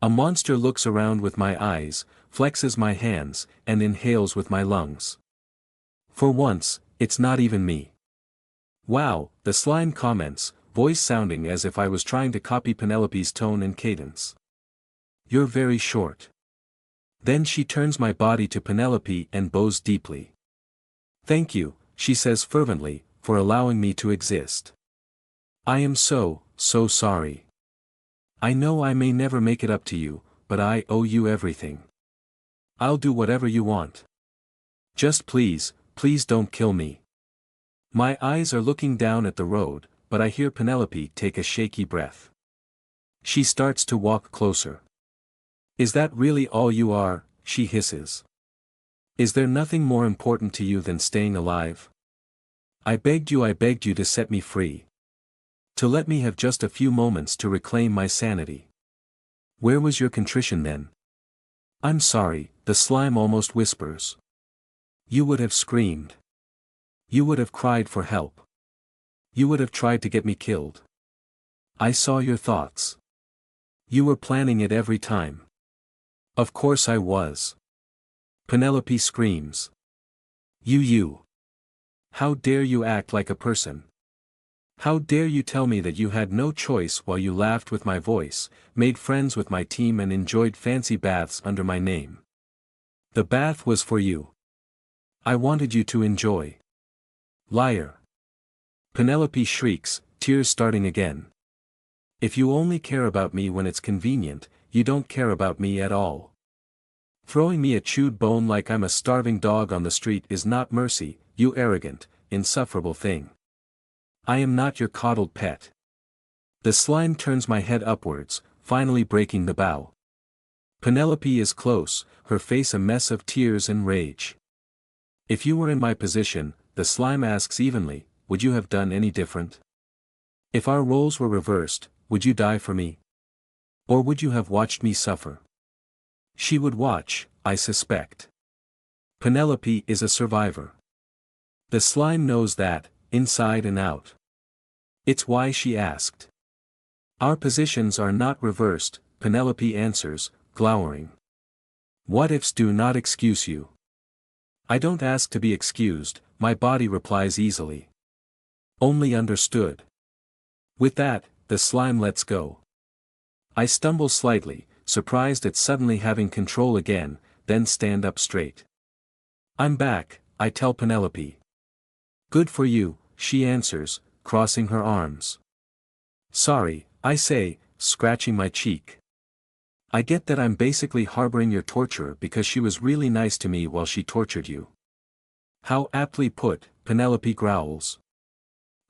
A monster looks around with my eyes, flexes my hands, and inhales with my lungs. For once, it's not even me. Wow, the slime comments, voice sounding as if I was trying to copy Penelope's tone and cadence. You're very short. Then she turns my body to Penelope and bows deeply. Thank you, she says fervently, for allowing me to exist. I am so sorry. I know I may never make it up to you, but I owe you everything. I'll do whatever you want. Just please don't kill me. My eyes are looking down at the road, but I hear Penelope take a shaky breath. She starts to walk closer. Is that really all you are? She hisses. Is there nothing more important to you than staying alive? I begged you to set me free. To let me have just a few moments to reclaim my sanity. Where was your contrition then? I'm sorry, the slime almost whispers. You would have screamed. You would have cried for help. You would have tried to get me killed. I saw your thoughts. You were planning it every time. Of course I was. Penelope screams. You. How dare you act like a person? How dare you tell me that you had no choice while you laughed with my voice, made friends with my team and enjoyed fancy baths under my name? The bath was for you. I wanted you to enjoy. Liar. Penelope shrieks, tears starting again. If you only care about me when it's convenient, you don't care about me at all. Throwing me a chewed bone like I'm a starving dog on the street is not mercy, you arrogant, insufferable thing. I am not your coddled pet. The slime turns my head upwards, finally breaking the bow. Penelope is close, her face a mess of tears and rage. If you were in my position, the slime asks evenly, would you have done any different? If our roles were reversed, would you die for me? Or would you have watched me suffer? She would watch, I suspect. Penelope is a survivor. The slime knows that, inside and out. It's why she asked. Our positions are not reversed, Penelope answers, glowering. What ifs do not excuse you. I don't ask to be excused, my body replies easily. Only understood. With that, the slime lets go. I stumble slightly, surprised at suddenly having control again, then stand up straight. I'm back, I tell Penelope. Good for you, she answers, crossing her arms. Sorry, I say, scratching my cheek. I get that I'm basically harboring your torturer because she was really nice to me while she tortured you. How aptly put, Penelope growls.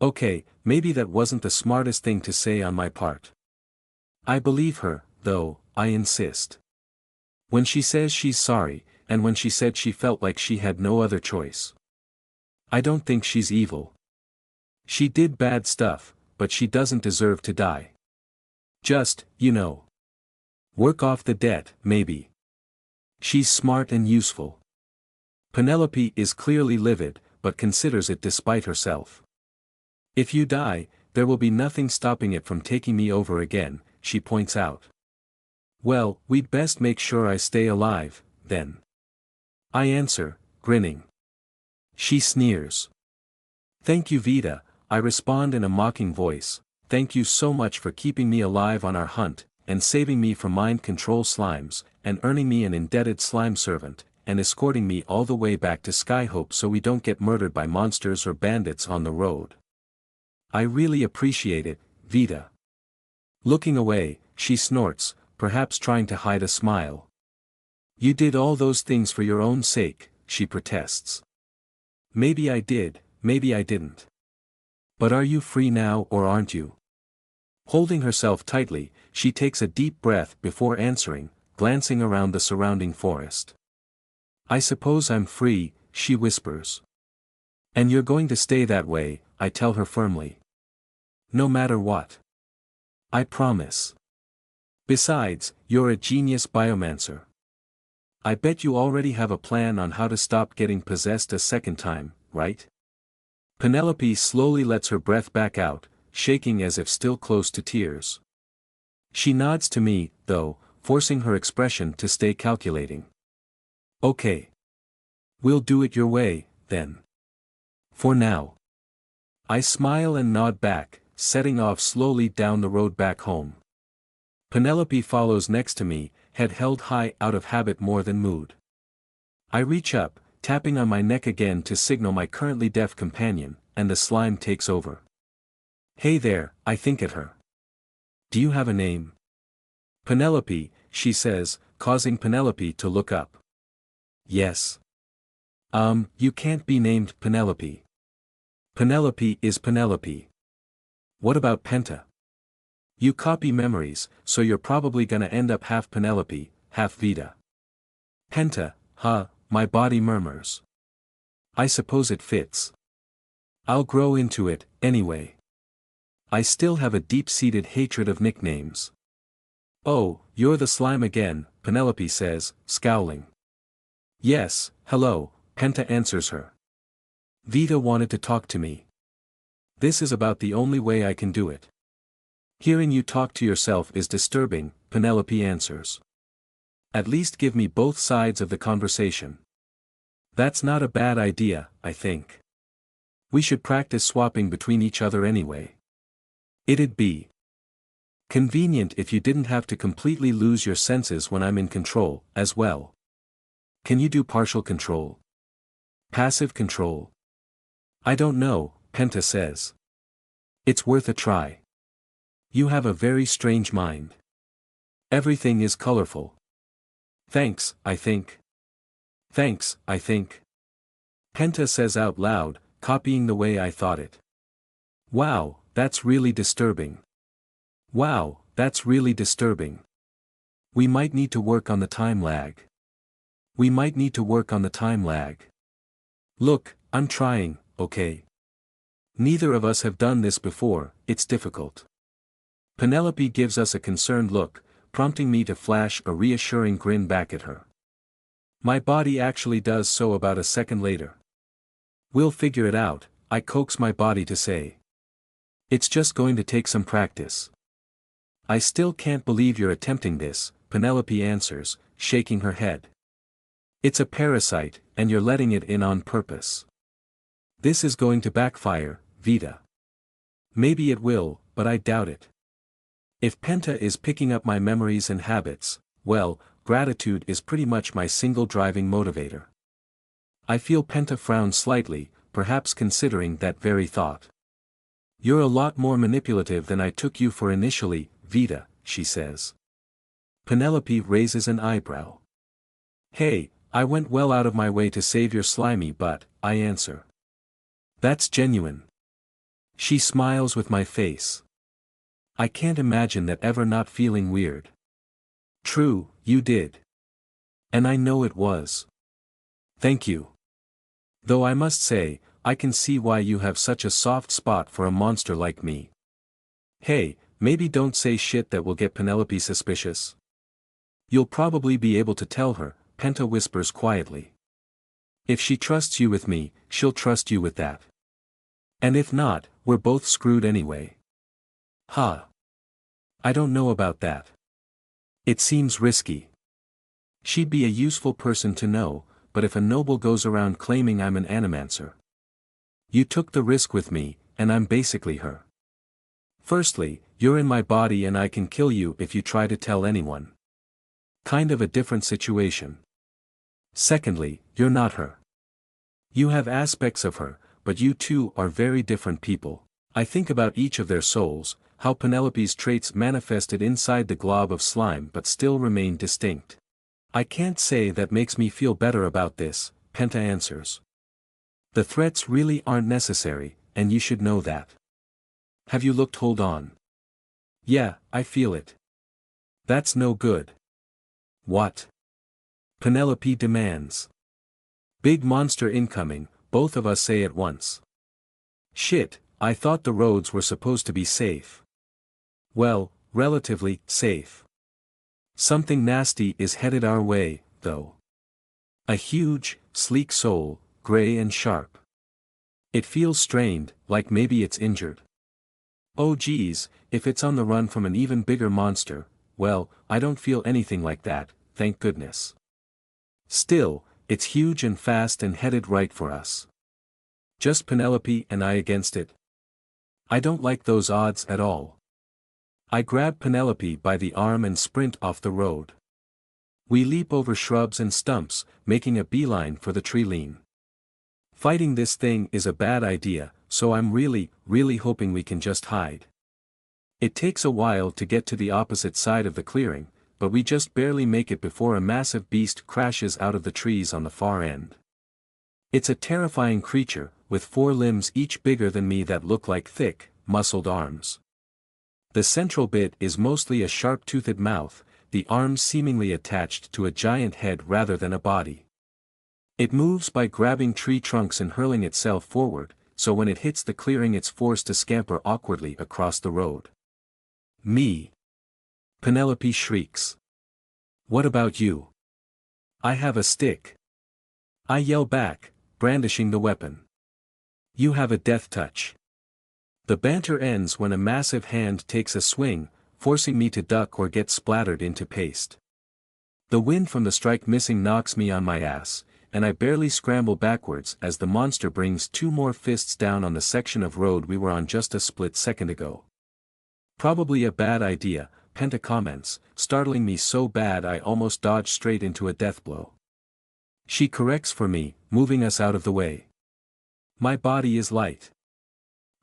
Okay, maybe that wasn't the smartest thing to say on my part. I believe her, though, I insist. When she says she's sorry, and when she said she felt like she had no other choice. I don't think she's evil. She did bad stuff, but she doesn't deserve to die. Just, work off the debt, maybe. She's smart and useful. Penelope is clearly livid, but considers it despite herself. If you die, there will be nothing stopping it from taking me over again, she points out. Well, we'd best make sure I stay alive, then. I answer, grinning. She sneers. Thank you, Vita, I respond in a mocking voice, thank you so much for keeping me alive on our hunt, and saving me from mind control slimes, and earning me an indebted slime servant, and escorting me all the way back to Skyhope so we don't get murdered by monsters or bandits on the road. I really appreciate it, Vita. Looking away, she snorts, perhaps trying to hide a smile. You did all those things for your own sake, she protests. Maybe I did, maybe I didn't. But are you free now or aren't you? Holding herself tightly, she takes a deep breath before answering, glancing around the surrounding forest. I suppose I'm free, she whispers. And you're going to stay that way, I tell her firmly. No matter what. I promise. Besides, you're a genius biomancer. I bet you already have a plan on how to stop getting possessed a second time, right? Penelope slowly lets her breath back out, shaking as if still close to tears. She nods to me, though, forcing her expression to stay calculating. Okay. We'll do it your way, then. For now. I smile and nod back, setting off slowly down the road back home. Penelope follows next to me, head held high out of habit more than mood. I reach up, tapping on my neck again to signal my currently deaf companion, and the slime takes over. Hey there, I think at her. Do you have a name? Penelope, she says, causing Penelope to look up. Yes. You can't be named Penelope. Penelope is Penelope. What about Penta? You copy memories, so you're probably gonna end up half Penelope, half Vita. Penta, huh, my body murmurs. I suppose it fits. I'll grow into it, anyway. I still have a deep-seated hatred of nicknames. Oh, you're the slime again, Penelope says, scowling. Yes, hello, Penta answers her. Vita wanted to talk to me. This is about the only way I can do it. Hearing you talk to yourself is disturbing, Penelope answers. At least give me both sides of the conversation. That's not a bad idea, I think. We should practice swapping between each other anyway. It'd be convenient if you didn't have to completely lose your senses when I'm in control, as well. Can you do partial control? Passive control? I don't know, Penta says. It's worth a try. You have a very strange mind. Everything is colorful. Thanks, I think. Thanks, I think. Penta says out loud, copying the way I thought it. Wow, that's really disturbing. Wow, that's really disturbing. We might need to work on the time lag. We might need to work on the time lag. Look, I'm trying, okay? Neither of us have done this before, it's difficult. Penelope gives us a concerned look, prompting me to flash a reassuring grin back at her. My body actually does so about a second later. We'll figure it out, I coax my body to say. It's just going to take some practice. I still can't believe you're attempting this, Penelope answers, shaking her head. It's a parasite, and you're letting it in on purpose. This is going to backfire, Vita. Maybe it will, but I doubt it. If Penta is picking up my memories and habits, well, gratitude is pretty much my single driving motivator. I feel Penta frown slightly, perhaps considering that very thought. You're a lot more manipulative than I took you for initially, Vita, she says. Penelope raises an eyebrow. Hey, I went well out of my way to save your slimy butt, I answer. That's genuine. She smiles with my face. I can't imagine that ever not feeling weird. True, you did. And I know it was. Thank you. Though I must say, I can see why you have such a soft spot for a monster like me. Hey, maybe don't say shit that will get Penelope suspicious. You'll probably be able to tell her, Penta whispers quietly. If she trusts you with me, she'll trust you with that. And if not, we're both screwed anyway. Ha. I don't know about that. It seems risky. She'd be a useful person to know, but if a noble goes around claiming I'm an animancer. You took the risk with me, and I'm basically her. Firstly, you're in my body and I can kill you if you try to tell anyone. Kind of a different situation. Secondly, you're not her. You have aspects of her, but you two are very different people. I think about each of their souls, how Penelope's traits manifested inside the glob of slime but still remain distinct. I can't say that makes me feel better about this, Penta answers. The threats really aren't necessary, and you should know that. Have you looked? Hold on. Yeah, I feel it. That's no good. What? Penelope demands. Big monster incoming, both of us say at once. Shit, I thought the roads were supposed to be safe. Well, relatively safe. Something nasty is headed our way, though. A huge, sleek soul, gray and sharp. It feels strained, like maybe it's injured. Oh geez, if it's on the run from an even bigger monster, well, I don't feel anything like that, thank goodness. Still, it's huge and fast and headed right for us. Just Penelope and I against it. I don't like those odds at all. I grab Penelope by the arm and sprint off the road. We leap over shrubs and stumps, making a beeline for the tree lean. Fighting this thing is a bad idea, so I'm really hoping we can just hide. It takes a while to get to the opposite side of the clearing, but we just barely make it before a massive beast crashes out of the trees on the far end. It's a terrifying creature, with 4 limbs each bigger than me that look like thick, muscled arms. The central bit is mostly a sharp-toothed mouth, the arms seemingly attached to a giant head rather than a body. It moves by grabbing tree trunks and hurling itself forward, so when it hits the clearing it's forced to scamper awkwardly across the road. Me. Penelope shrieks. What about you? I have a stick. I yell back, brandishing the weapon. You have a death touch. The banter ends when a massive hand takes a swing, forcing me to duck or get splattered into paste. The wind from the strike missing knocks me on my ass, and I barely scramble backwards as the monster brings 2 more fists down on the section of road we were on just a split second ago. Probably a bad idea, Penta comments, startling me so bad I almost dodged straight into a death blow. She corrects for me, moving us out of the way. My body is light.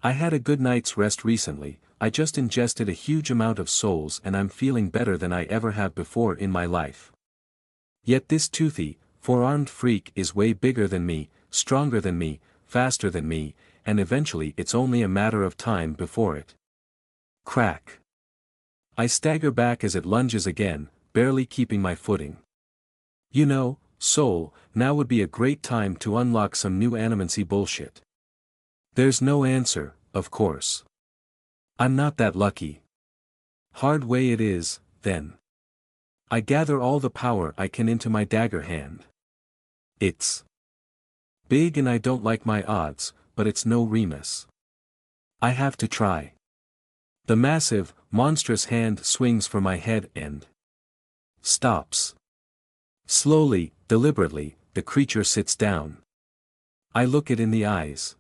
I had a good night's rest recently, I just ingested a huge amount of souls and I'm feeling better than I ever have before in my life. Yet this toothy, 4-armed freak is way bigger than me, stronger than me, faster than me, and eventually it's only a matter of time before it. Crack. I stagger back as it lunges again, barely keeping my footing. You know, soul, now would be a great time to unlock some new animancy bullshit. There's no answer, of course. I'm not that lucky. Hard way it is, then. I gather all the power I can into my dagger hand. It's big and I don't like my odds, but it's no Remus. I have to try. The massive, monstrous hand swings for my head and stops. Slowly, deliberately, the creature sits down. I look it in the eyes.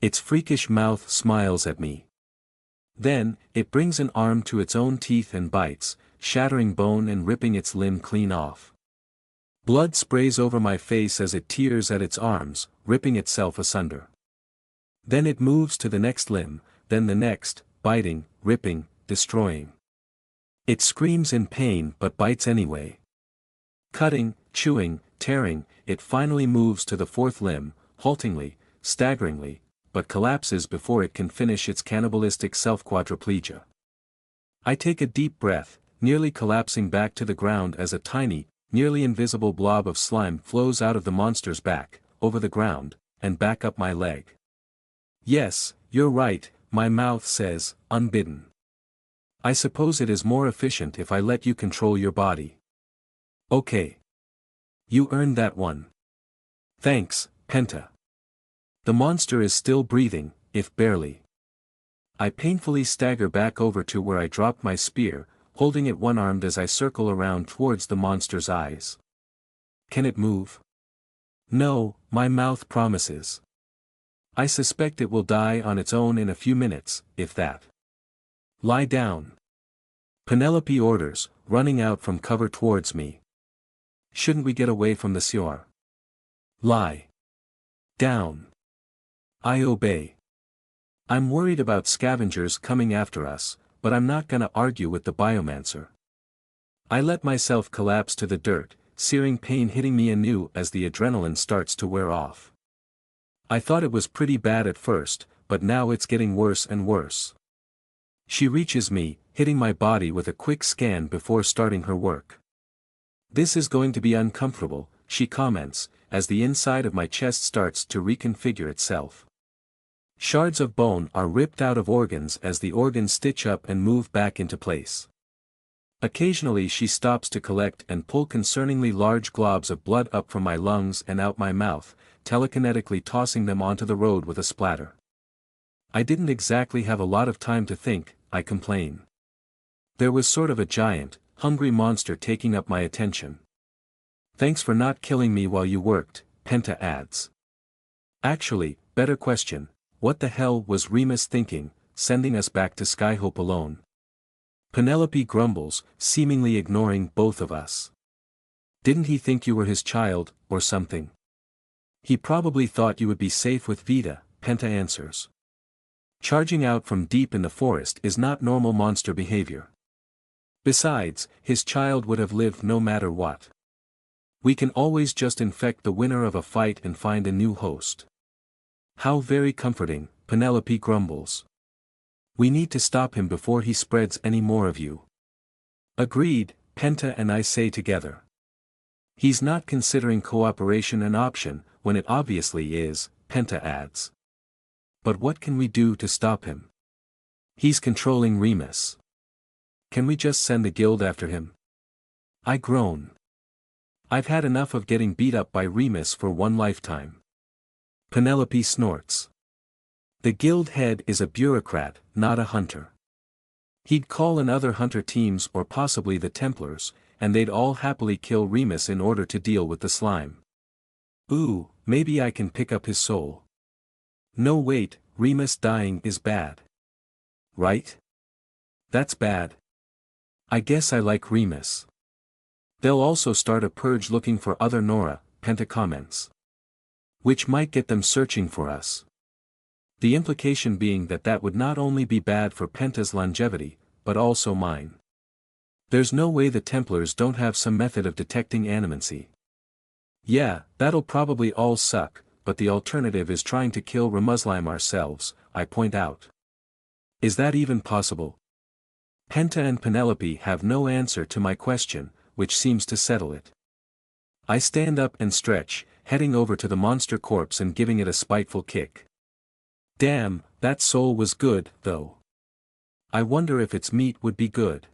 Its freakish mouth smiles at me. Then, it brings an arm to its own teeth and bites, shattering bone and ripping its limb clean off. Blood sprays over my face as it tears at its arms, ripping itself asunder. Then it moves to the next limb, then the next, biting, ripping, destroying. It screams in pain but bites anyway. Cutting, chewing, tearing, it finally moves to the 4th limb, haltingly, staggeringly, but collapses before it can finish its cannibalistic self-quadriplegia. I take a deep breath, nearly collapsing back to the ground as a tiny, nearly invisible blob of slime flows out of the monster's back, over the ground, and back up my leg. Yes, you're right, my mouth says, unbidden. I suppose it is more efficient if I let you control your body. Okay. You earned that one. Thanks, Penta. The monster is still breathing, if barely. I painfully stagger back over to where I dropped my spear, holding it one-armed as I circle around towards the monster's eyes. Can it move? No, my mouth promises. I suspect it will die on its own in a few minutes, if that. Lie down. Penelope orders, running out from cover towards me. Shouldn't we get away from the sewer? Lie down. I obey. I'm worried about scavengers coming after us, but I'm not gonna argue with the biomancer. I let myself collapse to the dirt, searing pain hitting me anew as the adrenaline starts to wear off. I thought it was pretty bad at first, but now it's getting worse and worse. She reaches me, hitting my body with a quick scan before starting her work. This is going to be uncomfortable, she comments, as the inside of my chest starts to reconfigure itself. Shards of bone are ripped out of organs as the organs stitch up and move back into place. Occasionally she stops to collect and pull concerningly large globs of blood up from my lungs and out my mouth, telekinetically tossing them onto the road with a splatter. I didn't exactly have a lot of time to think, I complain. There was sort of a giant, hungry monster taking up my attention. Thanks for not killing me while you worked, Penta adds. Actually, better question, what the hell was Remus thinking, sending us back to Skyhope alone? Penelope grumbles, seemingly ignoring both of us. Didn't he think you were his child, or something? He probably thought you would be safe with Vita, Penta answers. Charging out from deep in the forest is not normal monster behavior. Besides, his child would have lived no matter what. We can always just infect the winner of a fight and find a new host. How very comforting, Penelope grumbles. We need to stop him before he spreads any more of you. Agreed, Penta and I say together. He's not considering cooperation an option, when it obviously is, Penta adds. But what can we do to stop him? He's controlling Remus. Can we just send the guild after him? I groan. I've had enough of getting beat up by Remus for one lifetime. Penelope snorts. The guild head is a bureaucrat, not a hunter. He'd call in other hunter teams or possibly the Templars, and they'd all happily kill Remus in order to deal with the slime. Ooh, maybe I can pick up his soul. No wait, Remus dying is bad. Right? That's bad. I guess I like Remus. They'll also start a purge looking for other Nora, Penta comments. Which might get them searching for us. The implication being that that would not only be bad for Penta's longevity, but also mine. There's no way the Templars don't have some method of detecting animancy. Yeah, that'll probably all suck, but the alternative is trying to kill Ramuslim ourselves, I point out. Is that even possible? Penta and Penelope have no answer to my question, which seems to settle it. I stand up and stretch, heading over to the monster corpse and giving it a spiteful kick. Damn, that soul was good, though. I wonder if its meat would be good.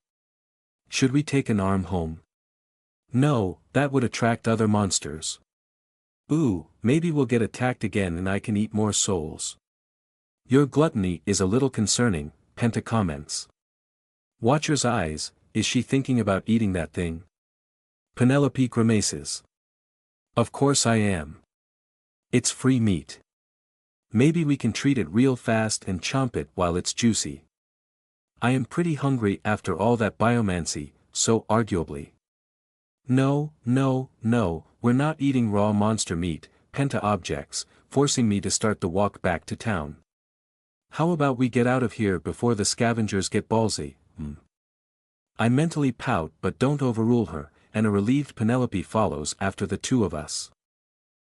Should we take an arm home? No, that would attract other monsters. Ooh, maybe we'll get attacked again and I can eat more souls. Your gluttony is a little concerning, Penta comments. Watcher's eyes, is she thinking about eating that thing? Penelope grimaces. Of course I am. It's free meat. Maybe we can treat it real fast and chomp it while it's juicy. I am pretty hungry after all that biomancy, so arguably. No, we're not eating raw monster meat, Penta objects, forcing me to start the walk back to town. How about we get out of here before the scavengers get ballsy, I mentally pout but don't overrule her, and a relieved Penelope follows after the two of us.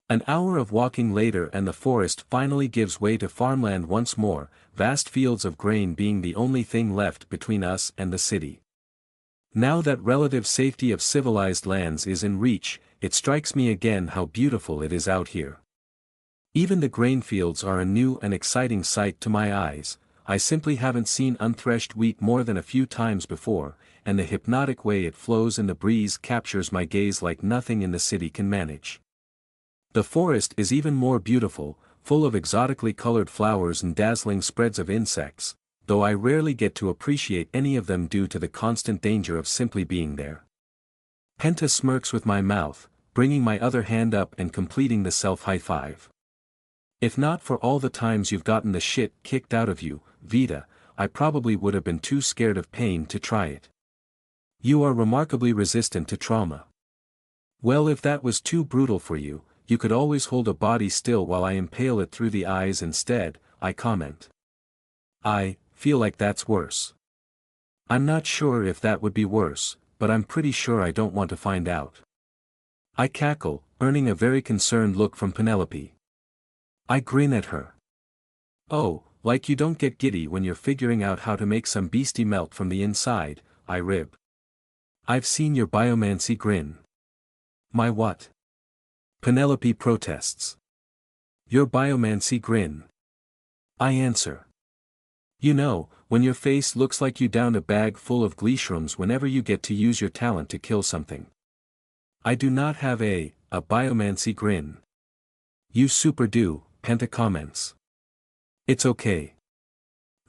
An hour of walking later and the forest finally gives way to farmland once more, vast fields of grain being the only thing left between us and the city. Now that relative safety of civilized lands is in reach, it strikes me again how beautiful it is out here. Even the grain fields are a new and exciting sight to my eyes. I simply haven't seen unthreshed wheat more than a few times before, and the hypnotic way it flows in the breeze captures my gaze like nothing in the city can manage. The forest is even more beautiful, full of exotically colored flowers and dazzling spreads of insects, though I rarely get to appreciate any of them due to the constant danger of simply being there. Penta smirks with my mouth, bringing my other hand up and completing the self-high five. If not for all the times you've gotten the shit kicked out of you, Vita, I probably would have been too scared of pain to try it. You are remarkably resistant to trauma. Well, if that was too brutal for you, you could always hold a body still while I impale it through the eyes instead, I comment. I feel like that's worse. I'm not sure if that would be worse, but I'm pretty sure I don't want to find out. I cackle, earning a very concerned look from Penelope. I grin at her. Oh, like you don't get giddy when you're figuring out how to make some beastie melt from the inside, I rib. I've seen your biomancy grin. My what? Penelope protests. Your biomancy grin. I answer. You know, when your face looks like you downed a bag full of gleeshrooms whenever you get to use your talent to kill something. I do not have a biomancy grin. You super do, Penta comments. It's okay.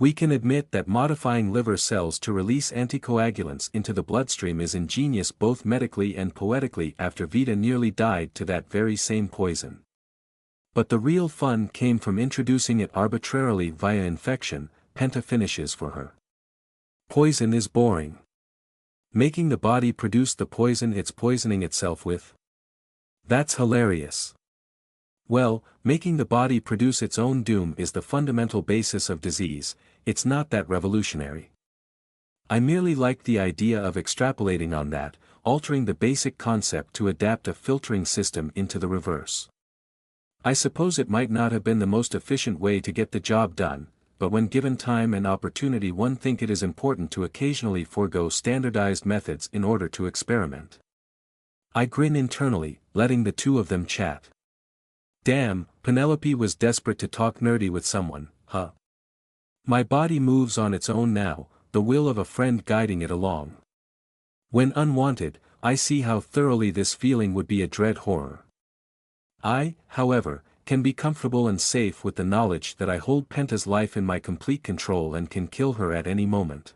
We can admit that modifying liver cells to release anticoagulants into the bloodstream is ingenious both medically and poetically after Vita nearly died to that very same poison. But the real fun came from introducing it arbitrarily via infection. Penta finishes for her. Poison is boring. Making the body produce the poison it's poisoning itself with? That's hilarious. Well, making the body produce its own doom is the fundamental basis of disease. It's not that revolutionary. I merely liked the idea of extrapolating on that, altering the basic concept to adapt a filtering system into the reverse. I suppose it might not have been the most efficient way to get the job done, but when given time and opportunity one think it is important to occasionally forego standardized methods in order to experiment. I grin internally, letting the two of them chat. Damn, Penelope was desperate to talk nerdy with someone, huh? My body moves on its own now, the will of a friend guiding it along. When unwanted, I see how thoroughly this feeling would be a dread horror. I, however, can be comfortable and safe with the knowledge that I hold Penta's life in my complete control and can kill her at any moment.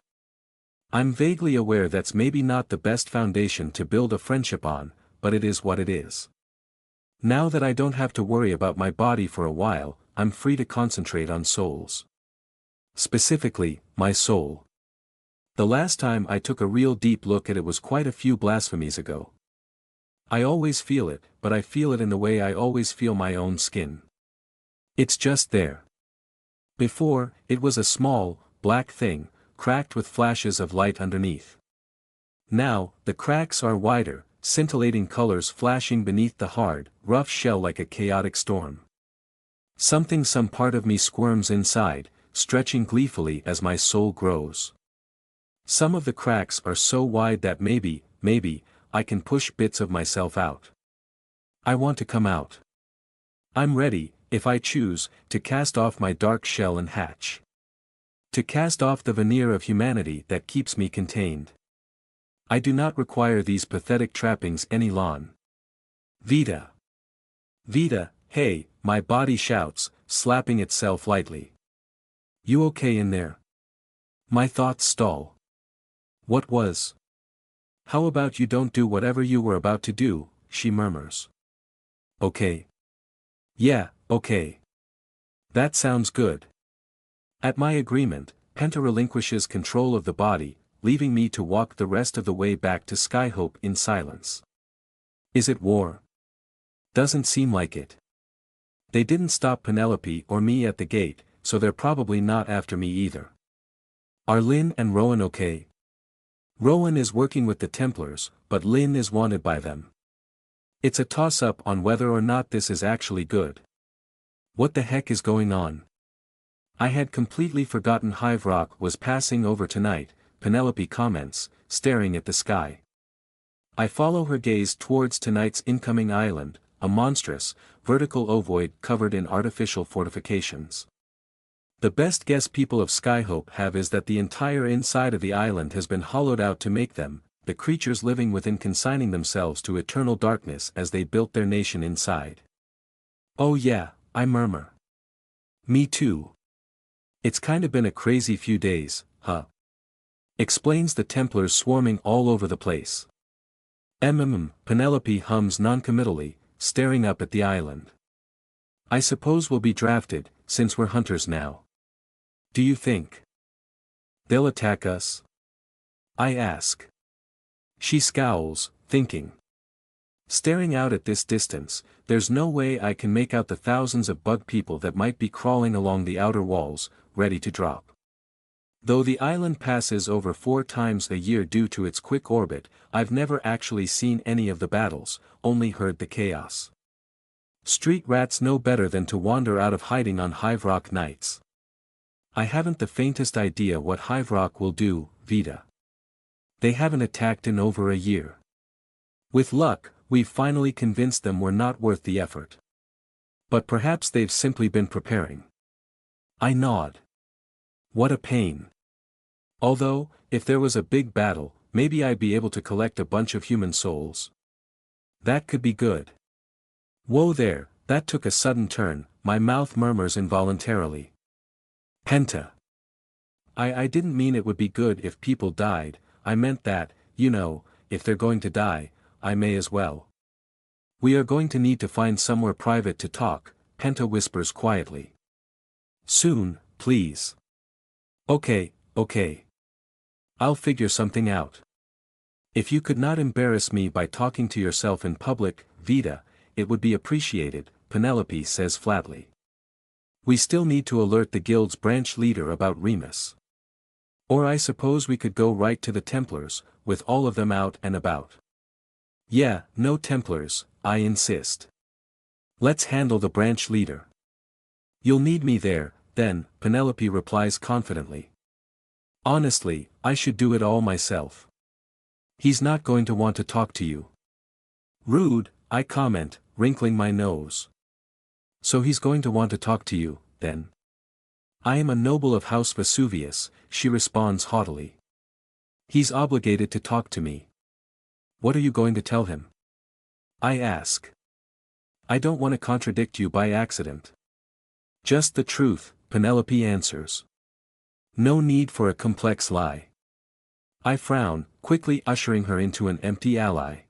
I'm vaguely aware that's maybe not the best foundation to build a friendship on, but it is what it is. Now that I don't have to worry about my body for a while, I'm free to concentrate on souls. Specifically, my soul. The last time I took a real deep look at it was quite a few blasphemies ago. I always feel it, but I feel it in the way I always feel my own skin. It's just there. Before, it was a small, black thing, cracked with flashes of light underneath. Now, the cracks are wider, scintillating colors flashing beneath the hard, rough shell like a chaotic storm. Some part of me squirms inside, stretching gleefully as my soul grows. Some of the cracks are so wide that maybe, I can push bits of myself out. I want to come out. I'm ready, if I choose, to cast off my dark shell and hatch. To cast off the veneer of humanity that keeps me contained. I do not require these pathetic trappings any longer. Vita. Vita, hey, my body shouts, slapping itself lightly. You okay in there? My thoughts stall. What was? How about you don't do whatever you were about to do, she murmurs. Okay. Yeah, okay. That sounds good. At my agreement, Penta relinquishes control of the body, leaving me to walk the rest of the way back to Skyhope in silence. Is it war? Doesn't seem like it. They didn't stop Penelope or me at the gate, so they're probably not after me either. Are Lynn and Rowan okay? Rowan is working with the Templars, but Lynn is wanted by them. It's a toss-up on whether or not this is actually good. What the heck is going on? I had completely forgotten Hive Rock was passing over tonight, Penelope comments, staring at the sky. I follow her gaze towards tonight's incoming island, a monstrous, vertical ovoid covered in artificial fortifications. The best guess people of Skyhope have is that the entire inside of the island has been hollowed out to make them, the creatures living within, consigning themselves to eternal darkness as they built their nation inside. Oh yeah, I murmur. Me too. It's kinda been a crazy few days, huh? Explains the Templars swarming all over the place. Penelope hums noncommittally, staring up at the island. I suppose we'll be drafted, since we're hunters now. Do you think they'll attack us? I ask. She scowls, thinking. Staring out at this distance, there's no way I can make out the thousands of bug people that might be crawling along the outer walls, ready to drop. Though the island passes over 4 times a year due to its quick orbit, I've never actually seen any of the battles, only heard the chaos. Street rats know better than to wander out of hiding on Hive Rock nights. I haven't the faintest idea what Hive Rock will do, Vita. They haven't attacked in over a year. With luck, we've finally convinced them we're not worth the effort. But perhaps they've simply been preparing. I nod. What a pain. Although, if there was a big battle, maybe I'd be able to collect a bunch of human souls. That could be good. Whoa there, that took a sudden turn, my mouth murmurs involuntarily. Penta. I didn't mean it would be good if people died, I meant that, you know, if they're going to die, I may as well. We are going to need to find somewhere private to talk, Penta whispers quietly. Soon, please. Okay. I'll figure something out. If you could not embarrass me by talking to yourself in public, Vita, it would be appreciated, Penelope says flatly. We still need to alert the guild's branch leader about Remus. Or I suppose we could go right to the Templars, with all of them out and about. Yeah, no Templars, I insist. Let's handle the branch leader. You'll need me there, then, Penelope replies confidently. Honestly, I should do it all myself. He's not going to want to talk to you. Rude, I comment, wrinkling my nose. So he's going to want to talk to you, then? I am a noble of House Vesuvius, she responds haughtily. He's obligated to talk to me. What are you going to tell him? I ask. I don't want to contradict you by accident. Just the truth, Penelope answers. No need for a complex lie. I frown, quickly ushering her into an empty ally.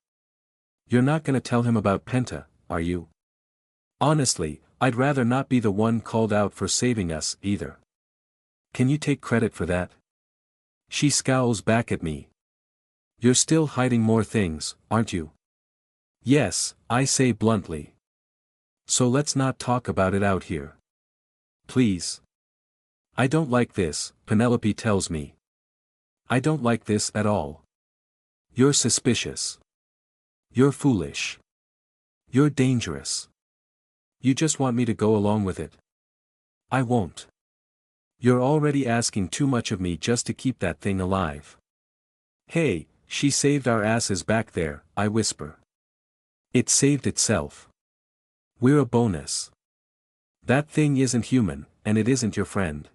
You're not going to tell him about Penta, are you? Honestly, I'd rather not be the one called out for saving us, either. Can you take credit for that? She scowls back at me. You're still hiding more things, aren't you? Yes, I say bluntly. So let's not talk about it out here. Please. I don't like this, Penelope tells me. I don't like this at all. You're suspicious. You're foolish. You're dangerous. You just want me to go along with it. I won't. You're already asking too much of me just to keep that thing alive. Hey, she saved our asses back there, I whisper. It saved itself. We're a bonus. That thing isn't human, and it isn't your friend.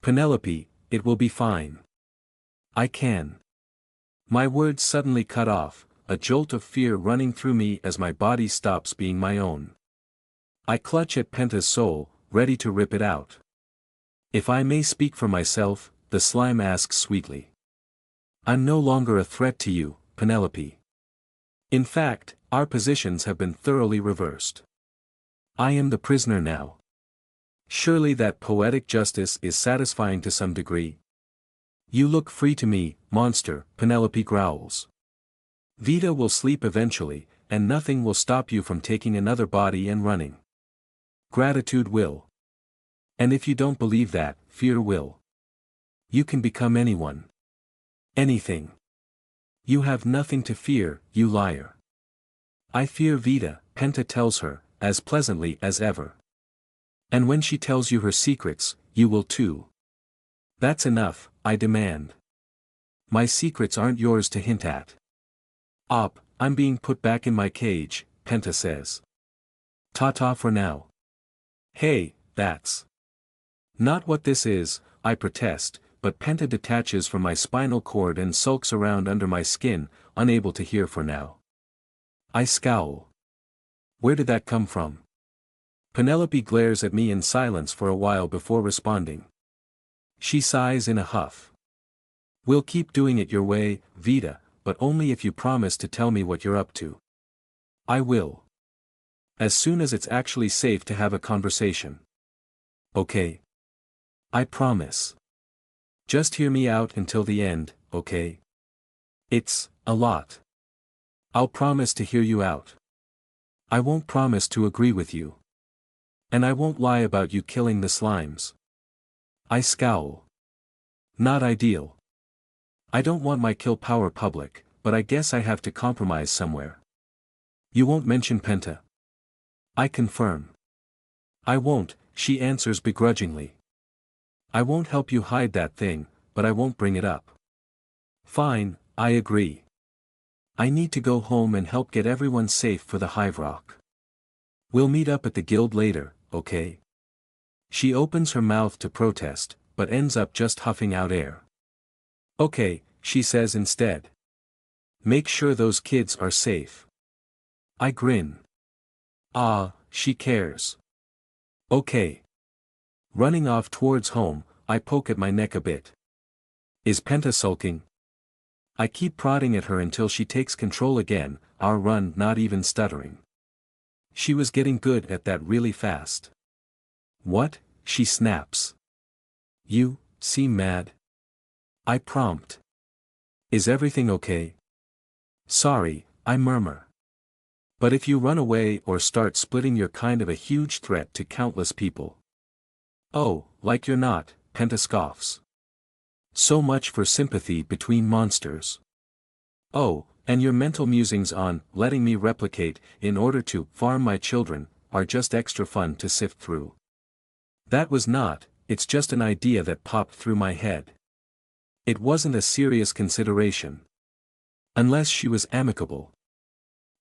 Penelope, it will be fine. I can. My words suddenly cut off, a jolt of fear running through me as my body stops being my own. I clutch at Penta's soul, ready to rip it out. If I may speak for myself, the slime asks sweetly. I'm no longer a threat to you, Penelope. In fact, our positions have been thoroughly reversed. I am the prisoner now. Surely that poetic justice is satisfying to some degree. You look free to me, monster, Penelope growls. Vita will sleep eventually, and nothing will stop you from taking another body and running. Gratitude will. And if you don't believe that, fear will. You can become anyone. Anything. You have nothing to fear, you liar. I fear Vita, Penta tells her, as pleasantly as ever. And when she tells you her secrets, you will too. That's enough, I demand. My secrets aren't yours to hint at. I'm being put back in my cage, Penta says. Ta-ta for now. Hey, that's not what this is, I protest, but Penta detaches from my spinal cord and sulks around under my skin, unable to hear for now. I scowl. Where did that come from? Penelope glares at me in silence for a while before responding. She sighs in a huff. We'll keep doing it your way, Vita, but only if you promise to tell me what you're up to. I will. As soon as it's actually safe to have a conversation. Okay. I promise. Just hear me out until the end, okay? It's a lot. I'll promise to hear you out. I won't promise to agree with you. And I won't lie about you killing the slimes. I scowl. Not ideal. I don't want my kill power public, but I guess I have to compromise somewhere. You won't mention Penta. I confirm. I won't, she answers begrudgingly. I won't help you hide that thing, but I won't bring it up. Fine, I agree. I need to go home and help get everyone safe for the Hive Rock. We'll meet up at the guild later, okay? She opens her mouth to protest, but ends up just huffing out air. Okay, she says instead. Make sure those kids are safe. I grin. She cares. Okay. Running off towards home, I poke at my neck a bit. Is Penta sulking? I keep prodding at her until she takes control again, our run not even stuttering. She was getting good at that really fast. What? She snaps. You seem mad. I prompt. Is everything okay? Sorry, I murmur. But if you run away or start splitting, you're kind of a huge threat to countless people. Oh, like you're not, Penta scoffs. So much for sympathy between monsters. Oh, and your mental musings on letting me replicate in order to farm my children are just extra fun to sift through. That was not, it's just an idea that popped through my head. It wasn't a serious consideration. Unless she was amicable.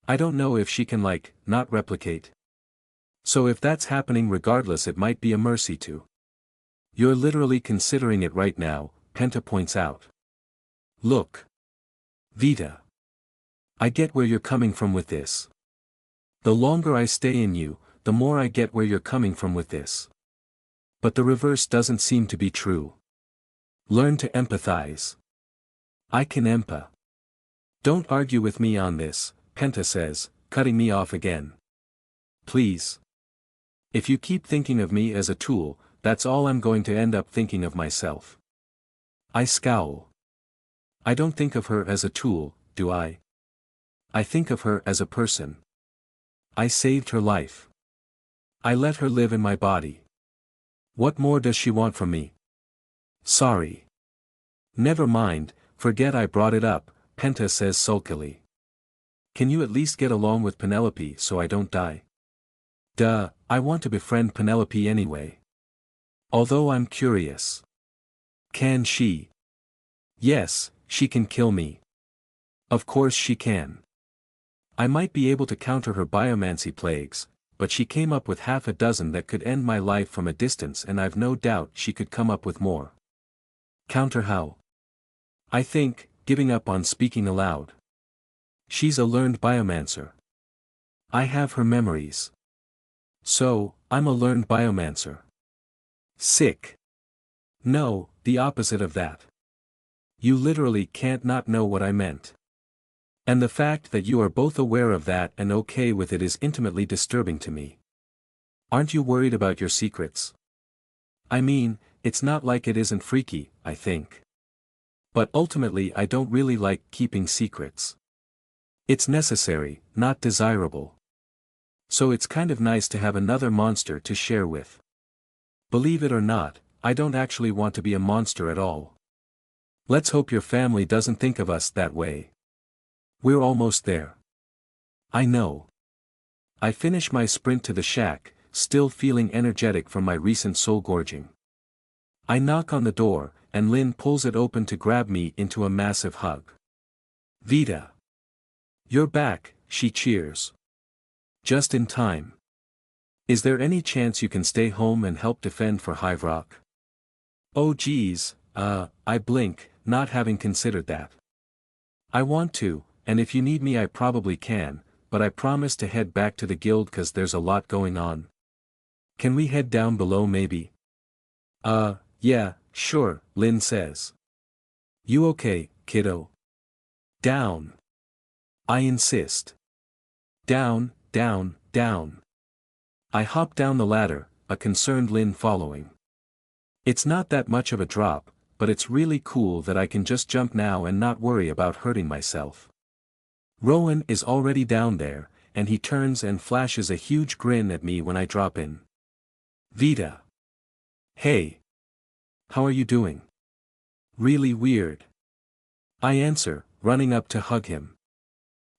I don't know if she can not replicate. So if that's happening regardless, it might be a mercy to. You're literally considering it right now, Penta points out. Look. Vita. I get where you're coming from with this. The longer I stay in you, the more I get where you're coming from with this. But the reverse doesn't seem to be true. Learn to empathize. I can empath. Don't argue with me on this, Penta says, cutting me off again. Please. If you keep thinking of me as a tool, that's all I'm going to end up thinking of myself. I scowl. I don't think of her as a tool, do I? I think of her as a person. I saved her life. I let her live in my body. What more does she want from me? Sorry. Never mind, forget I brought it up, Penta says sulkily. Can you at least get along with Penelope so I don't die? Duh, I want to befriend Penelope anyway. Although I'm curious. Can she? Yes, she can kill me. Of course she can. I might be able to counter her biomancy plagues, but she came up with half a dozen that could end my life from a distance, and I've no doubt she could come up with more. Counter how? I think, giving up on speaking aloud. She's a learned biomancer. I have her memories. So, I'm a learned biomancer. Sick. No, the opposite of that. You literally can't not know what I meant. And the fact that you are both aware of that and okay with it is intimately disturbing to me. Aren't you worried about your secrets? I mean, it's not like it isn't freaky, I think. But ultimately I don't really like keeping secrets. It's necessary, not desirable. So it's kind of nice to have another monster to share with. Believe it or not, I don't actually want to be a monster at all. Let's hope your family doesn't think of us that way. We're almost there. I know. I finish my sprint to the shack, still feeling energetic from my recent soul gorging. I knock on the door, and Lynn pulls it open to grab me into a massive hug. Vita. You're back, she cheers. Just in time. Is there any chance you can stay home and help defend for Hive Rock? Oh geez, I blink, not having considered that. I want to, and if you need me I probably can, but I promise to head back to the guild cause there's a lot going on. Can we head down below maybe? Yeah, sure, Lynn says. You okay, kiddo? Down. I insist. Down, down, down. I hop down the ladder, a concerned Lynn following. It's not that much of a drop, but it's really cool that I can just jump now and not worry about hurting myself. Rowan is already down there, and he turns and flashes a huge grin at me when I drop in. Vita. Hey. How are you doing? Really weird. I answer, running up to hug him.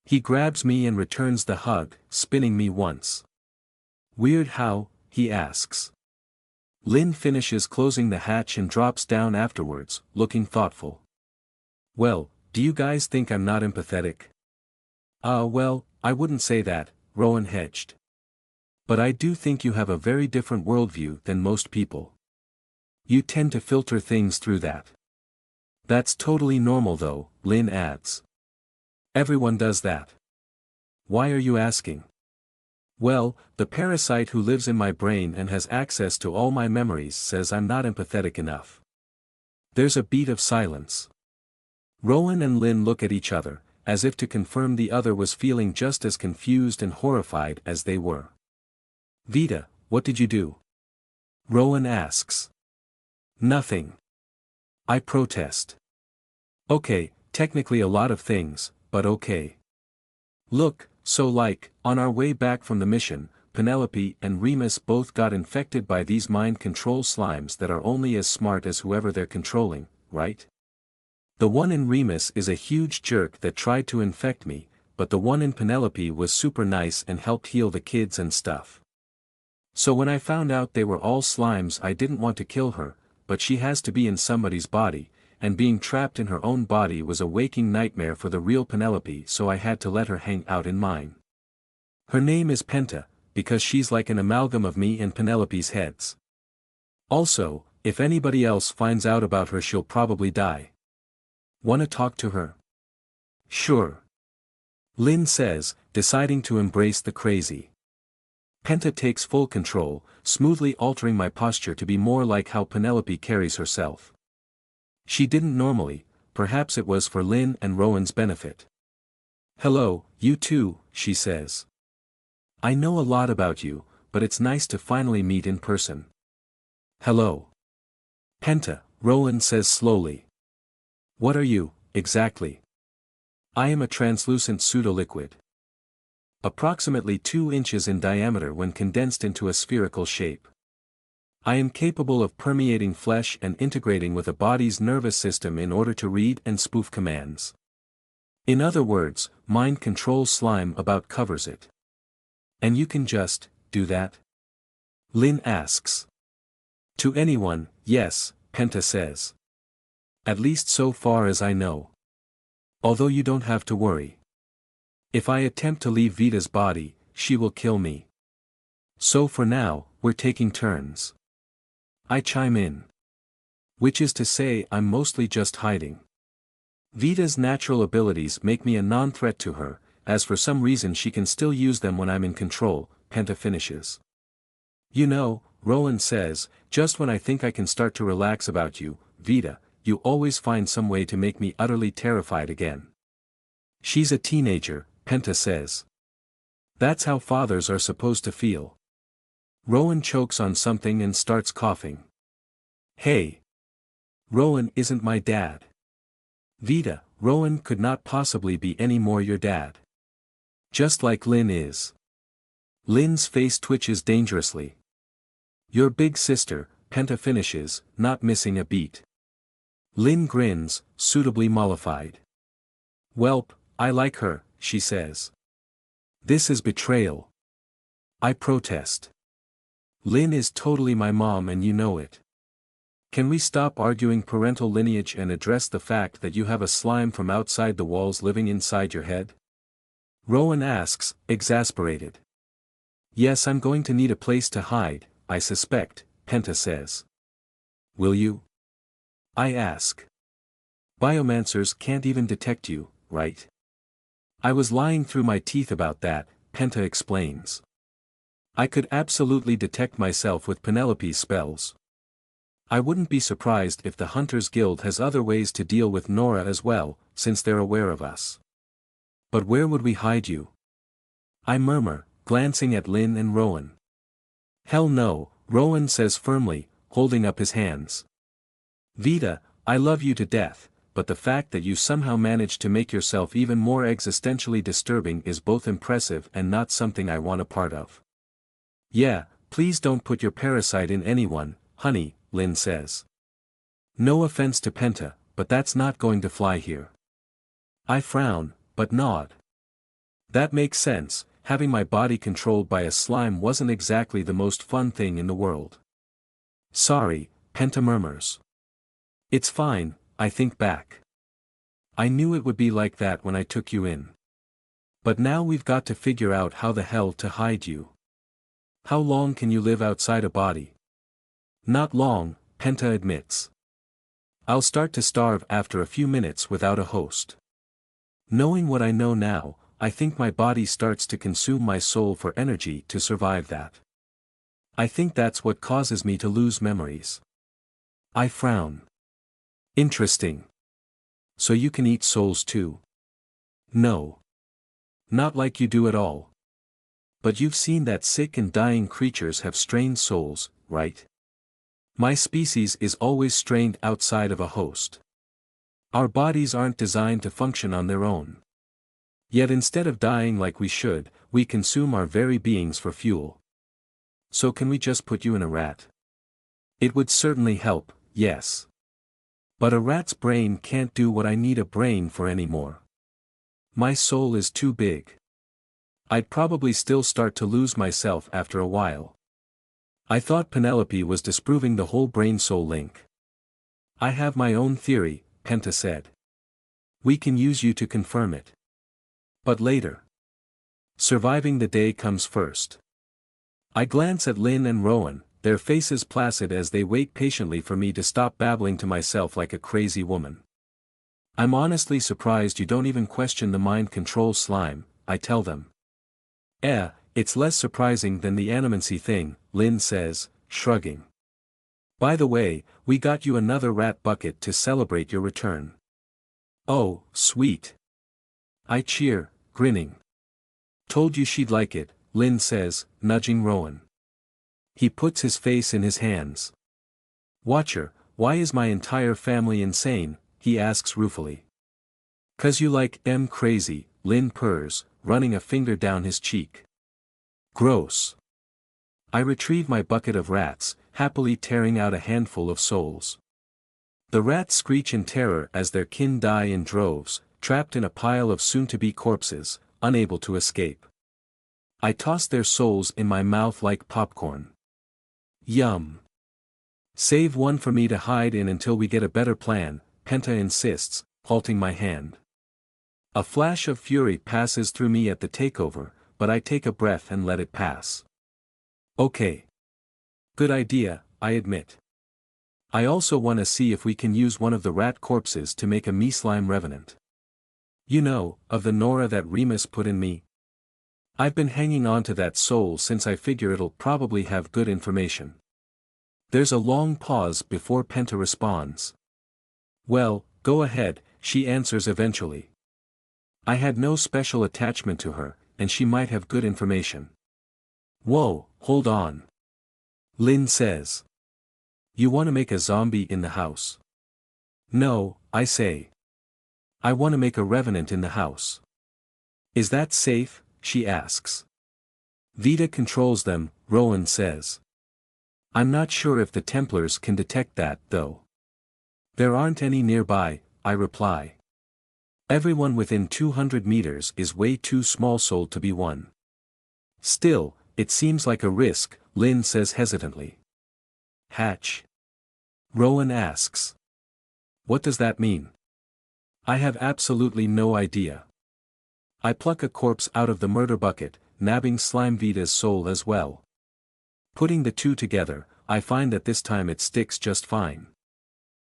He grabs me and returns the hug, spinning me once. Weird how? He asks. Lynn finishes closing the hatch and drops down afterwards, looking thoughtful. Well, do you guys think I'm not empathetic? Well, I wouldn't say that, Rowan hedged. But I do think you have a very different worldview than most people. You tend to filter things through that. That's totally normal though, Lynn adds. Everyone does that. Why are you asking? Well, the parasite who lives in my brain and has access to all my memories says I'm not empathetic enough. There's a beat of silence. Rowan and Lynn look at each other, as if to confirm the other was feeling just as confused and horrified as they were. Vita, what did you do? Rowan asks. Nothing. I protest. Okay, technically a lot of things, but okay. Look, so on our way back from the mission, Penelope and Remus both got infected by these mind control slimes that are only as smart as whoever they're controlling, right? The one in Remus is a huge jerk that tried to infect me, but the one in Penelope was super nice and helped heal the kids and stuff. So when I found out they were all slimes, I didn't want to kill her, but she has to be in somebody's body, and being trapped in her own body was a waking nightmare for the real Penelope, so I had to let her hang out in mine. Her name is Penta, because she's like an amalgam of me and Penelope's heads. Also, if anybody else finds out about her, she'll probably die. Wanna talk to her? Sure. Lynn says, deciding to embrace the crazy. Penta takes full control, smoothly altering my posture to be more like how Penelope carries herself. She didn't normally, perhaps it was for Lynn and Rowan's benefit. Hello, you two, she says. I know a lot about you, but it's nice to finally meet in person. Hello. Penta, Rowan says slowly. What are you, exactly? I am a translucent pseudo-liquid. Approximately 2 inches in diameter when condensed into a spherical shape. I am capable of permeating flesh and integrating with a body's nervous system in order to read and spoof commands. In other words, mind control slime about covers it. And you can just do that? Lynn asks. To anyone, yes, Penta says. At least so far as I know. Although you don't have to worry. If I attempt to leave Vita's body, she will kill me. So for now, we're taking turns. I chime in. Which is to say, I'm mostly just hiding. Vita's natural abilities make me a non-threat to her, as for some reason she can still use them when I'm in control, Penta finishes. You know, Rowan says, just when I think I can start to relax about you, Vita, you always find some way to make me utterly terrified again. She's a teenager, Penta says. That's how fathers are supposed to feel. Rowan chokes on something and starts coughing. Hey. Rowan isn't my dad. Vita, Rowan could not possibly be any more your dad. Just like Lynn is. Lynn's face twitches dangerously. Your big sister, Penta finishes, not missing a beat. Lynn grins, suitably mollified. Welp, I like her, she says. This is betrayal. I protest. Lynn is totally my mom and you know it. Can we stop arguing parental lineage and address the fact that you have a slime from outside the walls living inside your head? Rowan asks, exasperated. Yes, I'm going to need a place to hide, I suspect, Penta says. Will you? I ask. Biomancers can't even detect you, right? I was lying through my teeth about that, Penta explains. I could absolutely detect myself with Penelope's spells. I wouldn't be surprised if the Hunters Guild has other ways to deal with Nora as well, since they're aware of us. But where would we hide you? I murmur, glancing at Lynn and Rowan. Hell no, Rowan says firmly, holding up his hands. Vita, I love you to death, but the fact that you somehow managed to make yourself even more existentially disturbing is both impressive and not something I want a part of. Yeah, please don't put your parasite in anyone, honey, Lynn says. No offense to Penta, but that's not going to fly here. I frown, but nod. That makes sense, having my body controlled by a slime wasn't exactly the most fun thing in the world. Sorry, Penta murmurs. It's fine, I think back. I knew it would be like that when I took you in. But now we've got to figure out how the hell to hide you. How long can you live outside a body? Not long, Penta admits. I'll start to starve after a few minutes without a host. Knowing what I know now, I think my body starts to consume my soul for energy to survive that. I think that's what causes me to lose memories. I frown. Interesting. So you can eat souls too? No. Not like you do at all. But you've seen that sick and dying creatures have strained souls, right? My species is always strained outside of a host. Our bodies aren't designed to function on their own. Yet instead of dying like we should, we consume our very beings for fuel. So can we just put you in a rat? It would certainly help, yes. But a rat's brain can't do what I need a brain for anymore. My soul is too big. I'd probably still start to lose myself after a while. I thought Penelope was disproving the whole brain-soul link. I have my own theory, Penta said. We can use you to confirm it. But later. Surviving the day comes first. I glance at Lynn and Rowan, their faces placid as they wait patiently for me to stop babbling to myself like a crazy woman. I'm honestly surprised you don't even question the mind control slime, I tell them. It's less surprising than the animancy thing, Lynn says, shrugging. By the way, we got you another rat bucket to celebrate your return. Oh, sweet. I cheer, grinning. Told you she'd like it, Lynn says, nudging Rowan. He puts his face in his hands. Watcher, why is my entire family insane? He asks ruefully. 'Cause you like em crazy, Lynn purrs, running a finger down his cheek. Gross. I retrieve my bucket of rats, happily tearing out a handful of souls. The rats screech in terror as their kin die in droves, trapped in a pile of soon-to-be corpses, unable to escape. I toss their souls in my mouth like popcorn. Yum. Save one for me to hide in until we get a better plan, Penta insists, halting my hand. A flash of fury passes through me at the takeover, but I take a breath and let it pass. Okay. Good idea, I admit. I also want to see if we can use one of the rat corpses to make a me-slime revenant. You know, of the Nora that Remus put in me. I've been hanging on to that soul since I figure it'll probably have good information. There's a long pause before Penta responds. Well, go ahead, she answers eventually. I had no special attachment to her, and she might have good information. Whoa, hold on. Lynn says. You want to make a zombie in the house? No, I say. I want to make a revenant in the house. Is that safe? She asks. Vita controls them, Rowan says. I'm not sure if the Templars can detect that, though. There aren't any nearby, I reply. Everyone within 200 meters is way too small-souled to be one. Still, it seems like a risk, Lynn says hesitantly. Hatch? Rowan asks. What does that mean? I have absolutely no idea. I pluck a corpse out of the murder bucket, nabbing Slime Vita's soul as well. Putting the two together, I find that this time it sticks just fine.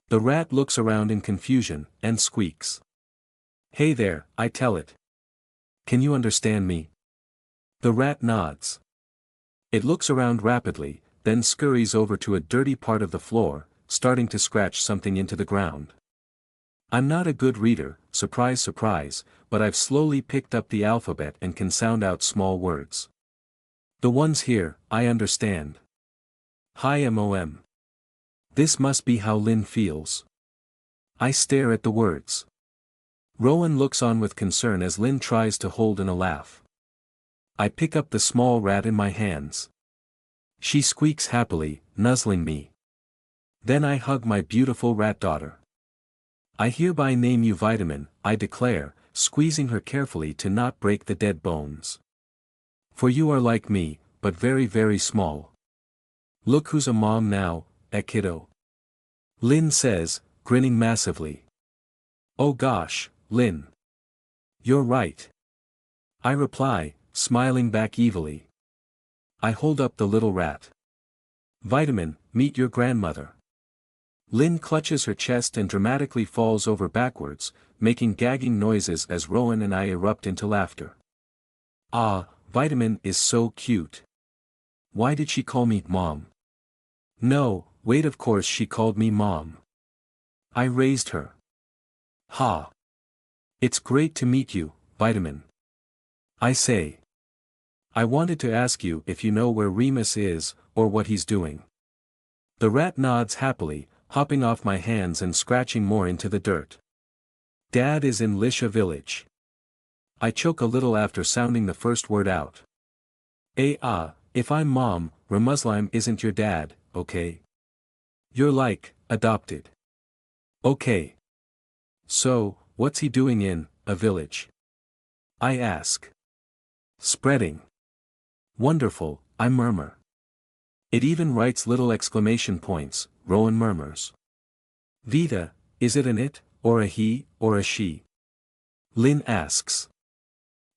The rat looks around in confusion, and squeaks. Hey there, I tell it. Can you understand me? The rat nods. It looks around rapidly, then scurries over to a dirty part of the floor, starting to scratch something into the ground. I'm not a good reader, surprise surprise, but I've slowly picked up the alphabet and can sound out small words. The ones here, I understand. Hi MOM. This must be how Lynn feels. I stare at the words. Rowan looks on with concern as Lynn tries to hold in a laugh. I pick up the small rat in my hands. She squeaks happily, nuzzling me. Then I hug my beautiful rat daughter. I hereby name you Vitamin, I declare, squeezing her carefully to not break the dead bones. For you are like me, but very very small. Look who's a mom now, kiddo. Lynn says, grinning massively. Oh gosh, Lynn. You're right. I reply, smiling back evilly. I hold up the little rat. Vitamin, meet your grandmother. Lynn clutches her chest and dramatically falls over backwards, making gagging noises as Rowan and I erupt into laughter. Ah, Vitamin is so cute. Why did she call me Mom? No, wait, of course she called me Mom. I raised her. Ha. It's great to meet you, Vitamin. I say. I wanted to ask you if you know where Remus is, or what he's doing. The rat nods happily, hopping off my hands and scratching more into the dirt. Dad is in Lisha village. I choke a little after sounding the first word out. If I'm mom, Ramuslim isn't your dad, okay? You're like, adopted. Okay. So, what's he doing in a village? I ask. Spreading. Wonderful, I murmur. It even writes little exclamation points, Rowan murmurs. Vita, is it an it, or a he, or a she? Lynn asks.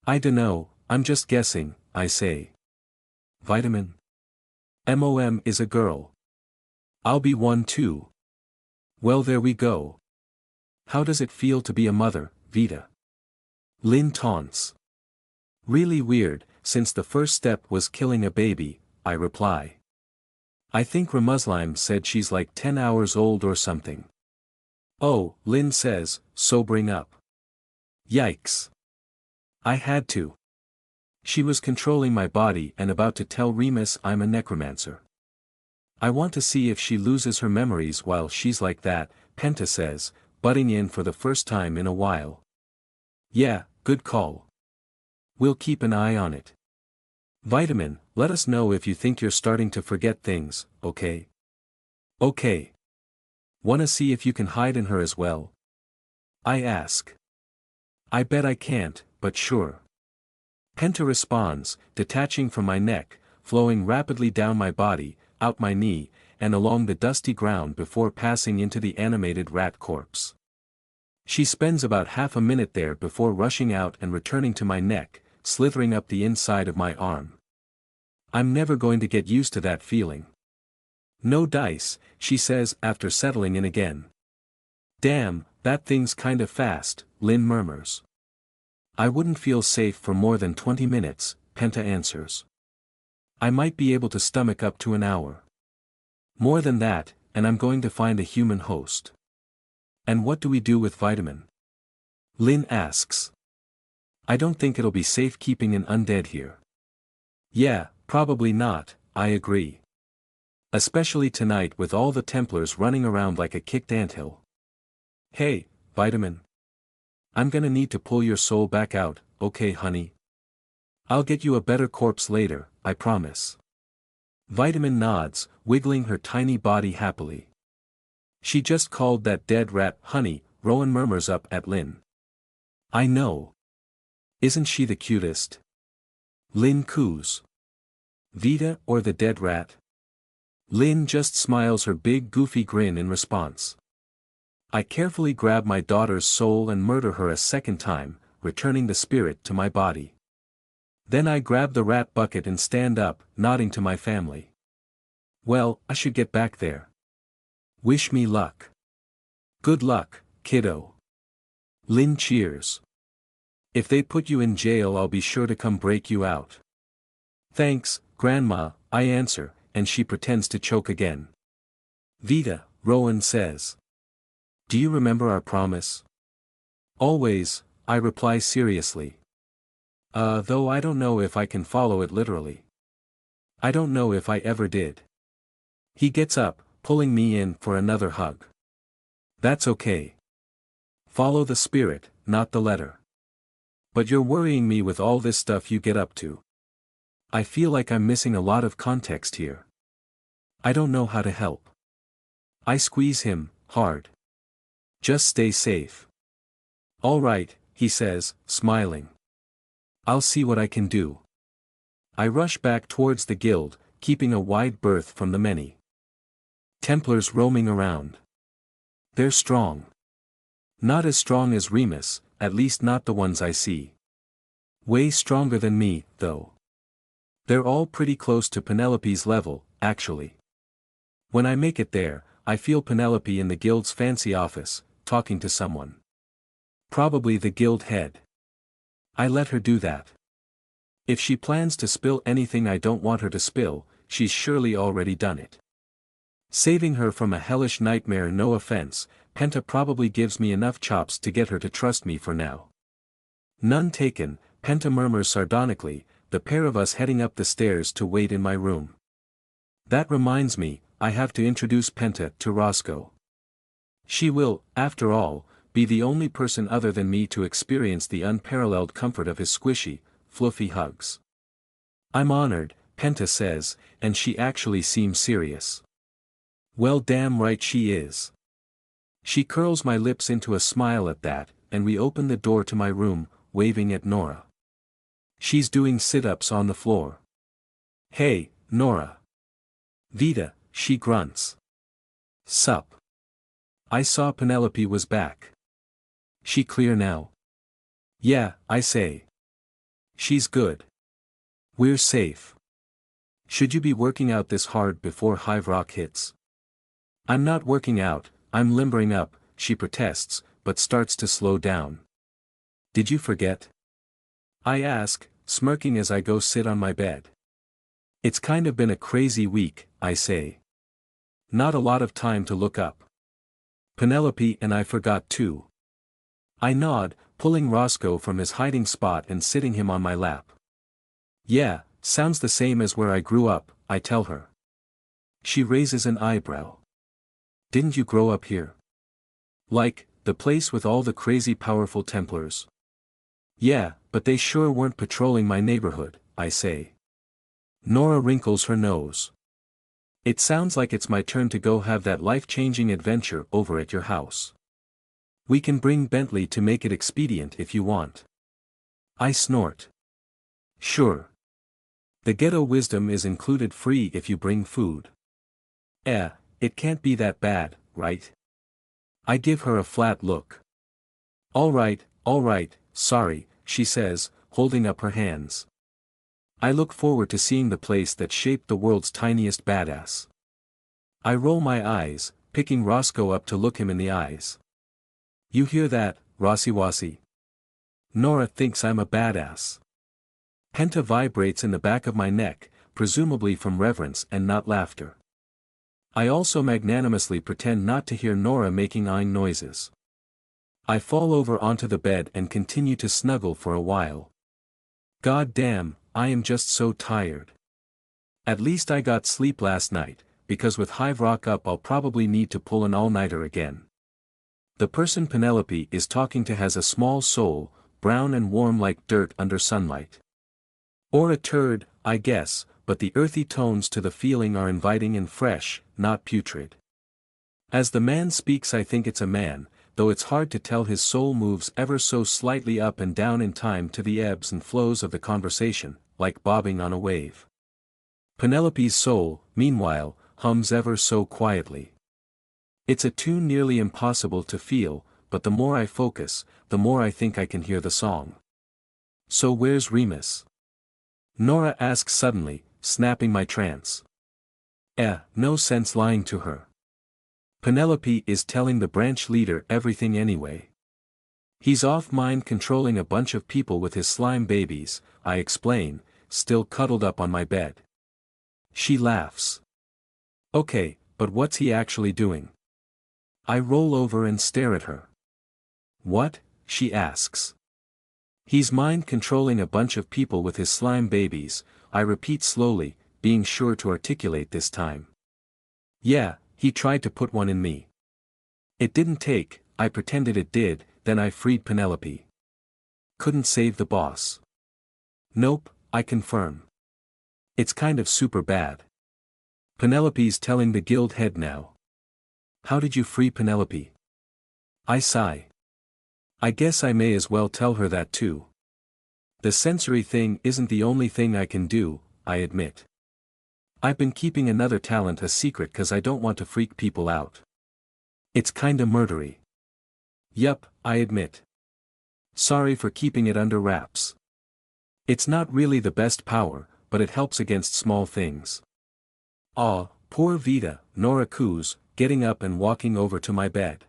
I dunno, I'm just guessing, I say. Vitamin. MOM is a girl. I'll be one too. Well, there we go. How does it feel to be a mother, Vita? Lynn taunts. Really weird, since the first step was killing a baby, I reply. I think Ramuslim said she's like 10 hours old or something. Oh, Lynn says, sobering up. Yikes. I had to. She was controlling my body and about to tell Remus I'm a necromancer. I want to see if she loses her memories while she's like that, Penta says, butting in for the first time in a while. Yeah, good call. We'll keep an eye on it. Vitamin, let us know if you think you're starting to forget things, okay? Okay. Wanna see if you can hide in her as well? I ask. I bet I can't, but sure. Penta responds, detaching from my neck, flowing rapidly down my body, out my knee, and along the dusty ground before passing into the animated rat corpse. She spends about half a minute there before rushing out and returning to my neck, slithering up the inside of my arm. I'm never going to get used to that feeling. No dice, she says after settling in again. Damn, that thing's kinda fast, Lynn murmurs. I wouldn't feel safe for more than 20 minutes, Penta answers. I might be able to stomach up to an hour. More than that, and I'm going to find a human host. And what do we do with Vitamin? Lynn asks. I don't think it'll be safe keeping an undead here. Yeah, probably not, I agree. Especially tonight with all the Templars running around like a kicked anthill. Hey, Vitamin. I'm gonna need to pull your soul back out, okay honey? I'll get you a better corpse later, I promise. Vitamin nods, wiggling her tiny body happily. She just called that dead rat honey, Rowan murmurs up at Lynn. I know. Isn't she the cutest? Lynn coos. Vita or the dead rat? Lynn just smiles her big goofy grin in response. I carefully grab my daughter's soul and murder her a second time, returning the spirit to my body. Then I grab the rat bucket and stand up, nodding to my family. Well, I should get back there. Wish me luck. Good luck, kiddo. Lynn cheers. If they put you in jail, I'll be sure to come break you out. Thanks, Grandma, I answer, and she pretends to choke again. Vita, Rowan says. Do you remember our promise? Always, I reply seriously. Though I don't know if I can follow it literally. I don't know if I ever did. He gets up, pulling me in for another hug. That's okay. Follow the spirit, not the letter. But you're worrying me with all this stuff you get up to. I feel like I'm missing a lot of context here. I don't know how to help. I squeeze him, hard. Just stay safe. All right, he says, smiling. I'll see what I can do. I rush back towards the guild, keeping a wide berth from the many Templars roaming around. They're strong. Not as strong as Remus, at least not the ones I see. Way stronger than me, though. They're all pretty close to Penelope's level, actually. When I make it there, I feel Penelope in the guild's fancy office, talking to someone. Probably the guild head. I let her do that. If she plans to spill anything I don't want her to spill, she's surely already done it. Saving her from a hellish nightmare. No offense, Penta probably gives me enough chops to get her to trust me for now. None taken, Penta murmurs sardonically, the pair of us heading up the stairs to wait in my room. That reminds me, I have to introduce Penta to Roscoe. She will, after all, be the only person other than me to experience the unparalleled comfort of his squishy, fluffy hugs. I'm honored, Penta says, and she actually seems serious. Well, damn right she is. She curls my lips into a smile at that, and we open the door to my room, waving at Nora. She's doing sit-ups on the floor. Hey, Nora. Vita, she grunts. Sup. I saw Penelope was back. She clear now? Yeah, I say. She's good. We're safe. Should you be working out this hard before Hive Rock hits? I'm not working out, I'm limbering up, she protests, but starts to slow down. Did you forget? I ask, smirking as I go sit on my bed. It's kind of been a crazy week, I say. Not a lot of time to look up. Penelope and I forgot too. I nod, pulling Roscoe from his hiding spot and sitting him on my lap. Yeah, sounds the same as where I grew up, I tell her. She raises an eyebrow. Didn't you grow up here? Like, the place with all the crazy powerful Templars? Yeah, but they sure weren't patrolling my neighborhood, I say. Nora wrinkles her nose. It sounds like it's my turn to go have that life-changing adventure over at your house. We can bring Bentley to make it expedient if you want. I snort. Sure. The ghetto wisdom is included free if you bring food. It can't be that bad, right? I give her a flat look. All right, sorry, she says, holding up her hands. I look forward to seeing the place that shaped the world's tiniest badass. I roll my eyes, picking Roscoe up to look him in the eyes. You hear that, Rossiwassi? Nora thinks I'm a badass. Penta vibrates in the back of my neck, presumably from reverence and not laughter. I also magnanimously pretend not to hear Nora making eyeing noises. I fall over onto the bed and continue to snuggle for a while. God damn, I am just so tired. At least I got sleep last night, because with Hive Rock up I'll probably need to pull an all-nighter again. The person Penelope is talking to has a small soul, brown and warm like dirt under sunlight. Or a turd, I guess, but the earthy tones to the feeling are inviting and fresh, not putrid. As the man speaks I think it's a man, though it's hard to tell. His soul moves ever so slightly up and down in time to the ebbs and flows of the conversation, like bobbing on a wave. Penelope's soul, meanwhile, hums ever so quietly. It's a tune nearly impossible to feel, but the more I focus, the more I think I can hear the song. So where's Remus? Nora asks suddenly, snapping my trance. No sense lying to her. Penelope is telling the branch leader everything anyway. He's off mind controlling a bunch of people with his slime babies, I explain, still cuddled up on my bed. She laughs. Okay, but what's he actually doing? I roll over and stare at her. What? She asks. He's mind controlling a bunch of people with his slime babies, I repeat slowly, being sure to articulate this time. Yeah, he tried to put one in me. It didn't take, I pretended it did, then I freed Penelope. Couldn't save the boss. Nope, I confirm. It's kind of super bad. Penelope's telling the guild head now. How did you free Penelope? I sigh. I guess I may as well tell her that too. The sensory thing isn't the only thing I can do, I admit. I've been keeping another talent a secret cause I don't want to freak people out. It's kinda murdery. Yup, I admit. Sorry for keeping it under wraps. It's not really the best power, but it helps against small things. Aw, poor Vita, Nora coos, getting up and walking over to my bed.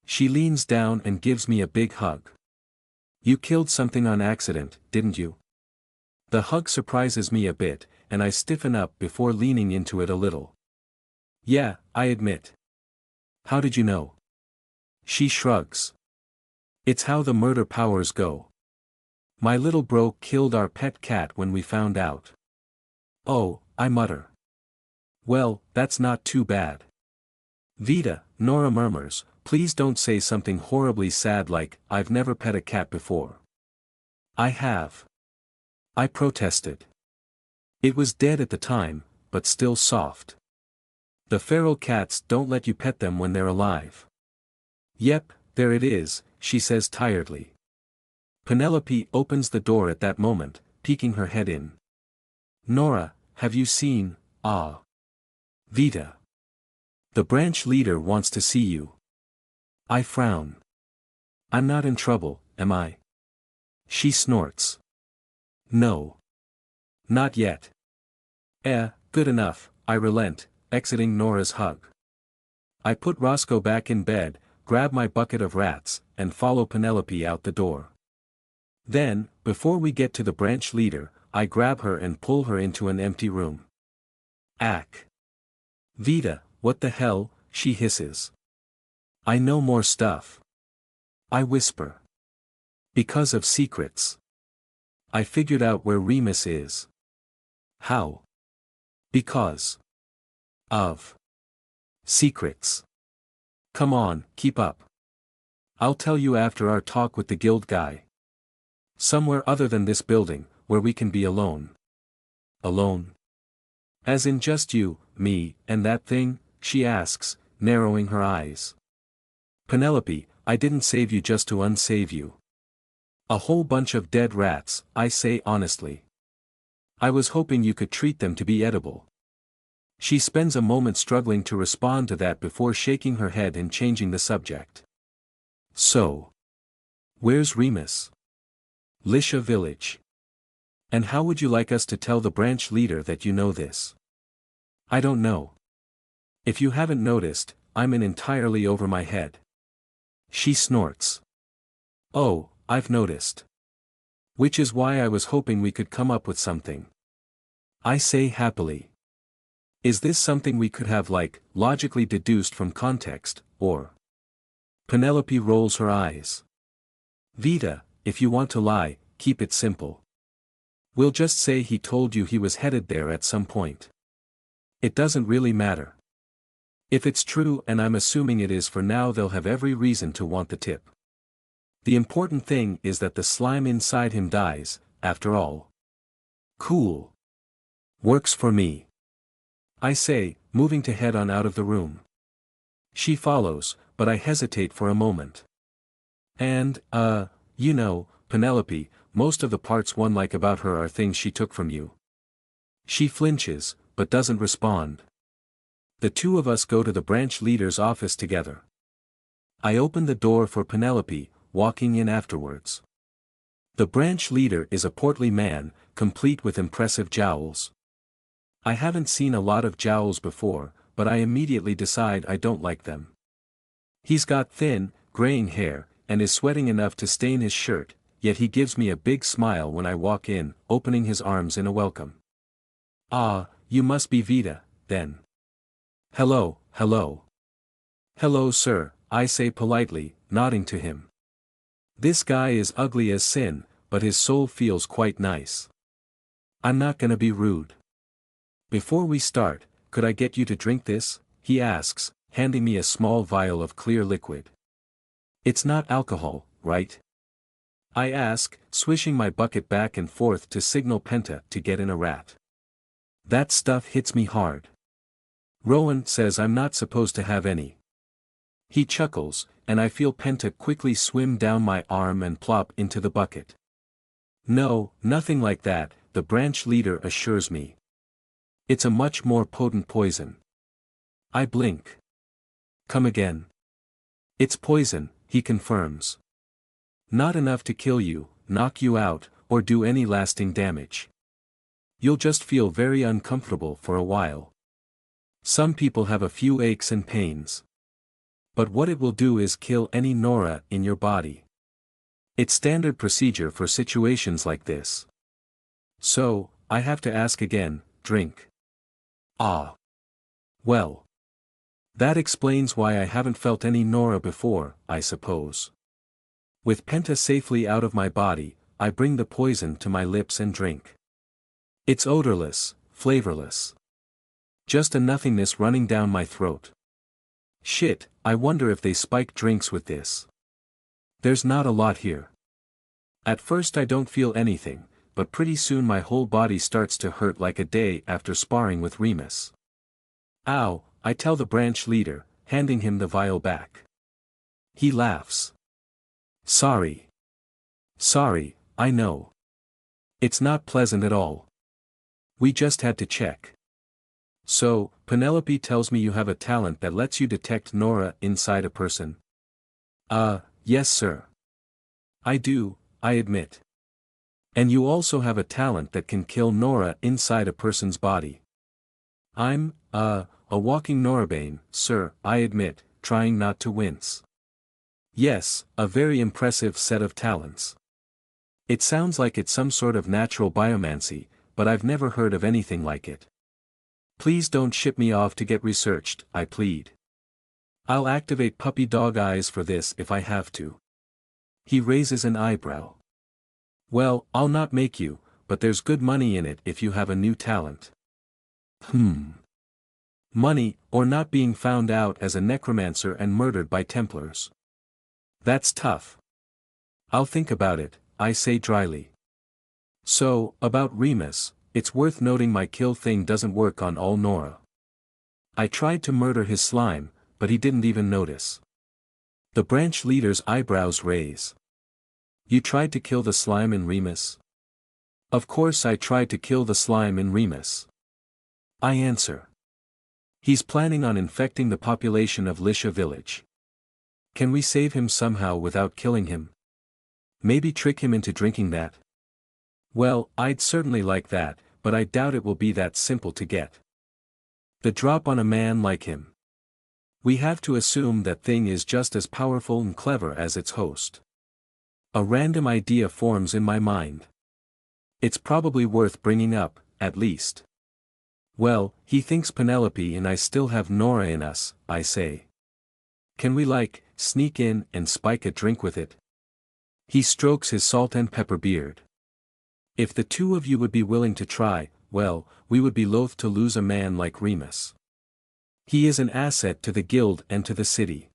She leans down and gives me a big hug. You killed something on accident, didn't you? The hug surprises me a bit, and I stiffen up before leaning into it a little. Yeah, I admit. How did you know? She shrugs. It's how the murder powers go. My little bro killed our pet cat when we found out. Oh, I mutter. Well, that's not too bad. Vita, Nora murmurs, please don't say something horribly sad like, I've never pet a cat before. I have. I protested. It was dead at the time, but still soft. The feral cats don't let you pet them when they're alive. Yep, there it is, she says tiredly. Penelope opens the door at that moment, peeking her head in. Nora, have you seen, Vita. The branch leader wants to see you. I frown. I'm not in trouble, am I? She snorts. No. Not yet. Good enough, I relent, exiting Nora's hug. I put Roscoe back in bed, grab my bucket of rats, and follow Penelope out the door. Then, before we get to the branch leader, I grab her and pull her into an empty room. Ack. Vita, what the hell, she hisses. I know more stuff. I whisper. Because of secrets. I figured out where Remus is. How? Because of secrets. Come on, keep up. I'll tell you after our talk with the guild guy. Somewhere other than this building, where we can be alone. Alone? As in just you, me, and that thing? She asks, narrowing her eyes. Penelope, I didn't save you just to unsave you. A whole bunch of dead rats, I say honestly. I was hoping you could treat them to be edible. She spends a moment struggling to respond to that before shaking her head and changing the subject. So. Where's Remus? Lisha Village. And how would you like us to tell the branch leader that you know this? I don't know. If you haven't noticed, I'm in entirely over my head. She snorts. Oh, I've noticed. Which is why I was hoping we could come up with something. I say happily. Is this something we could have logically deduced from context, or? Penelope rolls her eyes. Vita, if you want to lie, keep it simple. We'll just say he told you he was headed there at some point. It doesn't really matter. If it's true, and I'm assuming it is for now, they'll have every reason to want the tip. The important thing is that the slime inside him dies, after all. Cool. Works for me. I say, moving to head on out of the room. She follows, but I hesitate for a moment. And, Penelope, most of the parts one like about her are things she took from you. She flinches, but doesn't respond. The two of us go to the branch leader's office together. I open the door for Penelope, walking in afterwards. The branch leader is a portly man, complete with impressive jowls. I haven't seen a lot of jowls before, but I immediately decide I don't like them. He's got thin, graying hair, and is sweating enough to stain his shirt, yet he gives me a big smile when I walk in, opening his arms in a welcome. Ah, you must be Vita, then. Hello, hello. Hello, sir, I say politely, nodding to him. This guy is ugly as sin, but his soul feels quite nice. I'm not gonna be rude. Before we start, could I get you to drink this? He asks, handing me a small vial of clear liquid. It's not alcohol, right? I ask, swishing my bucket back and forth to signal Penta to get in a rat. That stuff hits me hard. Rowan says I'm not supposed to have any. He chuckles, and I feel Penta quickly swim down my arm and plop into the bucket. No, nothing like that, the branch leader assures me. It's a much more potent poison. I blink. Come again. It's poison, he confirms. Not enough to kill you, knock you out, or do any lasting damage. You'll just feel very uncomfortable for a while. Some people have a few aches and pains. But what it will do is kill any Nora in your body. It's standard procedure for situations like this. So, I have to ask again, drink. Ah. Well. That explains why I haven't felt any Nora before, I suppose. With Penta safely out of my body, I bring the poison to my lips and drink. It's odorless, flavorless. Just a nothingness running down my throat. Shit, I wonder if they spike drinks with this. There's not a lot here. At first I don't feel anything, but pretty soon my whole body starts to hurt like a day after sparring with Remus. Ow, I tell the branch leader, handing him the vial back. He laughs. Sorry. Sorry, I know. It's not pleasant at all. We just had to check. So, Penelope tells me you have a talent that lets you detect Nora inside a person. Yes sir. I do, I admit. And you also have a talent that can kill Nora inside a person's body. I'm, a walking Norabane, sir, I admit, trying not to wince. Yes, a very impressive set of talents. It sounds like it's some sort of natural biomancy, but I've never heard of anything like it. Please don't ship me off to get researched, I plead. I'll activate puppy dog eyes for this if I have to. He raises an eyebrow. Well, I'll not make you, but there's good money in it if you have a new talent. Money, or not being found out as a necromancer and murdered by Templars. That's tough. I'll think about it, I say dryly. So, about Remus, it's worth noting my kill thing doesn't work on all Nora. I tried to murder his slime, but he didn't even notice. The branch leader's eyebrows raise. You tried to kill the slime in Remus? Of course I tried to kill the slime in Remus. I answer. He's planning on infecting the population of Lisha village. Can we save him somehow without killing him? Maybe trick him into drinking that? Well, I'd certainly like that, but I doubt it will be that simple to get. The drop on a man like him. We have to assume that thing is just as powerful and clever as its host. A random idea forms in my mind. It's probably worth bringing up, at least. Well, he thinks Penelope and I still have Nora in us, I say. Can we sneak in and spike a drink with it? He strokes his salt and pepper beard. If the two of you would be willing to try, well, we would be loath to lose a man like Remus. He is an asset to the guild and to the city.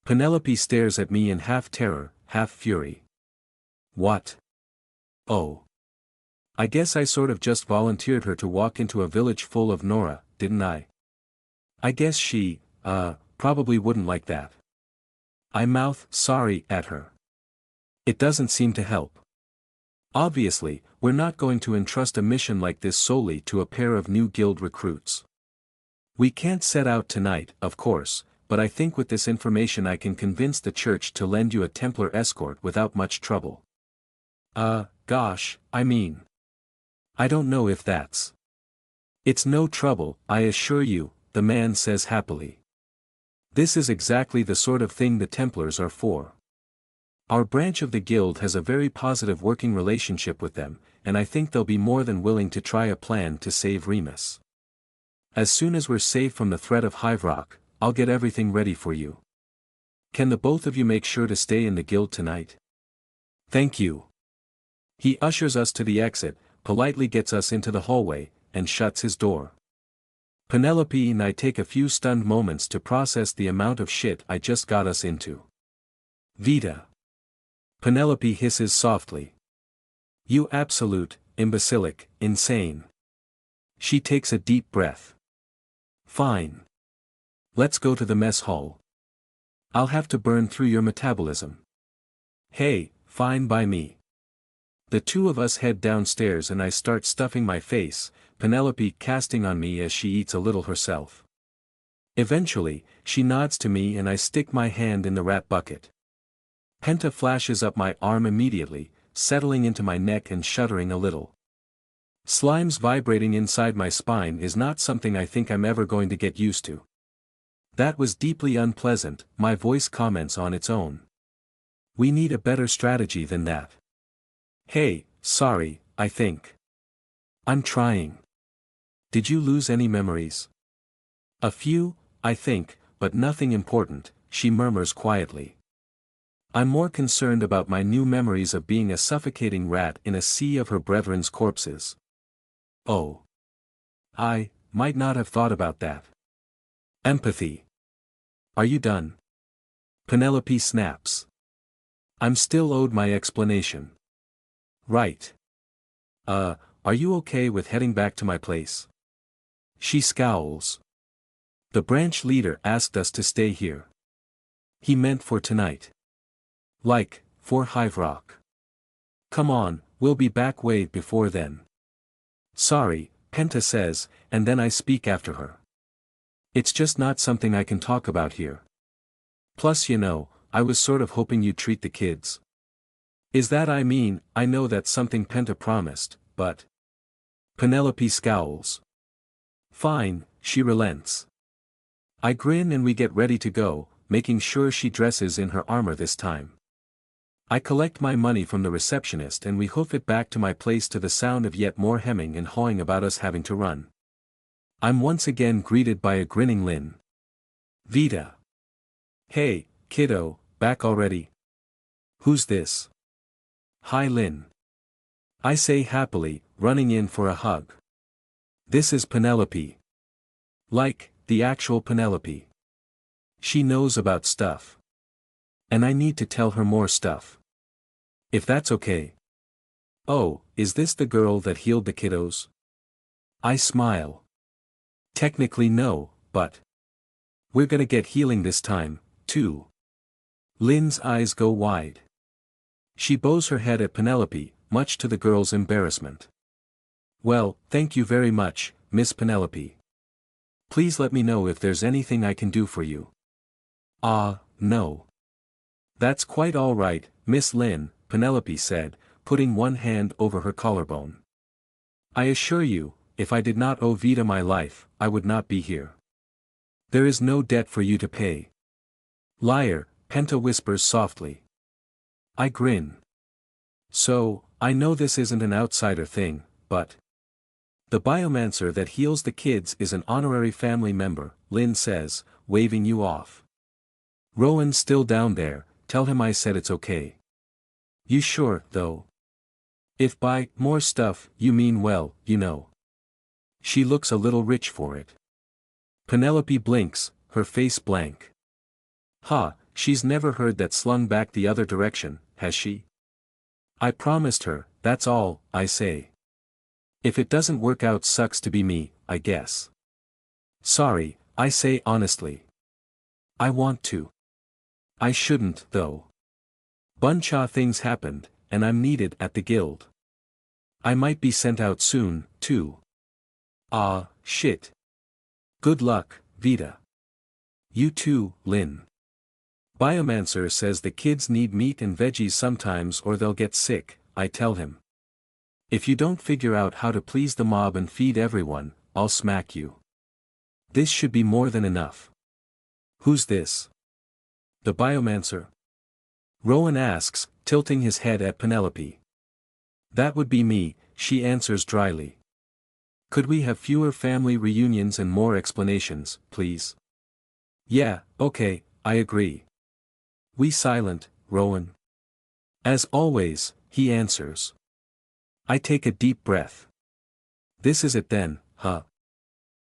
Penelope stares at me in half terror, half fury. What? Oh. I guess I sort of just volunteered her to walk into a village full of Nora, didn't I? I guess she, probably wouldn't like that. I mouth sorry at her. It doesn't seem to help. Obviously, we're not going to entrust a mission like this solely to a pair of new guild recruits. We can't set out tonight, of course, but I think with this information I can convince the church to lend you a Templar escort without much trouble. Gosh, I mean. I don't know if that's. It's no trouble, I assure you, the man says happily. This is exactly the sort of thing the Templars are for. Our branch of the guild has a very positive working relationship with them, and I think they'll be more than willing to try a plan to save Remus. As soon as we're safe from the threat of Hiverock, I'll get everything ready for you. Can the both of you make sure to stay in the guild tonight? Thank you. He ushers us to the exit, politely gets us into the hallway, and shuts his door. Penelope and I take a few stunned moments to process the amount of shit I just got us into. Vita. Penelope hisses softly. You absolute, imbecilic, insane. She takes a deep breath. Fine. Let's go to the mess hall. I'll have to burn through your metabolism. Hey, fine by me. The two of us head downstairs and I start stuffing my face, Penelope casting on me as she eats a little herself. Eventually, she nods to me and I stick my hand in the rat bucket. Penta flashes up my arm immediately, settling into my neck and shuddering a little. Slimes vibrating inside my spine is not something I think I'm ever going to get used to. That was deeply unpleasant, my voice comments on its own. We need a better strategy than that. Hey, sorry, I think. I'm trying. Did you lose any memories? A few, I think, but nothing important, she murmurs quietly. I'm more concerned about my new memories of being a suffocating rat in a sea of her brethren's corpses. Oh. I might not have thought about that. Empathy. Are you done? Penelope snaps. I'm still owed my explanation. Right. Are you okay with heading back to my place? She scowls. The branch leader asked us to stay here. He meant for tonight. Like, for Hive Rock. Come on, we'll be back way before then. Sorry, Penta says, and then I speak after her. It's just not something I can talk about here. Plus I was sort of hoping you'd treat the kids. Is that I know that's something Penta promised, but... Penelope scowls. Fine, she relents. I grin and we get ready to go, making sure she dresses in her armor this time. I collect my money from the receptionist and we hoof it back to my place to the sound of yet more hemming and hawing about us having to run. I'm once again greeted by a grinning Lynn. Vita. Hey, kiddo, back already? Who's this? Hi Lynn. I say happily, running in for a hug. This is Penelope. Like, the actual Penelope. She knows about stuff. And I need to tell her more stuff. If that's okay. Oh, is this the girl that healed the kiddos? I smile. Technically no, but... We're gonna get healing this time, too. Lynn's eyes go wide. She bows her head at Penelope, much to the girl's embarrassment. Well, thank you very much, Miss Penelope. Please let me know if there's anything I can do for you. No. That's quite all right, Miss Lynn, Penelope said, putting one hand over her collarbone. I assure you, if I did not owe Vita my life, I would not be here. There is no debt for you to pay. Liar, Penta whispers softly. I grin. So, I know this isn't an outsider thing, but... The biomancer that heals the kids is an honorary family member, Lynn says, waving you off. Rowan's still down there, tell him I said it's okay. You sure, though? If by more stuff you mean well, She looks a little rich for it. Penelope blinks, her face blank. She's never heard that slung back the other direction, has she? I promised her, that's all, I say. If it doesn't work out sucks to be me, I guess. Sorry, I say honestly. I want to. I shouldn't, though. Bunch of things happened, and I'm needed at the guild. I might be sent out soon, too. Shit. Good luck, Vita. You too, Lynn. Biomancer says the kids need meat and veggies sometimes or they'll get sick, I tell him. If you don't figure out how to please the mob and feed everyone, I'll smack you. This should be more than enough. Who's this? The biomancer? Rowan asks, tilting his head at Penelope. That would be me, she answers dryly. Could we have fewer family reunions and more explanations, please? Yeah, okay, I agree. We silent, Rowan. As always, he answers. I take a deep breath. This is it then, huh?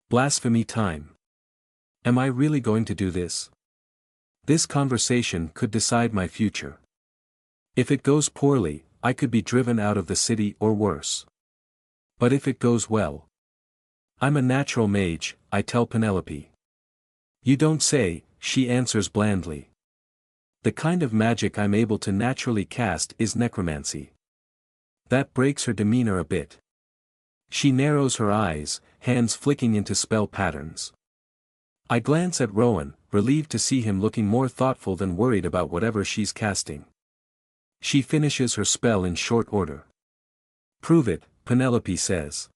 Blasphemy time. Am I really going to do this? This conversation could decide my future. If it goes poorly, I could be driven out of the city or worse. But if it goes well... I'm a natural mage, I tell Penelope. You don't say, she answers blandly. The kind of magic I'm able to naturally cast is necromancy. That breaks her demeanor a bit. She narrows her eyes, hands flicking into spell patterns. I glance at Rowan, relieved to see him looking more thoughtful than worried about whatever she's casting. She finishes her spell in short order. Prove it, Penelope says.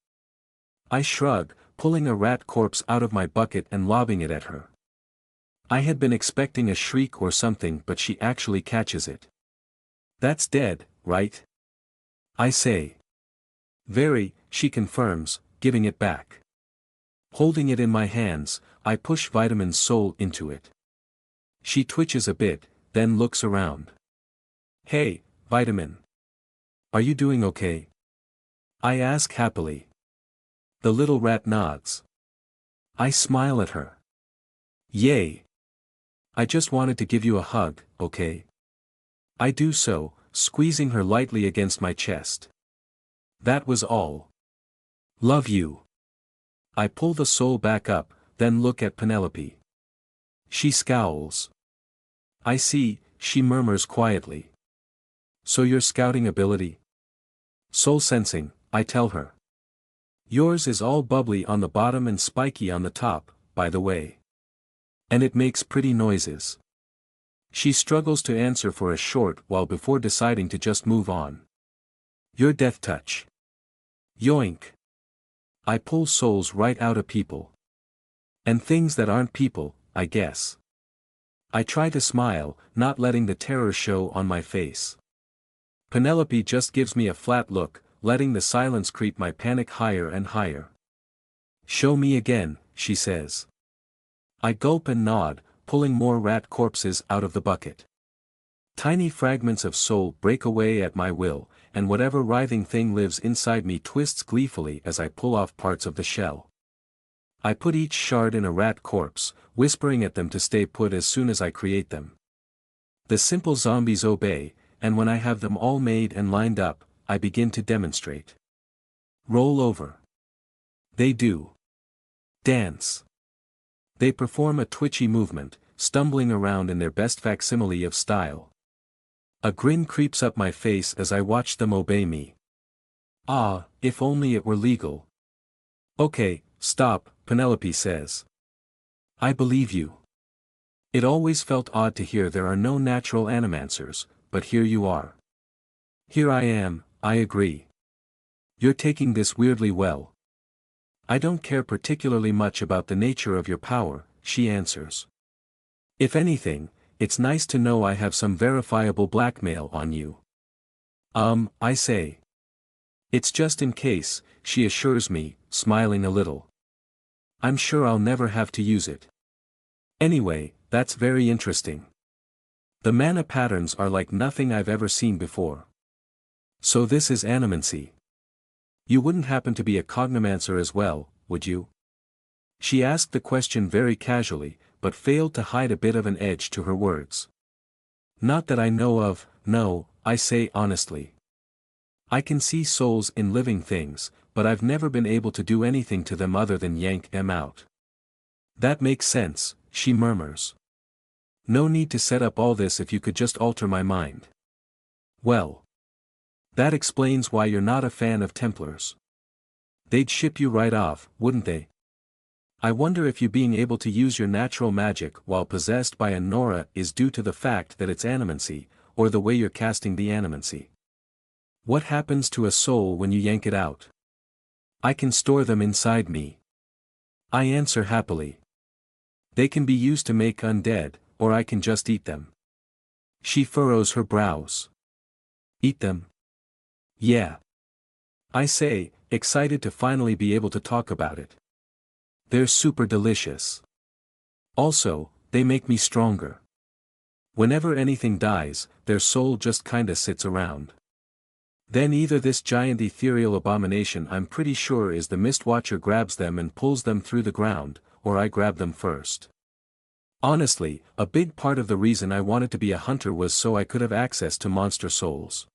I shrug, pulling a rat corpse out of my bucket and lobbing it at her. I had been expecting a shriek or something but she actually catches it. That's dead, right? I say. Very, she confirms, giving it back. Holding it in my hands, I push Vitamin's soul into it. She twitches a bit, then looks around. Hey, Vitamin. Are you doing okay? I ask happily. The little rat nods. I smile at her. Yay. I just wanted to give you a hug, okay? I do so, squeezing her lightly against my chest. That was all. Love you. I pull the soul back up, then look at Penelope. She scowls. I see, she murmurs quietly. So your scouting ability? Soul sensing, I tell her. Yours is all bubbly on the bottom and spiky on the top, by the way. And it makes pretty noises. She struggles to answer for a short while before deciding to just move on. Your death touch. Yoink. I pull souls right out of people. And things that aren't people, I guess. I try to smile, not letting the terror show on my face. Penelope just gives me a flat look, letting the silence creep my panic higher and higher. Show me again, she says. I gulp and nod, pulling more rat corpses out of the bucket. Tiny fragments of soul break away at my will, and whatever writhing thing lives inside me twists gleefully as I pull off parts of the shell. I put each shard in a rat corpse, whispering at them to stay put as soon as I create them. The simple zombies obey, and when I have them all made and lined up, I begin to demonstrate. Roll over. They do. Dance. They perform a twitchy movement, stumbling around in their best facsimile of style. A grin creeps up my face as I watch them obey me. Ah, if only it were legal. Okay, stop, Penelope says. I believe you. It always felt odd to hear there are no natural animancers, but here you are. Here I am, I agree. You're taking this weirdly well. I don't care particularly much about the nature of your power, she answers. If anything, it's nice to know I have some verifiable blackmail on you. I say. It's just in case, she assures me, smiling a little. I'm sure I'll never have to use it. Anyway, that's very interesting. The mana patterns are like nothing I've ever seen before. So this is animancy. You wouldn't happen to be a cognomancer as well, would you? She asked the question very casually, but failed to hide a bit of an edge to her words. Not that I know of, no, I say honestly. I can see souls in living things, but I've never been able to do anything to them other than yank them out. That makes sense, she murmurs. No need to set up all this if you could just alter my mind. Well. That explains why you're not a fan of Templars. They'd ship you right off, wouldn't they? I wonder if you being able to use your natural magic while possessed by a Nora is due to the fact that it's animancy, or the way you're casting the animancy. What happens to a soul when you yank it out? I can store them inside me. I answer happily. They can be used to make undead, or I can just eat them. She furrows her brows. Eat them? Yeah. I say, excited to finally be able to talk about it. They're super delicious. Also, they make me stronger. Whenever anything dies, their soul just kinda sits around. Then either this giant ethereal abomination I'm pretty sure is the Mistwatcher grabs them and pulls them through the ground, or I grab them first. Honestly, a big part of the reason I wanted to be a hunter was so I could have access to monster souls.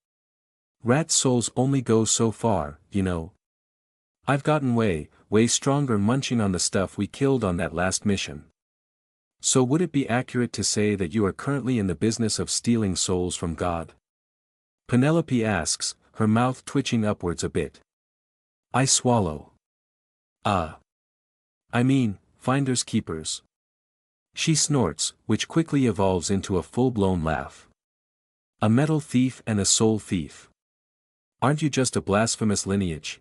Rat souls only go so far, you know. I've gotten way stronger munching on the stuff we killed on that last mission. So would it be accurate to say that you are currently in the business of stealing souls from God? Penelope asks, her mouth twitching upwards a bit. I swallow. I mean, finders keepers. She snorts, which quickly evolves into a full-blown laugh. A metal thief and a soul thief. Aren't you just a blasphemous lineage?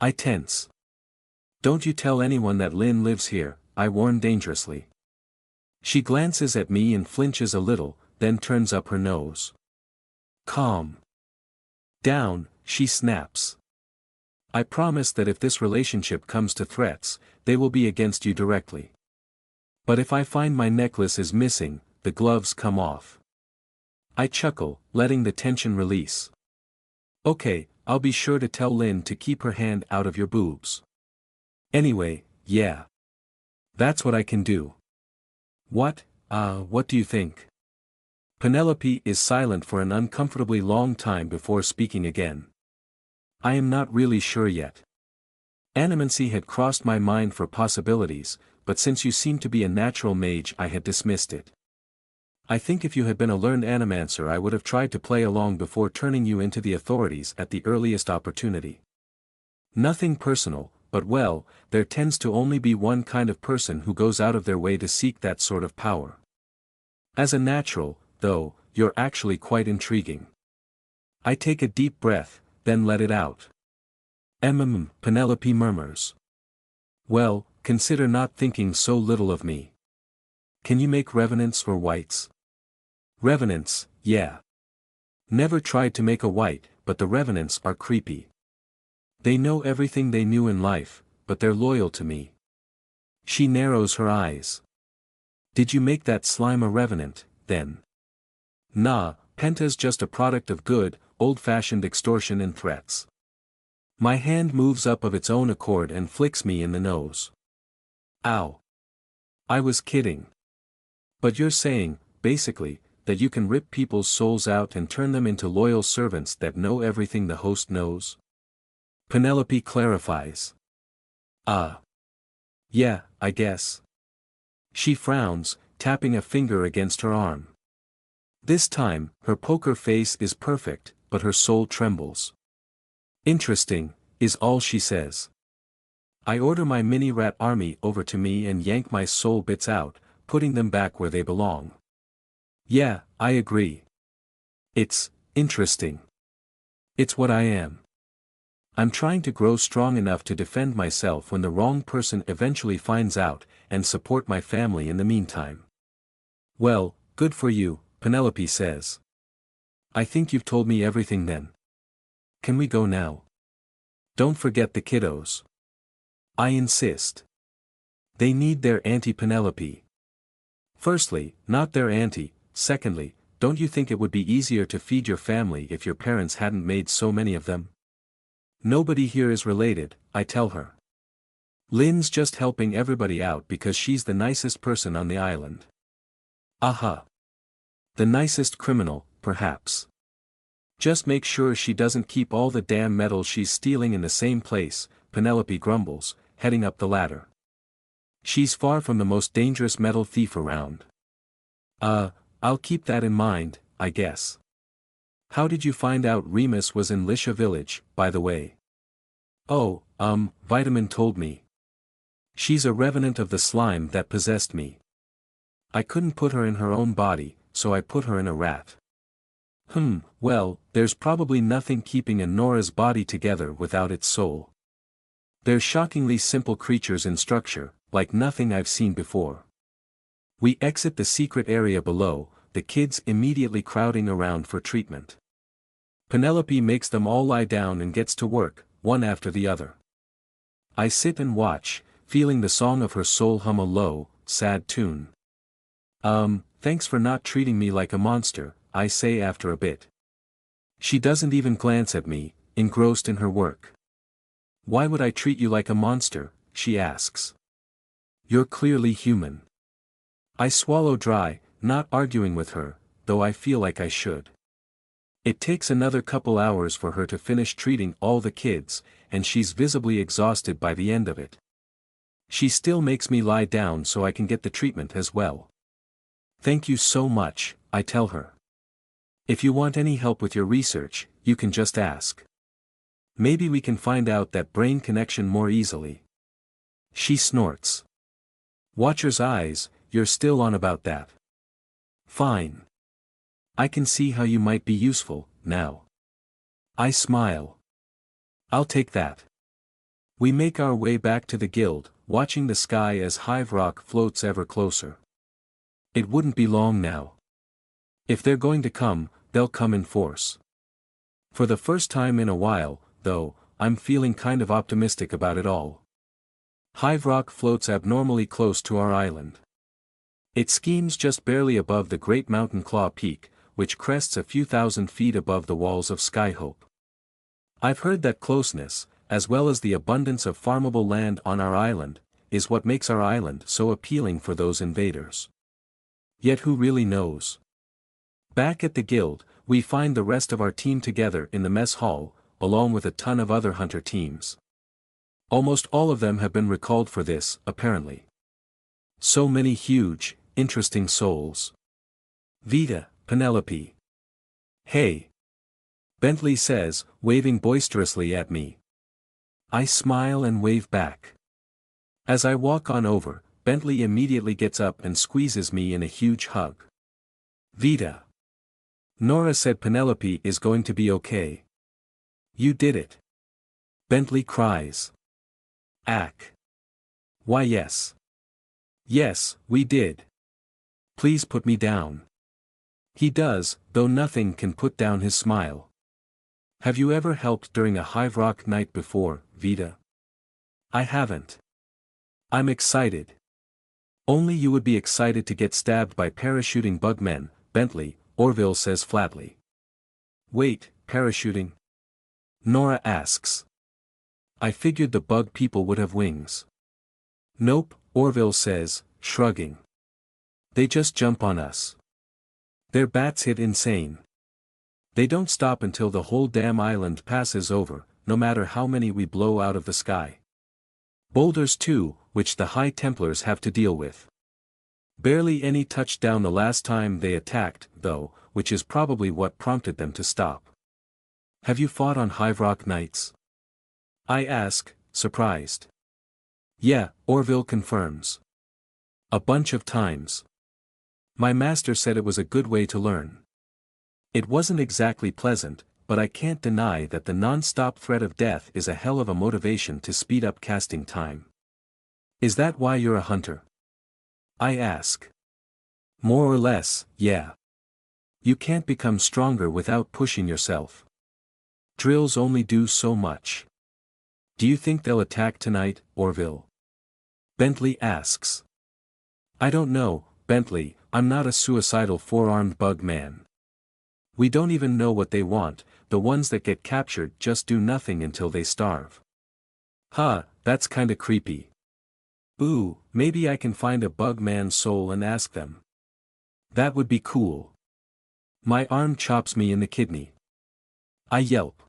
I tense. Don't you tell anyone that Lynn lives here, I warn dangerously. She glances at me and flinches a little, then turns up her nose. Calm down, she snaps. I promise that if this relationship comes to threats, they will be against you directly. But if I find my necklace is missing, the gloves come off. I chuckle, letting the tension release. Okay, I'll be sure to tell Lynn to keep her hand out of your boobs. Anyway, yeah. That's what I can do. What do you think? Penelope is silent for an uncomfortably long time before speaking again. I am not really sure yet. Animancy had crossed my mind for possibilities, but since you seem to be a natural mage I had dismissed it. I think if you had been a learned animancer I would have tried to play along before turning you into the authorities at the earliest opportunity. Nothing personal, but well, there tends to only be one kind of person who goes out of their way to seek that sort of power. As a natural, though, you're actually quite intriguing. I take a deep breath, then let it out. Penelope murmurs. Well, consider not thinking so little of me. Can you make revenants or wights? Revenants, yeah. Never tried to make a wight, but the revenants are creepy. They know everything they knew in life, but they're loyal to me. She narrows her eyes. Did you make that slime a revenant, then? Nah, Penta's just a product of good, old-fashioned extortion and threats. My hand moves up of its own accord and flicks me in the nose. Ow. I was kidding. But you're saying, basically, that you can rip people's souls out and turn them into loyal servants that know everything the host knows? Penelope clarifies. Yeah, I guess. She frowns, tapping a finger against her arm. This time, her poker face is perfect, but her soul trembles. Interesting, is all she says. I order my mini-rat army over to me and yank my soul bits out, putting them back where they belong. Yeah, I agree. It's interesting. It's what I am. I'm trying to grow strong enough to defend myself when the wrong person eventually finds out, and support my family in the meantime. Well, good for you, Penelope says. I think you've told me everything then. Can we go now? Don't forget the kiddos. I insist. They need their Auntie Penelope. Firstly, not their auntie. Secondly, don't you think it would be easier to feed your family if your parents hadn't made so many of them? Nobody here is related, I tell her. Lynn's just helping everybody out because she's the nicest person on the island. Aha. The nicest criminal, perhaps. Just make sure she doesn't keep all the damn metal she's stealing in the same place, Penelope grumbles, heading up the ladder. She's far from the most dangerous metal thief around. I'll keep that in mind, I guess. How did you find out Remus was in Lisha village, by the way? Oh, Vitamin told me. She's a revenant of the slime that possessed me. I couldn't put her in her own body, so I put her in a rat. Well, there's probably nothing keeping a Nora's body together without its soul. They're shockingly simple creatures in structure, like nothing I've seen before. We exit the secret area below, the kids immediately crowding around for treatment. Penelope makes them all lie down and gets to work, one after the other. I sit and watch, feeling the song of her soul hum a low, sad tune. Thanks for not treating me like a monster, I say after a bit. She doesn't even glance at me, engrossed in her work. Why would I treat you like a monster, she asks. You're clearly human. I swallow dry, not arguing with her, though I feel like I should. It takes another couple hours for her to finish treating all the kids, and she's visibly exhausted by the end of it. She still makes me lie down so I can get the treatment as well. Thank you so much, I tell her. If you want any help with your research, you can just ask. Maybe we can find out that brain connection more easily. She snorts. Watcher's eyes, you're still on about that. Fine. I can see how you might be useful, now. I smile. I'll take that. We make our way back to the guild, watching the sky as Hive Rock floats ever closer. It wouldn't be long now. If they're going to come, they'll come in force. For the first time in a while, though, I'm feeling kind of optimistic about it all. Hive Rock floats abnormally close to our island. It schemes just barely above the great mountain Claw Peak, which crests a few thousand feet above the walls of Skyhope. I've heard that closeness, as well as the abundance of farmable land on our island, is what makes our island so appealing for those invaders. Yet who really knows? Back at the guild, we find the rest of our team together in the mess hall, along with a ton of other hunter teams. Almost all of them have been recalled for this, apparently. So many huge, interesting souls. Vita, Penelope. Hey. Bentley says, waving boisterously at me. I smile and wave back. As I walk on over, Bentley immediately gets up and squeezes me in a huge hug. Vita. Nora said Penelope is going to be okay. You did it. Bentley cries. Ack. Why yes. Yes, we did. Please put me down. He does, though nothing can put down his smile. Have you ever helped during a Hive Rock night before, Vita? I haven't. I'm excited. Only you would be excited to get stabbed by parachuting bugmen, Bentley, Orville says flatly. Wait, parachuting? Nora asks. I figured the bug people would have wings. Nope, Orville says, shrugging. They just jump on us. Their bats hit insane. They don't stop until the whole damn island passes over, no matter how many we blow out of the sky. Boulders too, which the High Templars have to deal with. Barely any touchdown the last time they attacked, though, which is probably what prompted them to stop. Have you fought on Hive Rock nights? I ask, surprised. Yeah, Orville confirms. A bunch of times. My master said it was a good way to learn. It wasn't exactly pleasant, but I can't deny that the non-stop threat of death is a hell of a motivation to speed up casting time. Is that why you're a hunter? I ask. More or less, yeah. You can't become stronger without pushing yourself. Drills only do so much. Do you think they'll attack tonight, Orville? Bentley asks. I don't know, Bentley, I'm not a suicidal four-armed bug man. We don't even know what they want, the ones that get captured just do nothing until they starve. Huh, that's kinda creepy. Ooh, maybe I can find a bug man's soul and ask them. That would be cool. My arm chops me in the kidney. I yelp.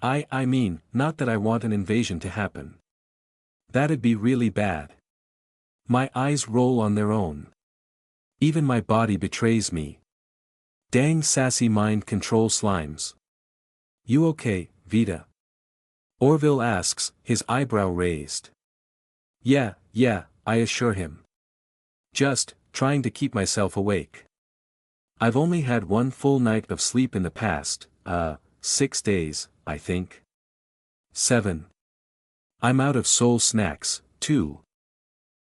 I mean, not that I want an invasion to happen. That'd be really bad. My eyes roll on their own. Even my body betrays me. Dang sassy mind control slimes. You okay, Vita? Orville asks, his eyebrow raised. Yeah, I assure him. Just, trying to keep myself awake. I've only had one full night of sleep in the past, 6 days, I think. 7. I'm out of soul snacks, too.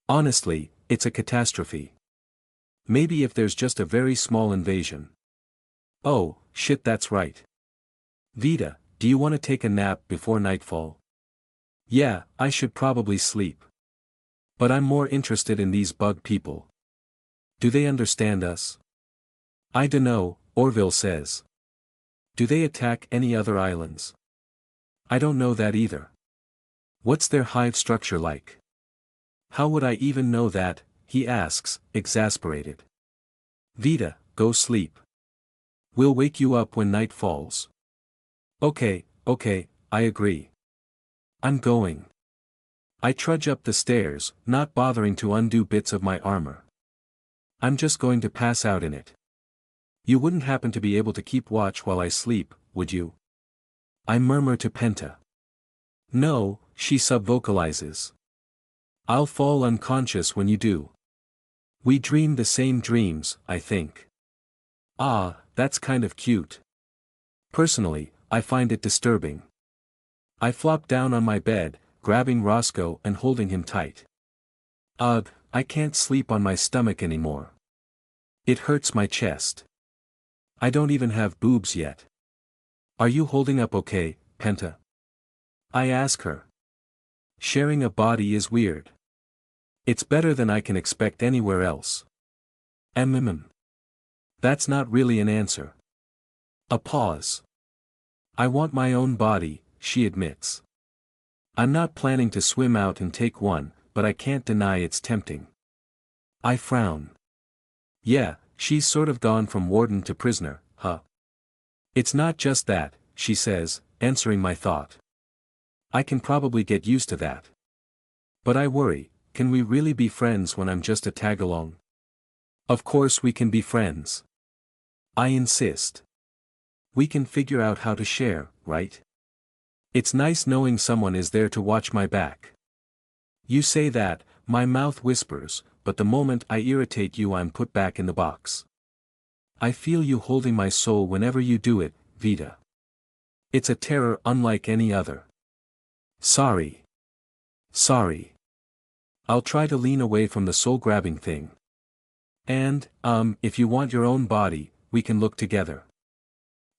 Honestly, it's a catastrophe. Maybe if there's just a very small invasion. Oh, shit, that's right. Vita, do you want to take a nap before nightfall? Yeah, I should probably sleep. But I'm more interested in these bug people. Do they understand us? I dunno, Orville says. Do they attack any other islands? I don't know that either. What's their hive structure like? How would I even know that, he asks, exasperated. Vita, go sleep. We'll wake you up when night falls. Okay, I agree. I'm going. I trudge up the stairs, not bothering to undo bits of my armor. I'm just going to pass out in it. You wouldn't happen to be able to keep watch while I sleep, would you? I murmur to Penta. No, she subvocalizes. I'll fall unconscious when you do. We dream the same dreams, I think. Ah, that's kind of cute. Personally, I find it disturbing. I flop down on my bed, grabbing Roscoe and holding him tight. Ugh, I can't sleep on my stomach anymore. It hurts my chest. I don't even have boobs yet. Are you holding up okay, Penta? I ask her. Sharing a body is weird. It's better than I can expect anywhere else. Mm. That's not really an answer. A pause. I want my own body, she admits. I'm not planning to swim out and take one, but I can't deny it's tempting. I frown. Yeah, she's sort of gone from warden to prisoner, huh? It's not just that, she says, answering my thought. I can probably get used to that. But I worry, can we really be friends when I'm just a tag-along? Of course we can be friends. I insist. We can figure out how to share, right? It's nice knowing someone is there to watch my back. You say that, my mouth whispers, but the moment I irritate you I'm put back in the box. I feel you holding my soul whenever you do it, Vita. It's a terror unlike any other. Sorry. Sorry. I'll try to lean away from the soul-grabbing thing. And, if you want your own body, we can look together.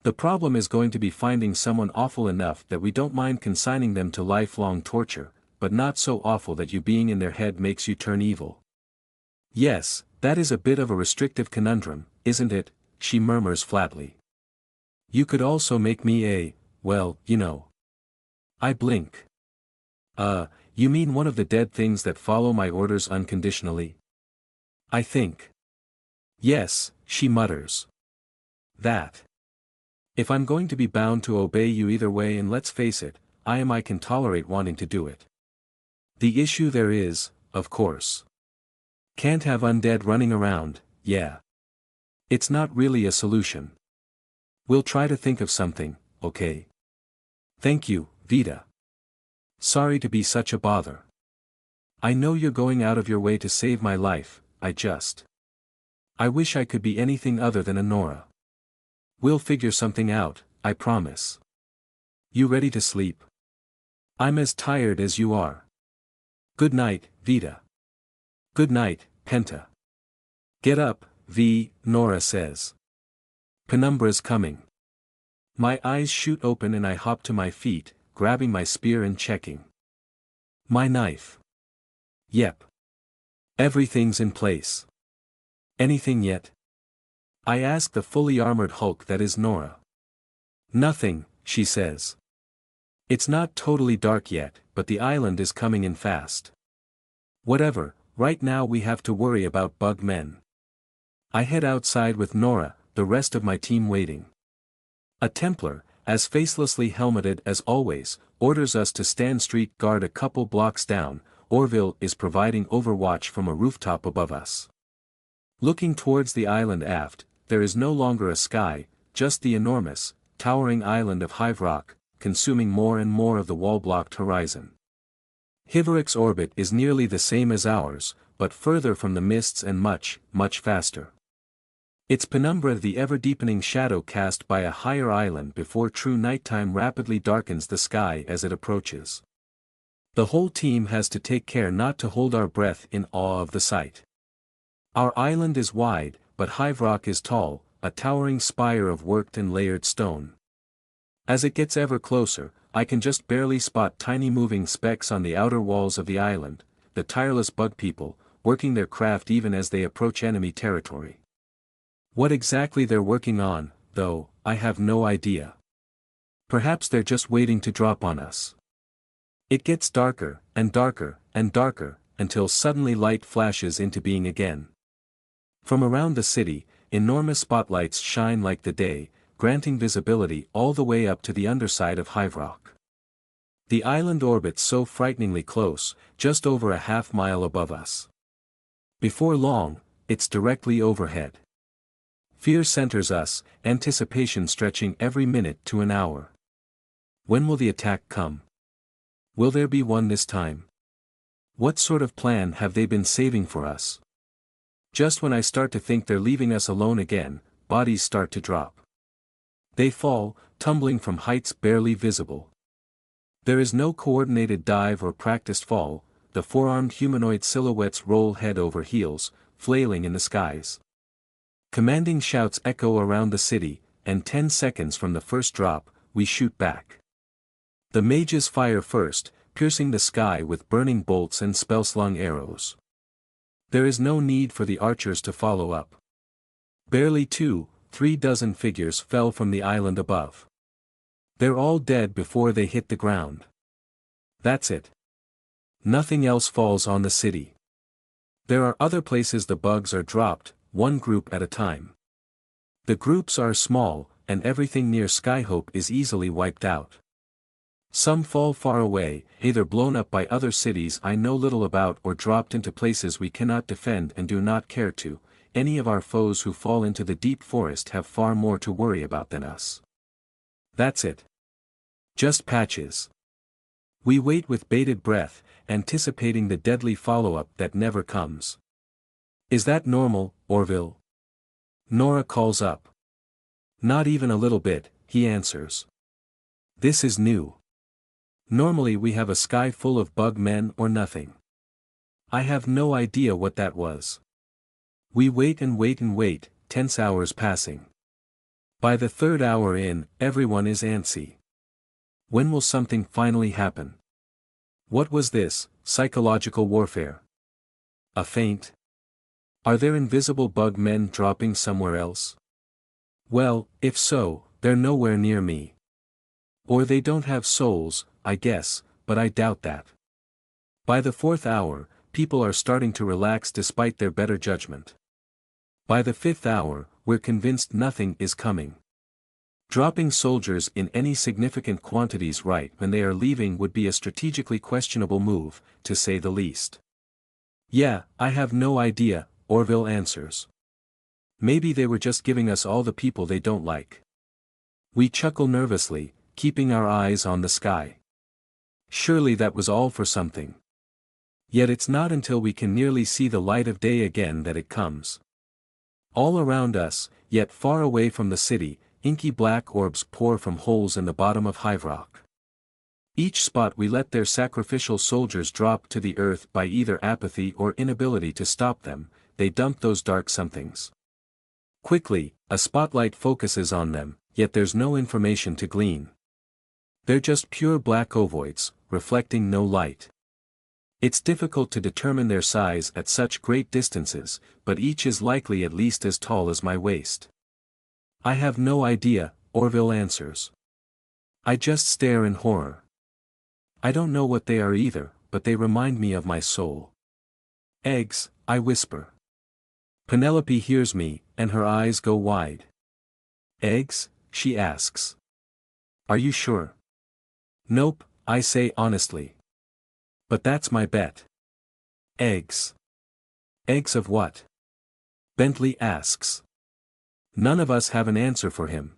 The problem is going to be finding someone awful enough that we don't mind consigning them to lifelong torture, but not so awful that you being in their head makes you turn evil. Yes, that is a bit of a restrictive conundrum, isn't it? She murmurs flatly. You could also make me a, well, you know. I blink. You mean one of the dead things that follow my orders unconditionally? I think. Yes, she mutters. That. If I'm going to be bound to obey you either way, and let's face it, I can tolerate wanting to do it. The issue there is, of course. Can't have undead running around, yeah. It's not really a solution. We'll try to think of something, okay? Thank you, Vita. Sorry to be such a bother. I know you're going out of your way to save my life, I wish I could be anything other than a Nora. We'll figure something out, I promise. You ready to sleep? I'm as tired as you are. Good night, Vita. Good night, Penta. Get up, V, Nora says. Penumbra's coming. My eyes shoot open and I hop to my feet, grabbing my spear and checking. My knife. Yep. Everything's in place. Anything yet? I ask the fully armored hulk that is Nora. Nothing, she says. It's not totally dark yet, but the island is coming in fast. Whatever, right now we have to worry about bug men. I head outside with Nora, the rest of my team waiting. A Templar, as facelessly helmeted as always, orders us to stand street guard a couple blocks down. Orville is providing overwatch from a rooftop above us. Looking towards the island aft, there is no longer a sky, just the enormous, towering island of Hive Rock, consuming more and more of the wall-blocked horizon. Hiverick's orbit is nearly the same as ours, but further from the mists and much, much faster. Its penumbra the ever-deepening shadow cast by a higher island before true nighttime rapidly darkens the sky as it approaches. The whole team has to take care not to hold our breath in awe of the sight. Our island is wide, but Hive Rock is tall, a towering spire of worked and layered stone. As it gets ever closer, I can just barely spot tiny moving specks on the outer walls of the island, the tireless bug people, working their craft even as they approach enemy territory. What exactly they're working on, though, I have no idea. Perhaps they're just waiting to drop on us. It gets darker, and darker, and darker, until suddenly light flashes into being again. From around the city, enormous spotlights shine like the day, granting visibility all the way up to the underside of Hive Rock. The island orbits so frighteningly close, just over a half-mile above us. Before long, it's directly overhead. Fear centers us, anticipation stretching every minute to an hour. When will the attack come? Will there be one this time? What sort of plan have they been saving for us? Just when I start to think they're leaving us alone again, bodies start to drop. They fall, tumbling from heights barely visible. There is no coordinated dive or practiced fall, the four-armed humanoid silhouettes roll head over heels, flailing in the skies. Commanding shouts echo around the city, and 10 seconds from the first drop, we shoot back. The mages fire first, piercing the sky with burning bolts and spell-slung arrows. There is no need for the archers to follow up. Barely 2-3 dozen figures fell from the island above. They're all dead before they hit the ground. That's it. Nothing else falls on the city. There are other places the bugs are dropped, one group at a time. The groups are small, and everything near Skyhope is easily wiped out. Some fall far away, either blown up by other cities I know little about or dropped into places we cannot defend and do not care to. Any of our foes who fall into the deep forest have far more to worry about than us. That's it. Just patches. We wait with bated breath, anticipating the deadly follow-up that never comes. Is that normal, Orville? Nora calls up. Not even a little bit, he answers. This is new. Normally we have a sky full of bug men or nothing. I have no idea what that was. We wait and wait and wait, tense hours passing. By the third hour in, everyone is antsy. When will something finally happen? What was this, psychological warfare? A feint? Are there invisible bug men dropping somewhere else? Well, if so, they're nowhere near me. Or they don't have souls, I guess, but I doubt that. By the fourth hour, people are starting to relax despite their better judgment. By the fifth hour, we're convinced nothing is coming. Dropping soldiers in any significant quantities right when they are leaving would be a strategically questionable move, to say the least. Yeah, I have no idea, Orville answers. Maybe they were just giving us all the people they don't like. We chuckle nervously, keeping our eyes on the sky. Surely that was all for something. Yet it's not until we can nearly see the light of day again that it comes. All around us, yet far away from the city, inky black orbs pour from holes in the bottom of Hive Rock. Each spot we let their sacrificial soldiers drop to the earth by either apathy or inability to stop them, they dump those dark somethings. Quickly, a spotlight focuses on them, yet there's no information to glean. They're just pure black ovoids, reflecting no light. It's difficult to determine their size at such great distances, but each is likely at least as tall as my waist. I have no idea, Orville answers. I just stare in horror. I don't know what they are either, but they remind me of my soul. Eggs, I whisper. Penelope hears me, and her eyes go wide. Eggs? She asks. Are you sure? Nope, I say honestly. But that's my bet. Eggs. Eggs of what? Bentley asks. None of us have an answer for him.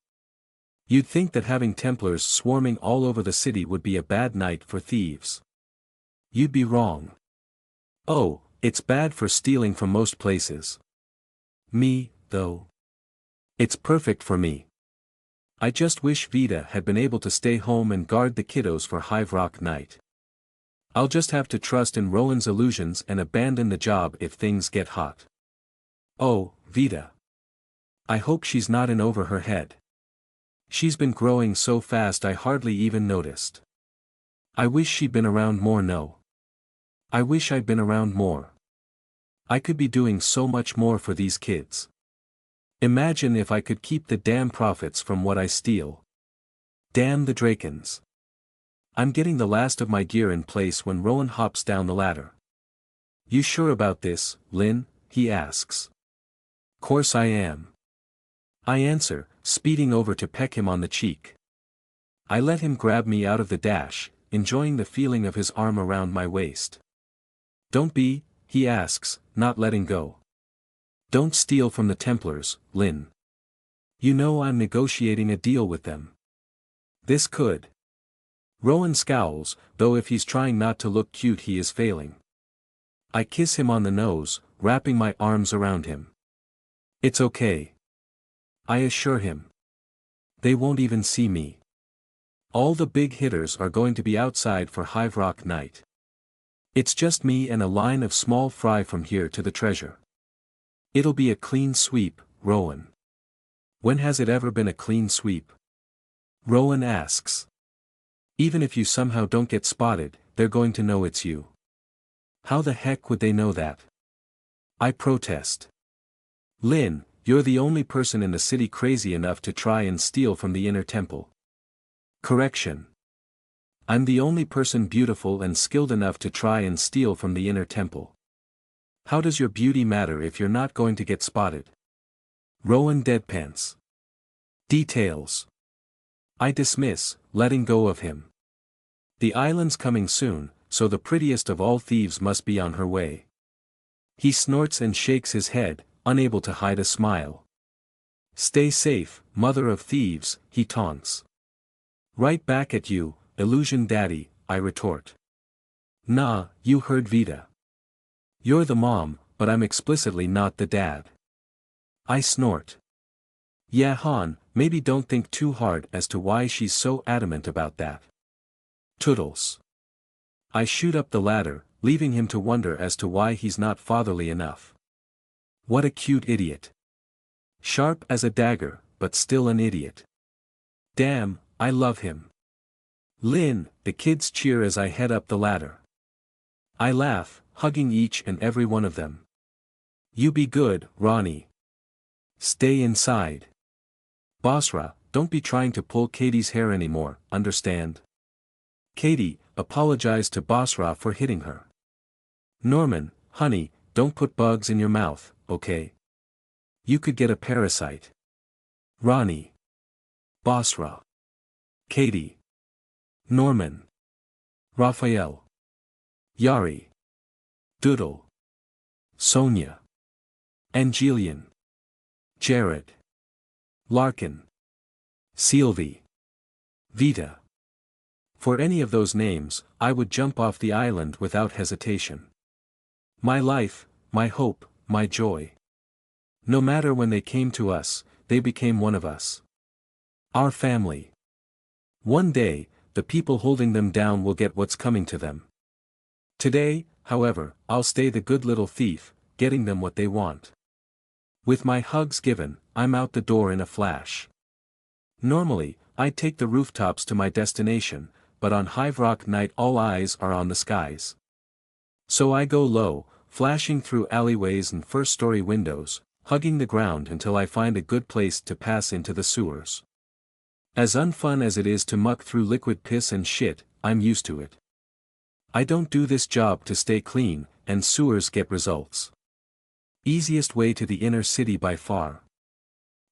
You'd think that having Templars swarming all over the city would be a bad night for thieves. You'd be wrong. Oh, it's bad for stealing from most places. Me, though. It's perfect for me. I just wish Vita had been able to stay home and guard the kiddos for Hive Rock night. I'll just have to trust in Rowan's illusions and abandon the job if things get hot. Oh, Vita. I hope she's not in over her head. She's been growing so fast I hardly even noticed. I wish she'd been around more. No. I wish I'd been around more. I could be doing so much more for these kids. Imagine if I could keep the damn profits from what I steal. Damn the Drakens. I'm getting the last of my gear in place when Rowan hops down the ladder. You sure about this, Lynn? He asks. Course I am. I answer, speeding over to peck him on the cheek. I let him grab me out of the dash, enjoying the feeling of his arm around my waist. Don't be, he asks, not letting go. Don't steal from the Templars, Lynn. You know I'm negotiating a deal with them. This could. Rowan scowls, though if he's trying not to look cute he is failing. I kiss him on the nose, wrapping my arms around him. It's okay. I assure him. They won't even see me. All the big hitters are going to be outside for Hive Rock night. It's just me and a line of small fry from here to the treasure. It'll be a clean sweep, Rowan. When has it ever been a clean sweep? Rowan asks. Even if you somehow don't get spotted, they're going to know it's you. How the heck would they know that? I protest. Lynn, you're the only person in the city crazy enough to try and steal from the inner temple. Correction. I'm the only person beautiful and skilled enough to try and steal from the inner temple. How does your beauty matter if you're not going to get spotted? Rowan deadpans. Details. I dismiss, letting go of him. The island's coming soon, so the prettiest of all thieves must be on her way. He snorts and shakes his head, unable to hide a smile. Stay safe, mother of thieves, he taunts. Right back at you, illusion daddy, I retort. Nah, you heard Vita. You're the mom, but I'm explicitly not the dad. I snort. Yeah Han, maybe don't think too hard as to why she's so adamant about that. Toodles. I shoot up the ladder, leaving him to wonder as to why he's not fatherly enough. What a cute idiot. Sharp as a dagger, but still an idiot. Damn, I love him. Lynn, the kids cheer as I head up the ladder. I laugh, hugging each and every one of them. You be good, Ronnie. Stay inside. Basra, don't be trying to pull Katie's hair anymore, understand? Katie, apologize to Basra for hitting her. Norman, honey, don't put bugs in your mouth, okay? You could get a parasite. Ronnie. Basra. Katie. Norman. Raphael. Yari. Doodle. Sonia. Angelian. Jared. Larkin. Sylvie. Vita. For any of those names, I would jump off the island without hesitation. My life, my hope, my joy. No matter when they came to us, they became one of us. Our family. One day, the people holding them down will get what's coming to them. Today, however, I'll stay the good little thief, getting them what they want. With my hugs given, I'm out the door in a flash. Normally, I'd take the rooftops to my destination, but on Hive Rock night all eyes are on the skies. So I go low, flashing through alleyways and first-story windows, hugging the ground until I find a good place to pass into the sewers. As unfun as it is to muck through liquid piss and shit, I'm used to it. I don't do this job to stay clean, and sewers get results. Easiest way to the inner city by far.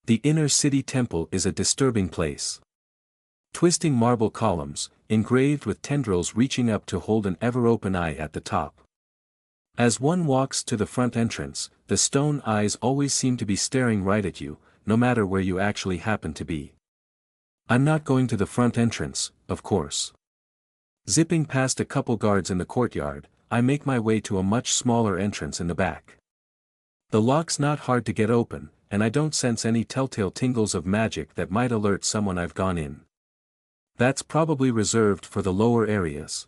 The inner city temple is a disturbing place. Twisting marble columns, engraved with tendrils reaching up to hold an ever-open eye at the top. As one walks to the front entrance, the stone eyes always seem to be staring right at you, no matter where you actually happen to be. I'm not going to the front entrance, of course. Zipping past a couple guards in the courtyard, I make my way to a much smaller entrance in the back. The lock's not hard to get open, and I don't sense any telltale tingles of magic that might alert someone I've gone in. That's probably reserved for the lower areas.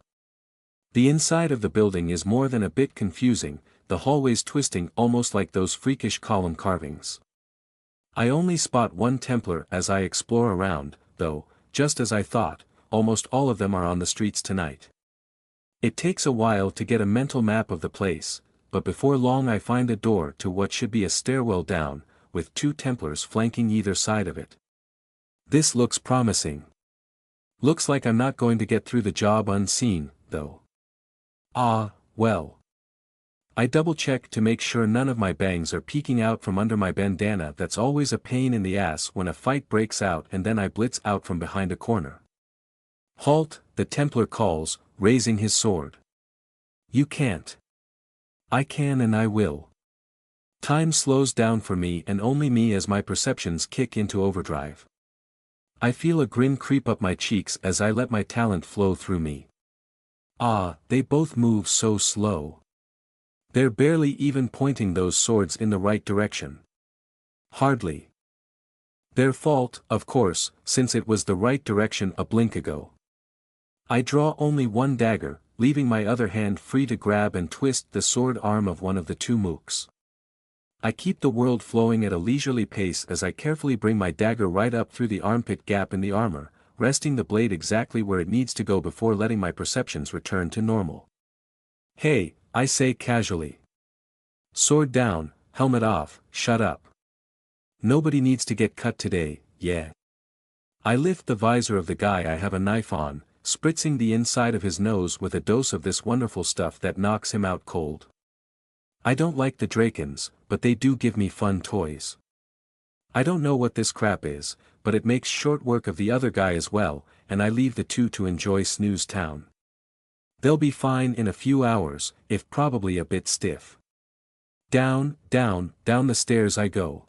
The inside of the building is more than a bit confusing, the hallways twisting almost like those freakish column carvings. I only spot one Templar as I explore around, though, just as I thought, almost all of them are on the streets tonight. It takes a while to get a mental map of the place, but before long I find a door to what should be a stairwell down, with two Templars flanking either side of it. This looks promising. Looks like I'm not going to get through the job unseen, though. Ah, well. I double-check to make sure none of my bangs are peeking out from under my bandana. That's always a pain in the ass when a fight breaks out and then I blitz out from behind a corner. Halt, the Templar calls, raising his sword. You can't. I can and I will. Time slows down for me and only me as my perceptions kick into overdrive. I feel a grin creep up my cheeks as I let my talent flow through me. Ah, they both move so slow. They're barely even pointing those swords in the right direction. Hardly. Their fault, of course, since it was the right direction a blink ago. I draw only one dagger, leaving my other hand free to grab and twist the sword arm of one of the two mooks. I keep the world flowing at a leisurely pace as I carefully bring my dagger right up through the armpit gap in the armor, resting the blade exactly where it needs to go before letting my perceptions return to normal. Hey, I say casually. Sword down, helmet off, shut up. Nobody needs to get cut today, yeah. I lift the visor of the guy I have a knife on, spritzing the inside of his nose with a dose of this wonderful stuff that knocks him out cold. I don't like the Drakens, but they do give me fun toys. I don't know what this crap is, but it makes short work of the other guy as well, and I leave the two to enjoy Snooze Town. They'll be fine in a few hours, if probably a bit stiff. Down, down, down the stairs I go.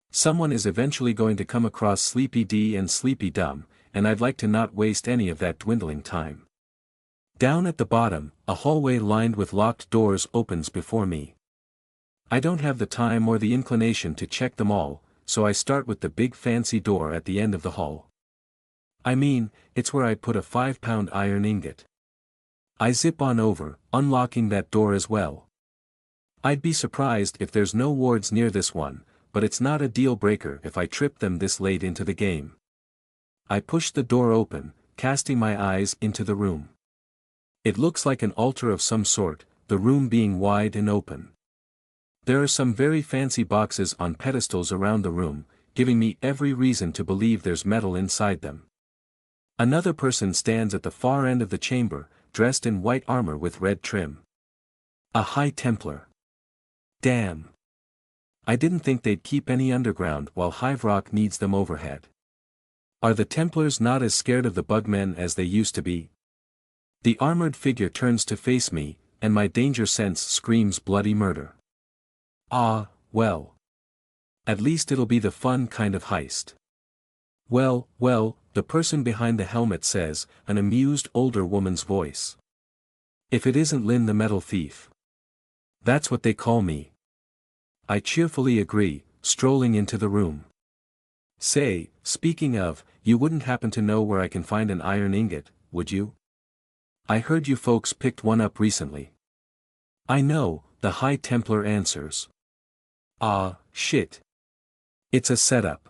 Someone is eventually going to come across Sleepy D and Sleepy Dumb, and I'd like to not waste any of that dwindling time. Down at the bottom, a hallway lined with locked doors opens before me. I don't have the time or the inclination to check them all, so I start with the big fancy door at the end of the hall. I mean, it's where I put a 5-pound iron ingot. I zip on over, unlocking that door as well. I'd be surprised if there's no wards near this one, but it's not a deal breaker if I trip them this late into the game. I push the door open, casting my eyes into the room. It looks like an altar of some sort, the room being wide and open. There are some very fancy boxes on pedestals around the room, giving me every reason to believe there's metal inside them. Another person stands at the far end of the chamber, dressed in white armor with red trim. A High Templar. Damn. I didn't think they'd keep any underground while Hive Rock needs them overhead. Are the Templars not as scared of the bugmen as they used to be? The armored figure turns to face me, and my danger sense screams bloody murder. Ah, well. At least it'll be the fun kind of heist. Well, well, the person behind the helmet says, an amused older woman's voice. If it isn't Lynn the Metal Thief. That's what they call me. I cheerfully agree, strolling into the room. Say, speaking of, you wouldn't happen to know where I can find an iron ingot, would you? I heard you folks picked one up recently. I know, the High Templar answers. Ah, shit. It's a setup.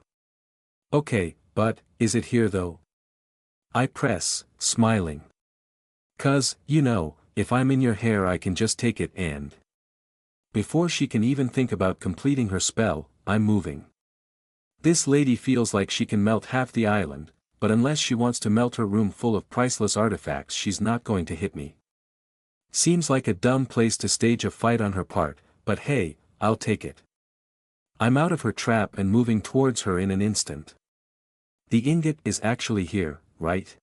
Okay, but, is it here though? I press, smiling. 'Cause, you know, if I'm in your hair I can just take it and... Before she can even think about completing her spell, I'm moving. This lady feels like she can melt half the island, but unless she wants to melt her room full of priceless artifacts she's not going to hit me. Seems like a dumb place to stage a fight on her part, but hey, I'll take it. I'm out of her trap and moving towards her in an instant. The ingot is actually here, right?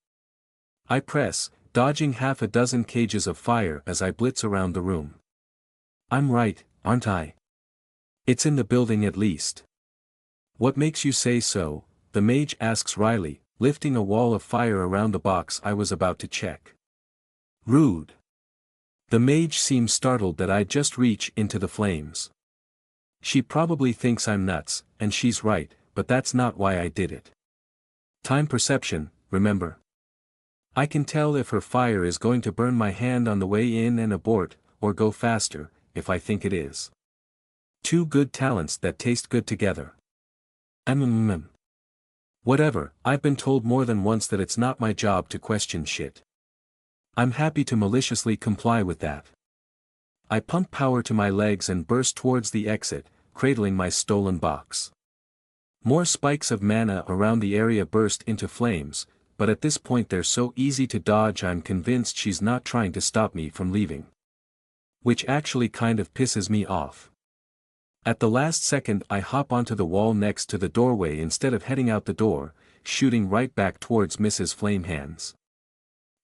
I press, dodging half a dozen cages of fire as I blitz around the room. I'm right, aren't I? It's in the building at least. What makes you say so? The mage asks Riley, lifting a wall of fire around the box I was about to check. Rude. The mage seems startled that I'd just reach into the flames. She probably thinks I'm nuts, and she's right, but that's not why I did it. Time perception, remember? I can tell if her fire is going to burn my hand on the way in and abort, or go faster, if I think it is. Two good talents that taste good together. Whatever, I've been told more than once that it's not my job to question shit. I'm happy to maliciously comply with that. I pump power to my legs and burst towards the exit, cradling my stolen box. More spikes of mana around the area burst into flames, but at this point they're so easy to dodge I'm convinced she's not trying to stop me from leaving. Which actually kind of pisses me off. At the last second I hop onto the wall next to the doorway instead of heading out the door, shooting right back towards Mrs. Flamehands.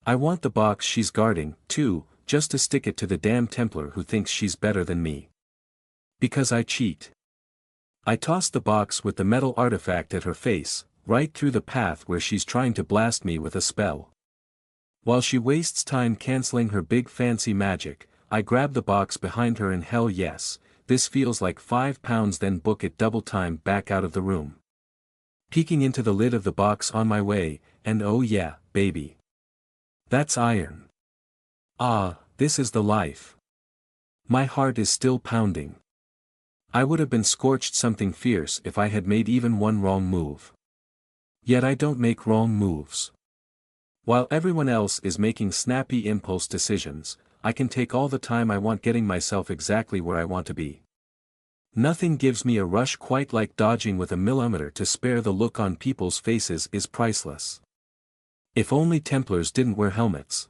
I want the box she's guarding, too, just to stick it to the damn Templar who thinks she's better than me. Because I cheat. I toss the box with the metal artifact at her face, right through the path where she's trying to blast me with a spell. While she wastes time canceling her big fancy magic, I grab the box behind her and hell yes, this feels like 5 pounds then book it double time back out of the room. Peeking into the lid of the box on my way, and oh yeah, baby. That's iron. Ah, this is the life. My heart is still pounding. I would have been scorched something fierce if I had made even one wrong move. Yet I don't make wrong moves. While everyone else is making snappy impulse decisions, I can take all the time I want getting myself exactly where I want to be. Nothing gives me a rush quite like dodging with a millimeter to spare. The look on people's faces is priceless. If only Templars didn't wear helmets.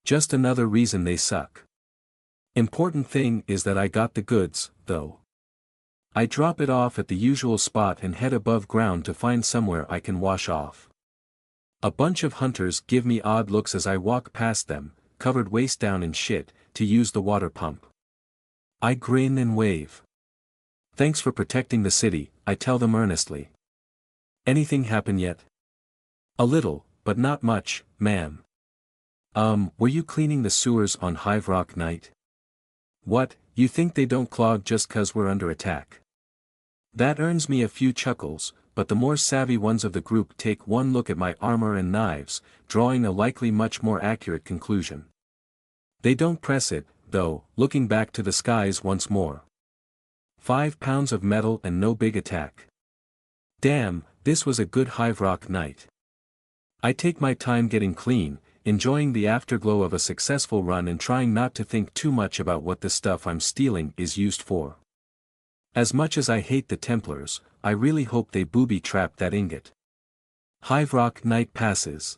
Just another reason they suck. Important thing is that I got the goods, though. I drop it off at the usual spot and head above ground to find somewhere I can wash off. A bunch of hunters give me odd looks as I walk past them, covered waist down in shit, to use the water pump. I grin and wave. Thanks for protecting the city, I tell them earnestly. Anything happen yet? A little, but not much, ma'am. Were you cleaning the sewers on Hive Rock night? What, you think they don't clog just 'cause we're under attack? That earns me a few chuckles, but the more savvy ones of the group take one look at my armor and knives, drawing a likely much more accurate conclusion. They don't press it, though, looking back to the skies once more. 5 pounds of metal and no big attack. Damn, this was a good Hive Rock night. I take my time getting clean, enjoying the afterglow of a successful run and trying not to think too much about what the stuff I'm stealing is used for. As much as I hate the Templars, I really hope they booby-trap that ingot. Hive Rock night passes.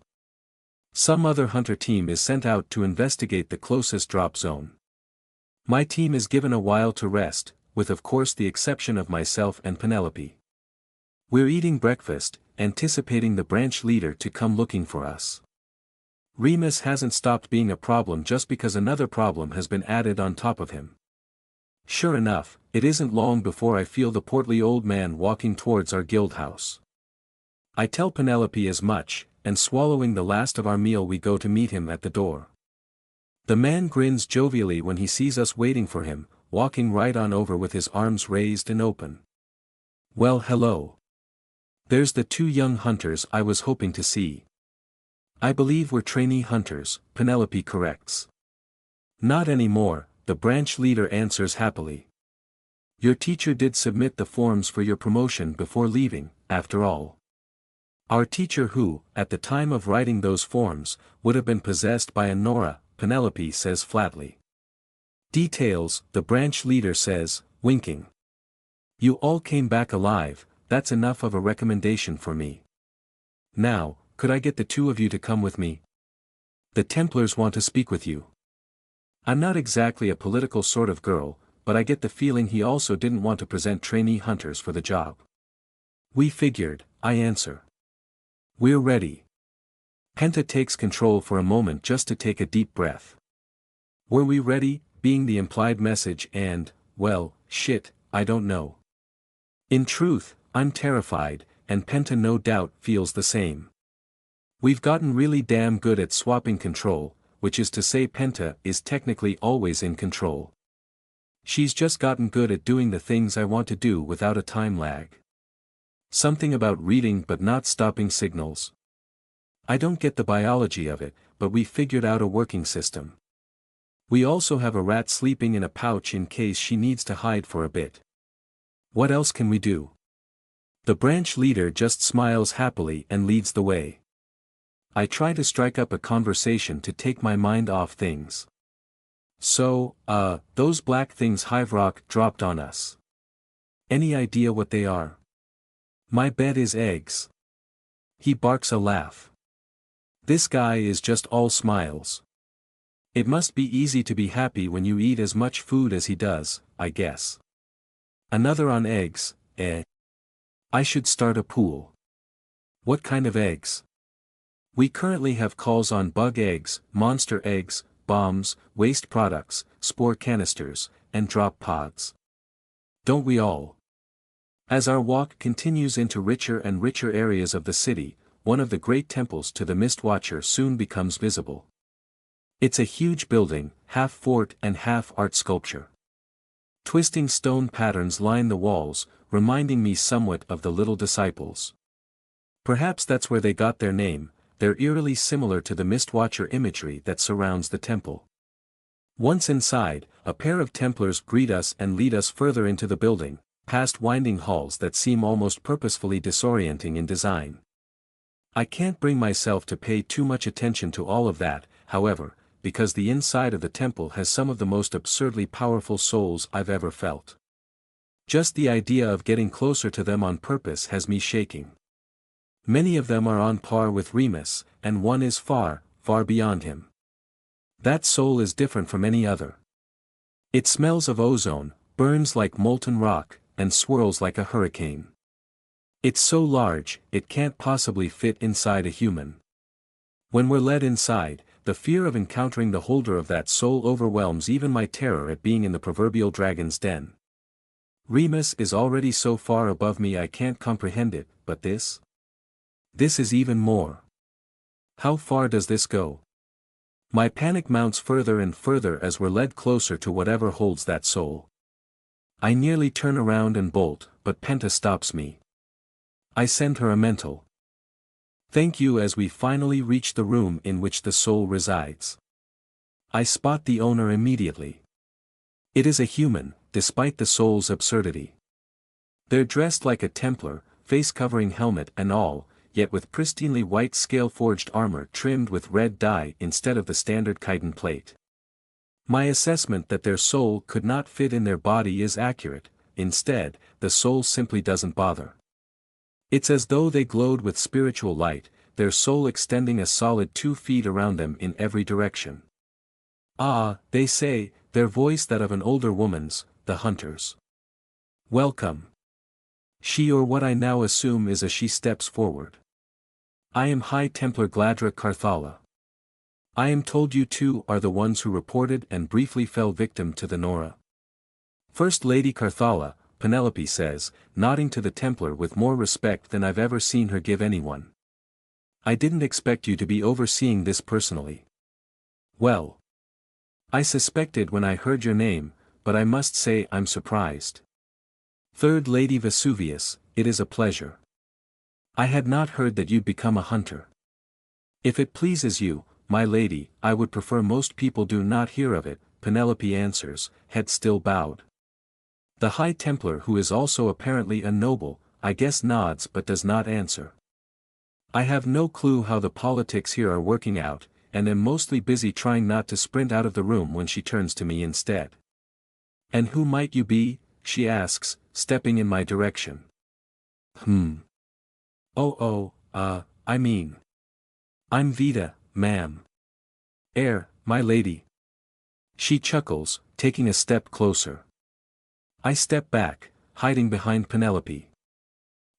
Some other hunter team is sent out to investigate the closest drop zone. My team is given a while to rest, with of course the exception of myself and Penelope. We're eating breakfast, anticipating the branch leader to come looking for us. Remus hasn't stopped being a problem just because another problem has been added on top of him. Sure enough, it isn't long before I feel the portly old man walking towards our guild house. I tell Penelope as much, and swallowing the last of our meal we go to meet him at the door. The man grins jovially when he sees us waiting for him, walking right on over with his arms raised and open. Well, hello. There's the 2 young hunters I was hoping to see. I believe we're trainee hunters, Penelope corrects. Not anymore, the branch leader answers happily. Your teacher did submit the forms for your promotion before leaving, after all. Our teacher who, at the time of writing those forms, would have been possessed by a Nora, Penelope says flatly. Details, the branch leader says, winking. You all came back alive, that's enough of a recommendation for me. Now, could I get the 2 of you to come with me? The Templars want to speak with you. I'm not exactly a political sort of girl, but I get the feeling he also didn't want to present trainee hunters for the job. We figured, I answer. We're ready. Penta takes control for a moment just to take a deep breath. Were we ready, being the implied message and, well, shit, I don't know. In truth, I'm terrified, and Penta no doubt feels the same. We've gotten really damn good at swapping control, which is to say Penta is technically always in control. She's just gotten good at doing the things I want to do without a time lag. Something about reading but not stopping signals. I don't get the biology of it, but we figured out a working system. We also have a rat sleeping in a pouch in case she needs to hide for a bit. What else can we do? The branch leader just smiles happily and leads the way. I try to strike up a conversation to take my mind off things. So, those black things Hive Rock dropped on us. Any idea what they are? My bet is eggs. He barks a laugh. This guy is just all smiles. It must be easy to be happy when you eat as much food as he does, I guess. Another on eggs, eh? I should start a pool. What kind of eggs? We currently have calls on bug eggs, monster eggs, bombs, waste products, spore canisters, and drop pods. Don't we all? As our walk continues into richer and richer areas of the city, one of the great temples to the Mistwatcher soon becomes visible. It's a huge building, half fort and half art sculpture. Twisting stone patterns line the walls, reminding me somewhat of the Little Disciples. Perhaps that's where they got their name. They're eerily similar to the Mistwatcher imagery that surrounds the temple. Once inside, a pair of Templars greet us and lead us further into the building, past winding halls that seem almost purposefully disorienting in design. I can't bring myself to pay too much attention to all of that, however, because the inside of the temple has some of the most absurdly powerful souls I've ever felt. Just the idea of getting closer to them on purpose has me shaking. Many of them are on par with Remus, and one is far, far beyond him. That soul is different from any other. It smells of ozone, burns like molten rock, and swirls like a hurricane. It's so large, it can't possibly fit inside a human. When we're led inside, the fear of encountering the holder of that soul overwhelms even my terror at being in the proverbial dragon's den. Remus is already so far above me I can't comprehend it, but this? This is even more. How far does this go? My panic mounts further and further as we're led closer to whatever holds that soul. I nearly turn around and bolt, but Penta stops me. I send her a mental thank you as we finally reach the room in which the soul resides. I spot the owner immediately. It is a human, despite the soul's absurdity. They're dressed like a Templar, face-covering helmet and all, yet with pristinely white scale-forged armor trimmed with red dye instead of the standard chitin plate. My assessment that their soul could not fit in their body is accurate. Instead, the soul simply doesn't bother. It's as though they glowed with spiritual light, their soul extending a solid 2 feet around them in every direction. Ah, they say, their voice that of an older woman's, the hunter's. Welcome. She, or what I now assume is a she, steps forward. I am High Templar Gladra Carthala. I am told you two are the ones who reported and briefly fell victim to the Nora. First Lady Carthala, Penelope says, nodding to the Templar with more respect than I've ever seen her give anyone. I didn't expect you to be overseeing this personally. Well, I suspected when I heard your name, but I must say I'm surprised. Third Lady Vesuvius, it is a pleasure. I had not heard that you'd become a hunter. If it pleases you, my lady, I would prefer most people do not hear of it, Penelope answers, head still bowed. The High Templar, who is also apparently a noble, I guess nods but does not answer. I have no clue how the politics here are working out, and am mostly busy trying not to sprint out of the room when she turns to me instead. And who might you be? She asks, stepping in my direction. I mean. I'm Vita, ma'am. My lady. She chuckles, taking a step closer. I step back, hiding behind Penelope.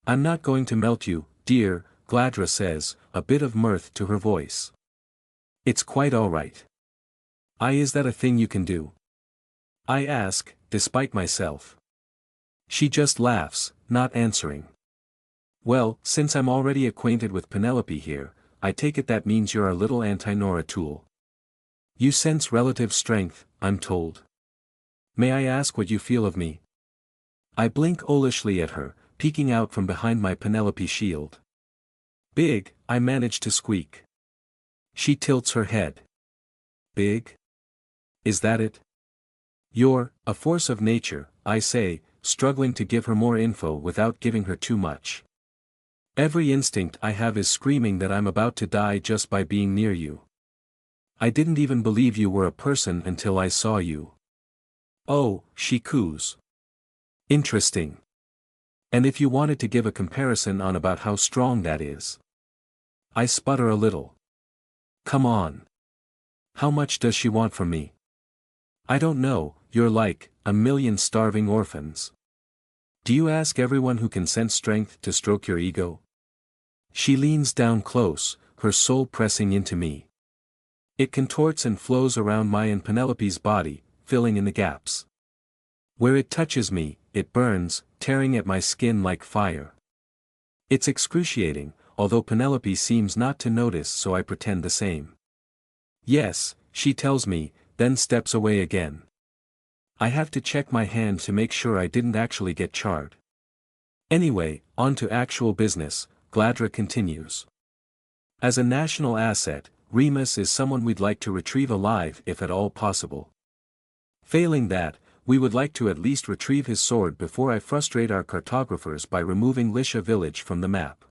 I'm not going to melt you, dear, Gladra says, a bit of mirth to her voice. It's quite all right. Is that a thing you can do? I ask, despite myself. She just laughs, not answering. Well, since I'm already acquainted with Penelope here, I take it that means you're a little anti-Nora tool. You sense relative strength, I'm told. May I ask what you feel of me? I blink owlishly at her, peeking out from behind my Penelope shield. Big, I manage to squeak. She tilts her head. Big? Is that it? You're a force of nature, I say, struggling to give her more info without giving her too much. Every instinct I have is screaming that I'm about to die just by being near you. I didn't even believe you were a person until I saw you. Oh, she coos. Interesting. And if you wanted to give a comparison on about how strong that is. I sputter a little. Come on. How much does she want from me? I don't know, you're like, 1,000,000 starving orphans. Do you ask everyone who can sense strength to stroke your ego? She leans down close, her soul pressing into me. It contorts and flows around my and Penelope's body, filling in the gaps. Where it touches me, it burns, tearing at my skin like fire. It's excruciating, although Penelope seems not to notice, so I pretend the same. Yes, she tells me, then steps away again. I have to check my hand to make sure I didn't actually get charred. Anyway, on to actual business, Gladra continues. As a national asset, Remus is someone we'd like to retrieve alive if at all possible. Failing that, we would like to at least retrieve his sword before I frustrate our cartographers by removing Lisha village from the map.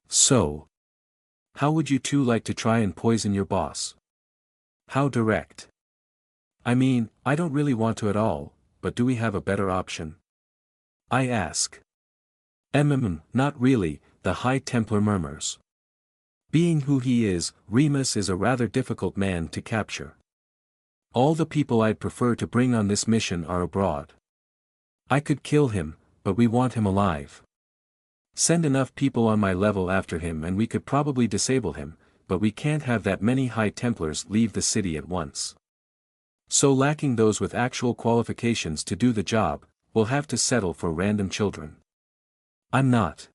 So, how would you two like to try and poison your boss? How direct? I mean, I don't really want to at all, but do we have a better option? I ask. Not really, the High Templar murmurs. Being who he is, Remus is a rather difficult man to capture. All the people I'd prefer to bring on this mission are abroad. I could kill him, but we want him alive. Send enough people on my level after him and we could probably disable him, but we can't have that many High Templars leave the city at once. So lacking those with actual qualifications to do the job, we'll have to settle for random children. I'm not.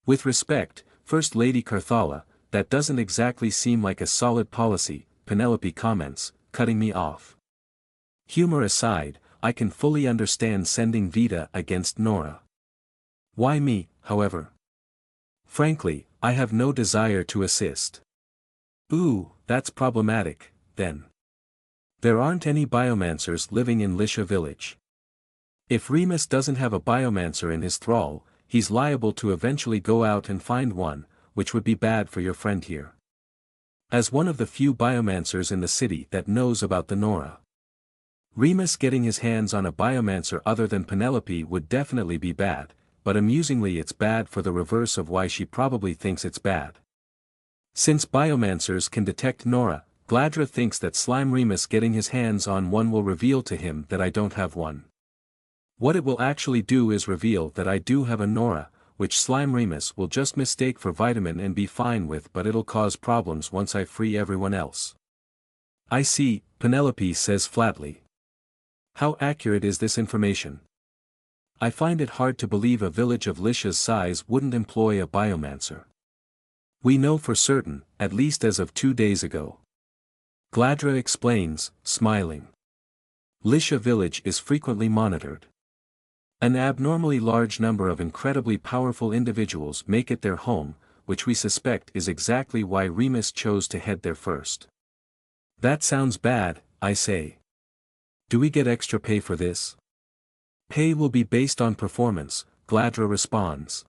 With respect, First Lady Carthala, that doesn't exactly seem like a solid policy, Penelope comments, cutting me off. Humor aside, I can fully understand sending Vita against Nora. Why me, however? Frankly, I have no desire to assist. Ooh, that's problematic, then. There aren't any biomancers living in Lisha village. If Remus doesn't have a biomancer in his thrall, he's liable to eventually go out and find one, which would be bad for your friend here. As one of the few biomancers in the city that knows about the Nora. Remus getting his hands on a biomancer other than Penelope would definitely be bad, but amusingly it's bad for the reverse of why she probably thinks it's bad. Since biomancers can detect Nora, Gladra thinks that Slime Remus getting his hands on one will reveal to him that I don't have one. What it will actually do is reveal that I do have a Nora, which Slime Remus will just mistake for vitamin and be fine with, but it'll cause problems once I free everyone else. I see, Penelope says flatly. How accurate is this information? I find it hard to believe a village of Lisha's size wouldn't employ a biomancer. We know for certain, at least as of 2 days ago. Gladra explains, smiling. Lisha village is frequently monitored. An abnormally large number of incredibly powerful individuals make it their home, which we suspect is exactly why Remus chose to head there first. That sounds bad, I say. Do we get extra pay for this? Pay will be based on performance, Gladra responds.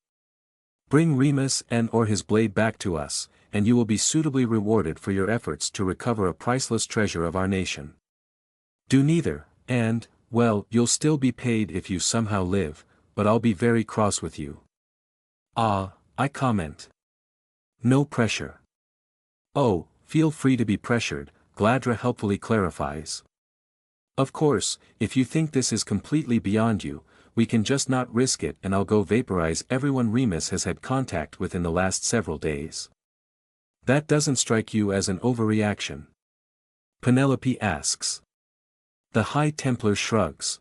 Bring Remus and/or his blade back to us, and you will be suitably rewarded for your efforts to recover a priceless treasure of our nation. Do neither, and, well, you'll still be paid if you somehow live, but I'll be very cross with you. Ah, I comment. No pressure. Oh, feel free to be pressured, Gladra helpfully clarifies. Of course, if you think this is completely beyond you, we can just not risk it and I'll go vaporize everyone Remus has had contact with in the last several days. That doesn't strike you as an overreaction? Penelope asks. The High Templar shrugs.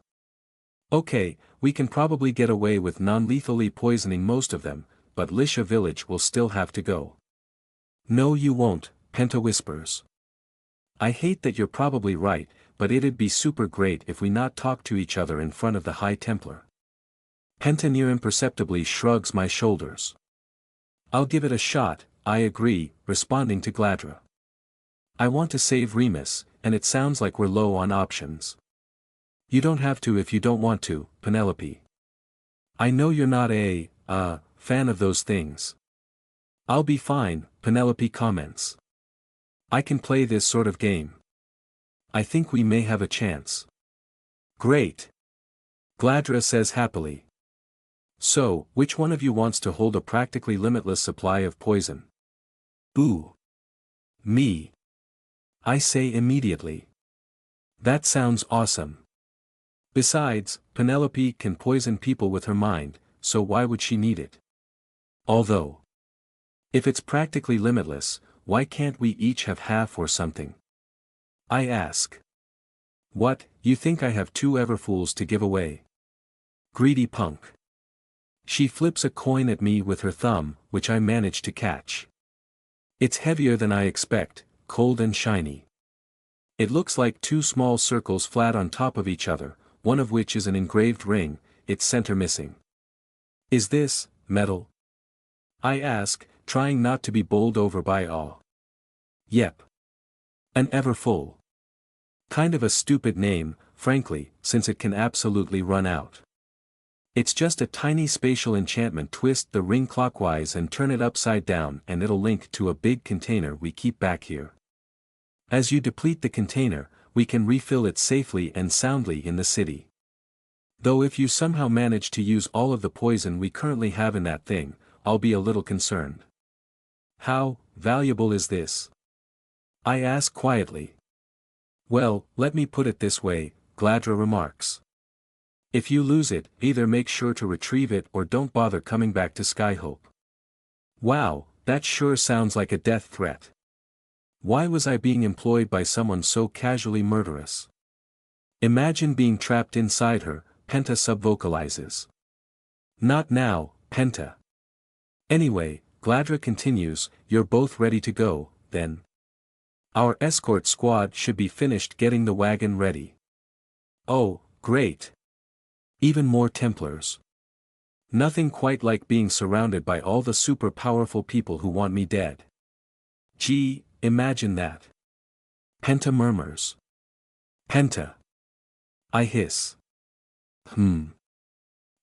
Okay, we can probably get away with non-lethally poisoning most of them, but Lisha village will still have to go. No you won't, Penta whispers. I hate that you're probably right, but it'd be super great if we not talk to each other in front of the High Templar. Penta near imperceptibly shrugs my shoulders. I'll give it a shot, I agree, responding to Gladra. I want to save Remus, and it sounds like we're low on options. You don't have to if you don't want to, Penelope. I know you're not a fan of those things. I'll be fine, Penelope comments. I can play this sort of game. I think we may have a chance. Great. Gladra says happily. So, which one of you wants to hold a practically limitless supply of poison? Ooh. Me. I say immediately. That sounds awesome. Besides, Penelope can poison people with her mind, so why would she need it? Although, if it's practically limitless, why can't we each have half or something? I ask. What, you think I have 2 Everfools to give away? Greedy punk. She flips a coin at me with her thumb, which I manage to catch. It's heavier than I expect, cold and shiny. It looks like 2 small circles flat on top of each other, one of which is an engraved ring, its center missing. Is this metal? I ask, trying not to be bowled over by awe. Yep. An Everfull. Kind of a stupid name, frankly, since it can absolutely run out. It's just a tiny spatial enchantment. Twist the ring clockwise and turn it upside down and it'll link to a big container we keep back here. As you deplete the container, we can refill it safely and soundly in the city. Though if you somehow manage to use all of the poison we currently have in that thing, I'll be a little concerned. How valuable is this? I ask quietly. Well, let me put it this way, Gladra remarks. If you lose it, either make sure to retrieve it or don't bother coming back to Skyhope. Wow, that sure sounds like a death threat. Why was I being employed by someone so casually murderous? Imagine being trapped inside her, Penta subvocalizes. Not now, Penta. Anyway, Gladra continues, you're both ready to go, then. Our escort squad should be finished getting the wagon ready. Oh, great. Even more Templars. Nothing quite like being surrounded by all the super powerful people who want me dead. Gee, imagine that. Penta murmurs. Penta. I hiss.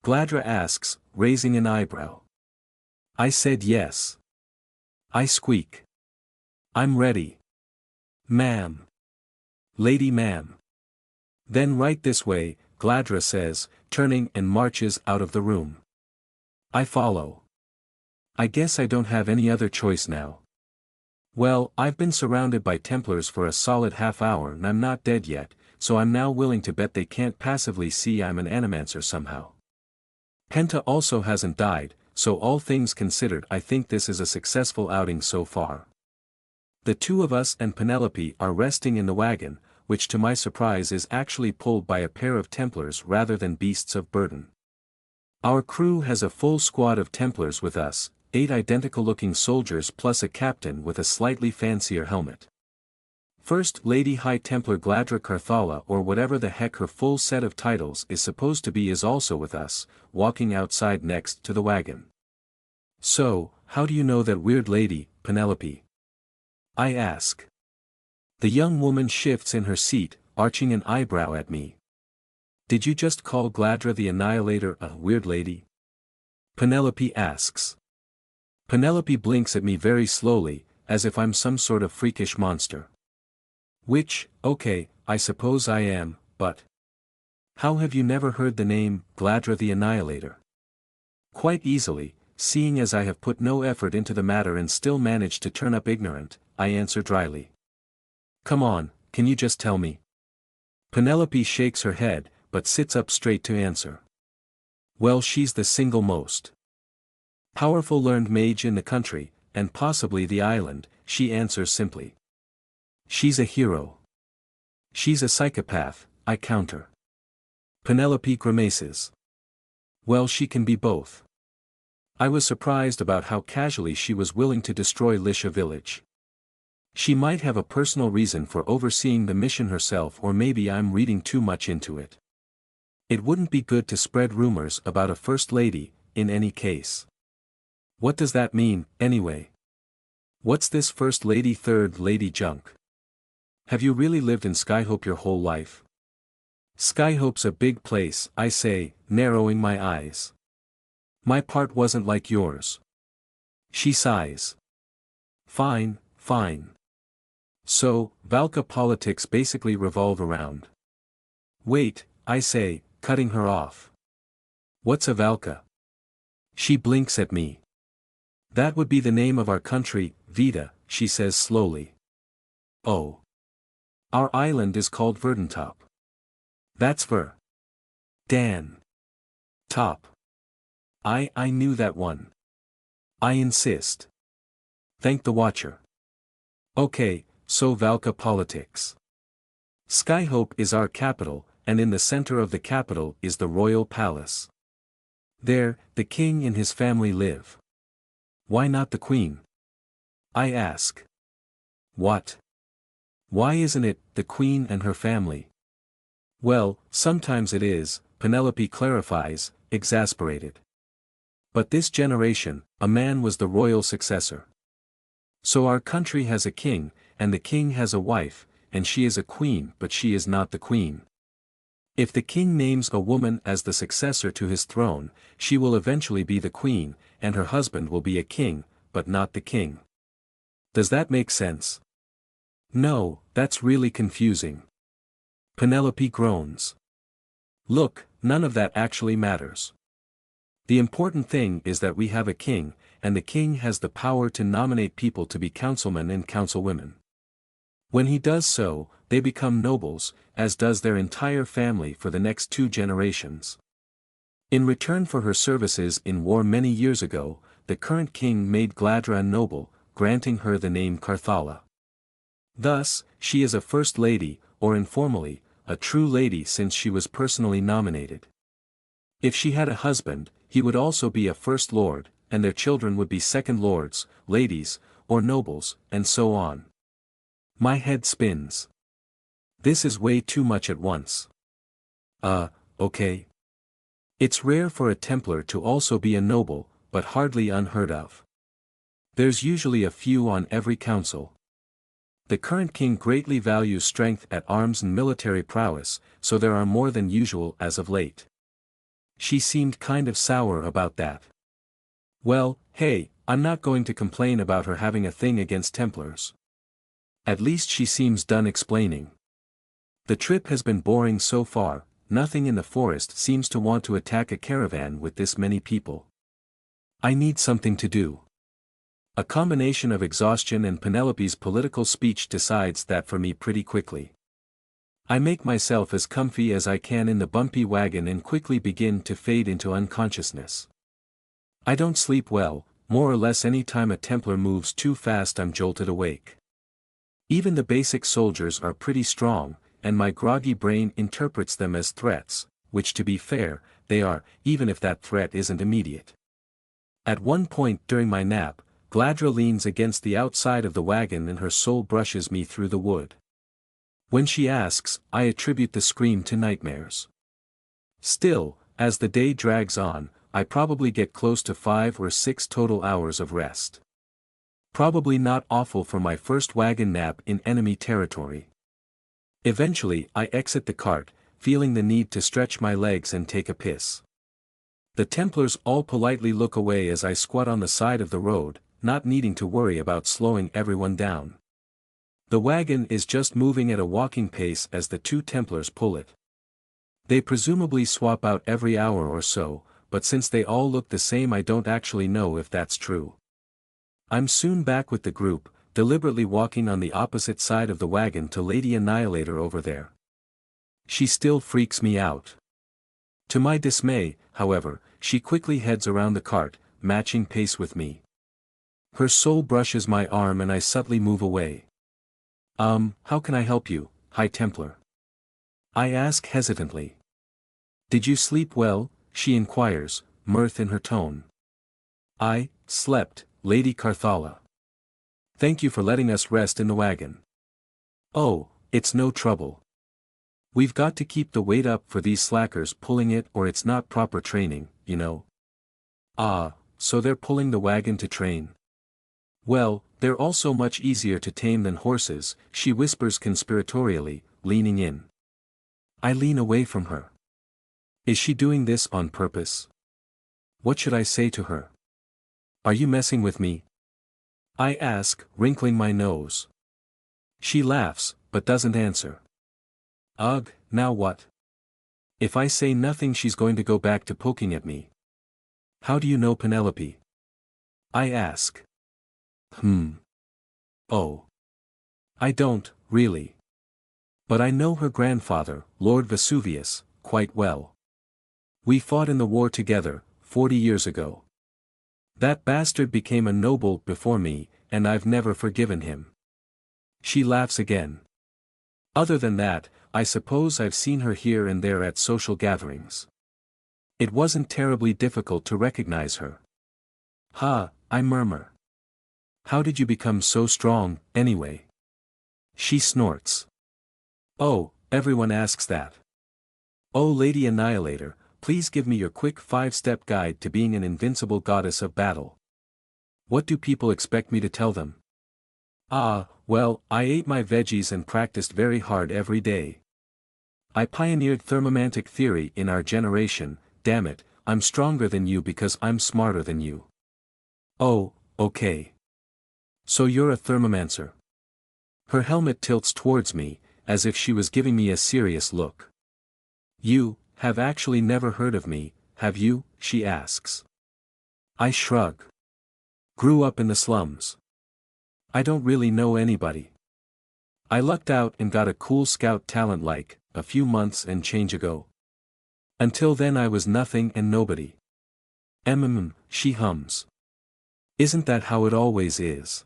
Gladra asks, raising an eyebrow. I said yes. I squeak. I'm ready. Ma'am. Lady ma'am. Then right this way, Gladra says, turning and marches out of the room. I follow. I guess I don't have any other choice now. Well, I've been surrounded by Templars for a solid half hour and I'm not dead yet, so I'm now willing to bet they can't passively see I'm an animancer somehow. Penta also hasn't died, so all things considered I think this is a successful outing so far. The two of us and Penelope are resting in the wagon, which to my surprise is actually pulled by a pair of Templars rather than beasts of burden. Our crew has a full squad of Templars with us, 8 identical-looking soldiers plus a captain with a slightly fancier helmet. First Lady High Templar Gladra Carthala or whatever the heck her full set of titles is supposed to be is also with us, walking outside next to the wagon. So, how do you know that weird lady, Penelope? I ask. The young woman shifts in her seat, arching an eyebrow at me. Did you just call Gladra the Annihilator a weird lady? Penelope asks. Penelope blinks at me very slowly, as if I'm some sort of freakish monster. Which, okay, I suppose I am, but... How have you never heard the name, Gladra the Annihilator? Quite easily, seeing as I have put no effort into the matter and still managed to turn up ignorant, I answer dryly. Come on, can you just tell me? Penelope shakes her head, but sits up straight to answer. Well, she's the single most powerful learned mage in the country, and possibly the island, she answers simply. She's a hero. She's a psychopath, I counter. Penelope grimaces. Well, she can be both. I was surprised about how casually she was willing to destroy Lisha village. She might have a personal reason for overseeing the mission herself, or maybe I'm reading too much into it. It wouldn't be good to spread rumors about a first lady, in any case. What does that mean, anyway? What's this first lady third lady junk? Have you really lived in Skyhope your whole life? Skyhope's a big place, I say, narrowing my eyes. My part wasn't like yours. She sighs. Fine, fine. So, Valka politics basically revolve around. Wait, I say, cutting her off. What's a Valka? She blinks at me. That would be the name of our country, Vita, she says slowly. Oh. Our island is called Verdantop. That's Ver. Dan. Top. I knew that one. I insist. Thank the watcher. Okay, so Valka politics. Skyhope is our capital, and in the center of the capital is the royal palace. There, the king and his family live. Why not the queen? I ask. What? Why isn't it, the queen and her family? Well, sometimes it is, Penelope clarifies, exasperated. But this generation, a man was the royal successor. So our country has a king, and the king has a wife, and she is a queen but she is not the queen. If the king names a woman as the successor to his throne, she will eventually be the queen, and her husband will be a king, but not the king. Does that make sense? No, that's really confusing. Penelope groans. Look, none of that actually matters. The important thing is that we have a king, and the king has the power to nominate people to be councilmen and councilwomen. When he does so, they become nobles, as does their entire family for the next 2 generations. In return for her services in war many years ago, the current king made Gladra a noble, granting her the name Carthala. Thus, she is a first lady, or informally, a true lady since she was personally nominated. If she had a husband, he would also be a first lord, and their children would be second lords, ladies, or nobles, and so on. My head spins. This is way too much at once. Okay. It's rare for a Templar to also be a noble, but hardly unheard of. There's usually a few on every council. The current king greatly values strength at arms and military prowess, so there are more than usual as of late. She seemed kind of sour about that. Well, hey, I'm not going to complain about her having a thing against Templars. At least she seems done explaining. The trip has been boring so far, nothing in the forest seems to want to attack a caravan with this many people. I need something to do. A combination of exhaustion and Penelope's political speech decides that for me pretty quickly. I make myself as comfy as I can in the bumpy wagon and quickly begin to fade into unconsciousness. I don't sleep well, more or less any time a Templar moves too fast I'm jolted awake. Even the basic soldiers are pretty strong, and my groggy brain interprets them as threats, which to be fair, they are, even if that threat isn't immediate. At one point during my nap, Gladra leans against the outside of the wagon and her soul brushes me through the wood. When she asks, I attribute the scream to nightmares. Still, as the day drags on, I probably get close to 5 or 6 total hours of rest. Probably not awful for my first wagon nap in enemy territory. Eventually I exit the cart, feeling the need to stretch my legs and take a piss. The Templars all politely look away as I squat on the side of the road, not needing to worry about slowing everyone down. The wagon is just moving at a walking pace as the 2 Templars pull it. They presumably swap out every hour or so, but since they all look the same I don't actually know if that's true. I'm soon back with the group, deliberately walking on the opposite side of the wagon to Lady Annihilator over there. She still freaks me out. To my dismay, however, she quickly heads around the cart, matching pace with me. Her soul brushes my arm and I subtly move away. How can I help you, High Templar? I ask hesitantly. Did you sleep well? She inquires, mirth in her tone. I slept, Lady Carthala. Thank you for letting us rest in the wagon. Oh, it's no trouble. We've got to keep the weight up for these slackers pulling it or it's not proper training, you know. Ah, so they're pulling the wagon to train. Well, they're also much easier to tame than horses, she whispers conspiratorially, leaning in. I lean away from her. Is she doing this on purpose? What should I say to her? Are you messing with me? I ask, wrinkling my nose. She laughs, but doesn't answer. Ugh, now what? If I say nothing she's going to go back to poking at me. How do you know Penelope? I ask. Oh. I don't, really. But I know her grandfather, Lord Vesuvius, quite well. We fought in the war together, 40 years ago. That bastard became a noble before me, and I've never forgiven him. She laughs again. Other than that, I suppose I've seen her here and there at social gatherings. It wasn't terribly difficult to recognize her. Ha, I murmur. How did you become so strong, anyway? She snorts. Oh, everyone asks that. Oh Lady Annihilator, please give me your quick 5-step guide to being an invincible goddess of battle. What do people expect me to tell them? Well, I ate my veggies and practiced very hard every day. I pioneered thermomantic theory in our generation, damn it, I'm stronger than you because I'm smarter than you. Oh, okay. So you're a thermomancer. Her helmet tilts towards me, as if she was giving me a serious look. You, have actually never heard of me, have you? She asks. I shrug. Grew up in the slums. I don't really know anybody. I lucked out and got a cool scout talent like, a few months and change ago. Until then I was nothing and nobody. She hums. Isn't that how it always is?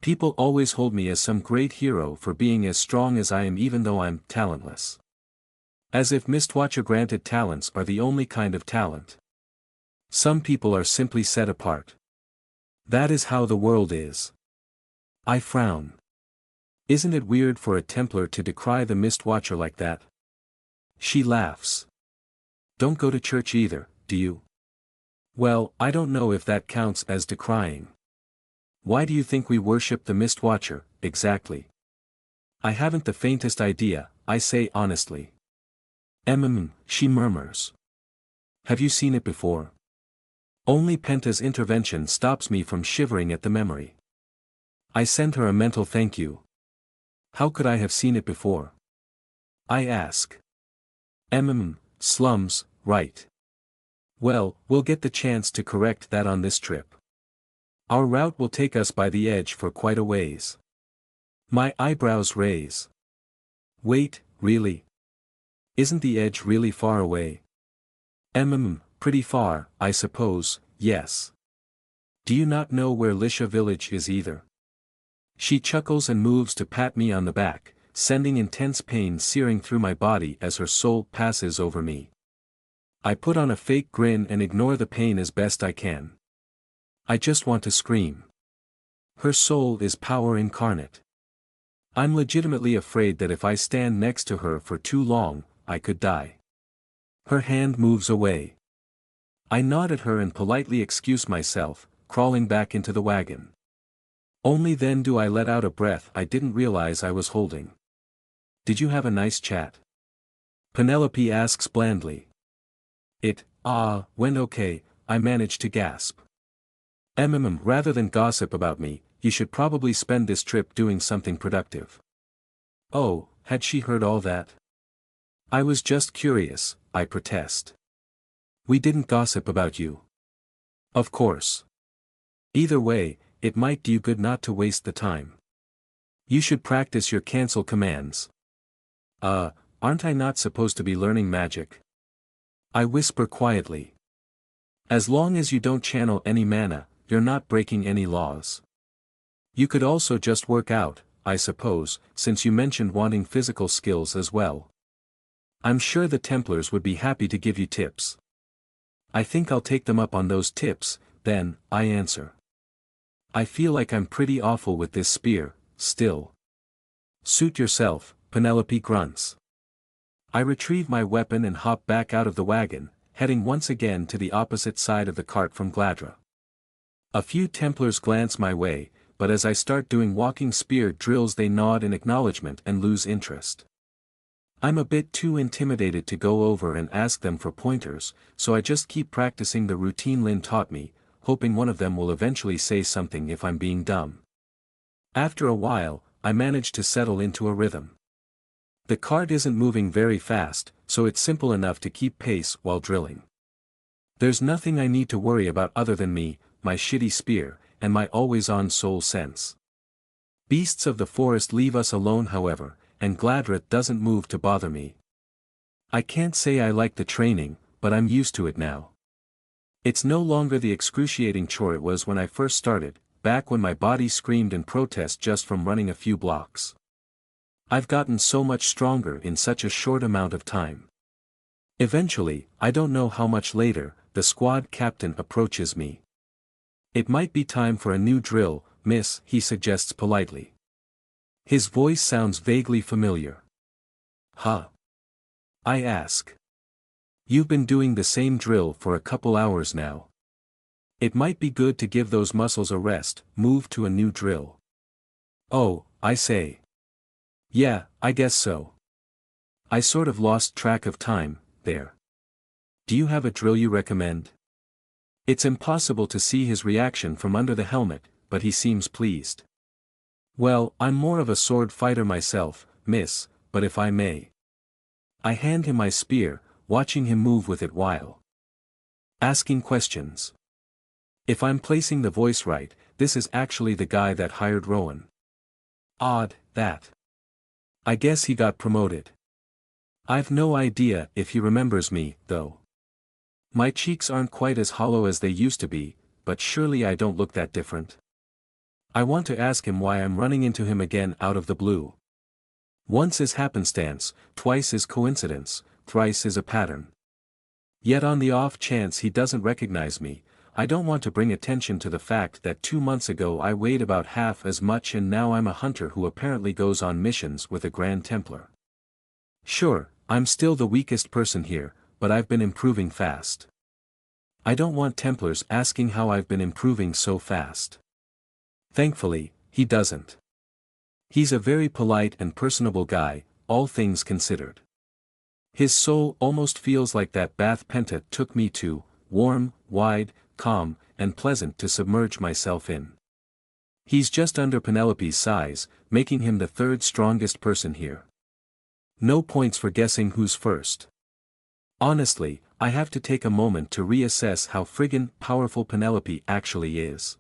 People always hold me as some great hero for being as strong as I am even though I'm talentless. As if Mistwatcher granted talents are the only kind of talent. Some people are simply set apart. That is how the world is. I frown. Isn't it weird for a Templar to decry the Mistwatcher like that? She laughs. Don't go to church either, do you? Well, I don't know if that counts as decrying. Why do you think we worship the Mistwatcher, exactly? I haven't the faintest idea, I say honestly. She murmurs. Have you seen it before? Only Penta's intervention stops me from shivering at the memory. I send her a mental thank you. How could I have seen it before? I ask. Slums, right. Well, we'll get the chance to correct that on this trip. Our route will take us by the edge for quite a ways. My eyebrows raise. Wait, really? Isn't the edge really far away? Pretty far, I suppose, yes. Do you not know where Lisha village is either? She chuckles and moves to pat me on the back, sending intense pain searing through my body as her soul passes over me. I put on a fake grin and ignore the pain as best I can. I just want to scream. Her soul is power incarnate. I'm legitimately afraid that if I stand next to her for too long, I could die. Her hand moves away. I nod at her and politely excuse myself, crawling back into the wagon. Only then do I let out a breath I didn't realize I was holding. Did you have a nice chat? Penelope asks blandly. It went okay, I managed to gasp. Rather than gossip about me, you should probably spend this trip doing something productive. Oh, had she heard all that? I was just curious, I protest. We didn't gossip about you. Of course. Either way, it might do you good not to waste the time. You should practice your cancel commands. Aren't I not supposed to be learning magic? I whisper quietly. As long as you don't channel any mana, you're not breaking any laws. You could also just work out, I suppose, since you mentioned wanting physical skills as well. I'm sure the Templars would be happy to give you tips. I think I'll take them up on those tips, then, I answer. I feel like I'm pretty awful with this spear, still. Suit yourself, Penelope grunts. I retrieve my weapon and hop back out of the wagon, heading once again to the opposite side of the cart from Gladra. A few Templars glance my way, but as I start doing walking spear drills they nod in acknowledgement and lose interest. I'm a bit too intimidated to go over and ask them for pointers, so I just keep practicing the routine Lynn taught me, hoping one of them will eventually say something if I'm being dumb. After a while, I manage to settle into a rhythm. The cart isn't moving very fast, so it's simple enough to keep pace while drilling. There's nothing I need to worry about other than me, my shitty spear, and my always-on soul sense. Beasts of the forest leave us alone however, and Gladra doesn't move to bother me. I can't say I like the training, but I'm used to it now. It's no longer the excruciating chore it was when I first started, back when my body screamed in protest just from running a few blocks. I've gotten so much stronger in such a short amount of time. Eventually, I don't know how much later, the squad captain approaches me. It might be time for a new drill, miss, he suggests politely. His voice sounds vaguely familiar. Huh? I ask. You've been doing the same drill for a couple hours now. It might be good to give those muscles a rest, move to a new drill. Oh, I say. Yeah, I guess so. I sort of lost track of time, there. Do you have a drill you recommend? It's impossible to see his reaction from under the helmet, but he seems pleased. Well, I'm more of a sword fighter myself, miss, but if I may. I hand him my spear, watching him move with it while asking questions. If I'm placing the voice right, this is actually the guy that hired Rowan. Odd, that. I guess he got promoted. I've no idea if he remembers me, though. My cheeks aren't quite as hollow as they used to be, but surely I don't look that different. I want to ask him why I'm running into him again out of the blue. Once is happenstance, twice is coincidence, thrice is a pattern. Yet on the off chance he doesn't recognize me, I don't want to bring attention to the fact that 2 months ago I weighed about half as much and now I'm a hunter who apparently goes on missions with a Grand Templar. Sure, I'm still the weakest person here, but I've been improving fast. I don't want Templars asking how I've been improving so fast. Thankfully, he doesn't. He's a very polite and personable guy, all things considered. His soul almost feels like that bath Penta took me to, warm, wide, calm, and pleasant to submerge myself in. He's just under Penelope's size, making him the third strongest person here. No points for guessing who's first. Honestly, I have to take a moment to reassess how friggin' powerful Penelope actually is.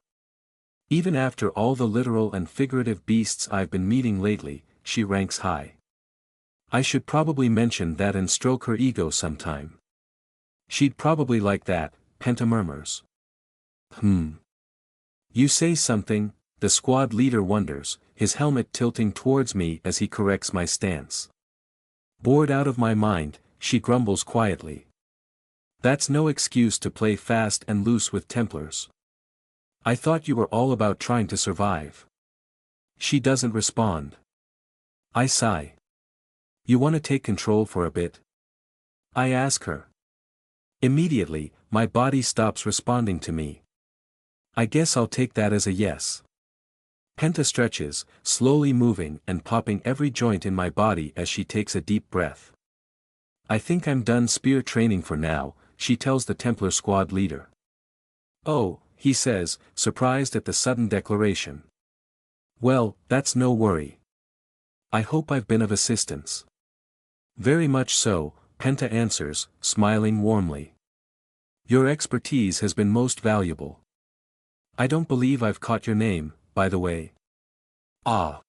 Even after all the literal and figurative beasts I've been meeting lately, she ranks high. I should probably mention that and stroke her ego sometime. She'd probably like that, Penta murmurs. You say something, the squad leader wonders, his helmet tilting towards me as he corrects my stance. Bored out of my mind, she grumbles quietly. That's no excuse to play fast and loose with Templars. I thought you were all about trying to survive. She doesn't respond. I sigh. You want to take control for a bit? I ask her. Immediately, my body stops responding to me. I guess I'll take that as a yes. Penta stretches, slowly moving and popping every joint in my body as she takes a deep breath. I think I'm done spear training for now, she tells the Templar squad leader. Oh, he says, surprised at the sudden declaration. Well, that's no worry. I hope I've been of assistance. Very much so, Penta answers, smiling warmly. Your expertise has been most valuable. I don't believe I've caught your name, by the way. Ah.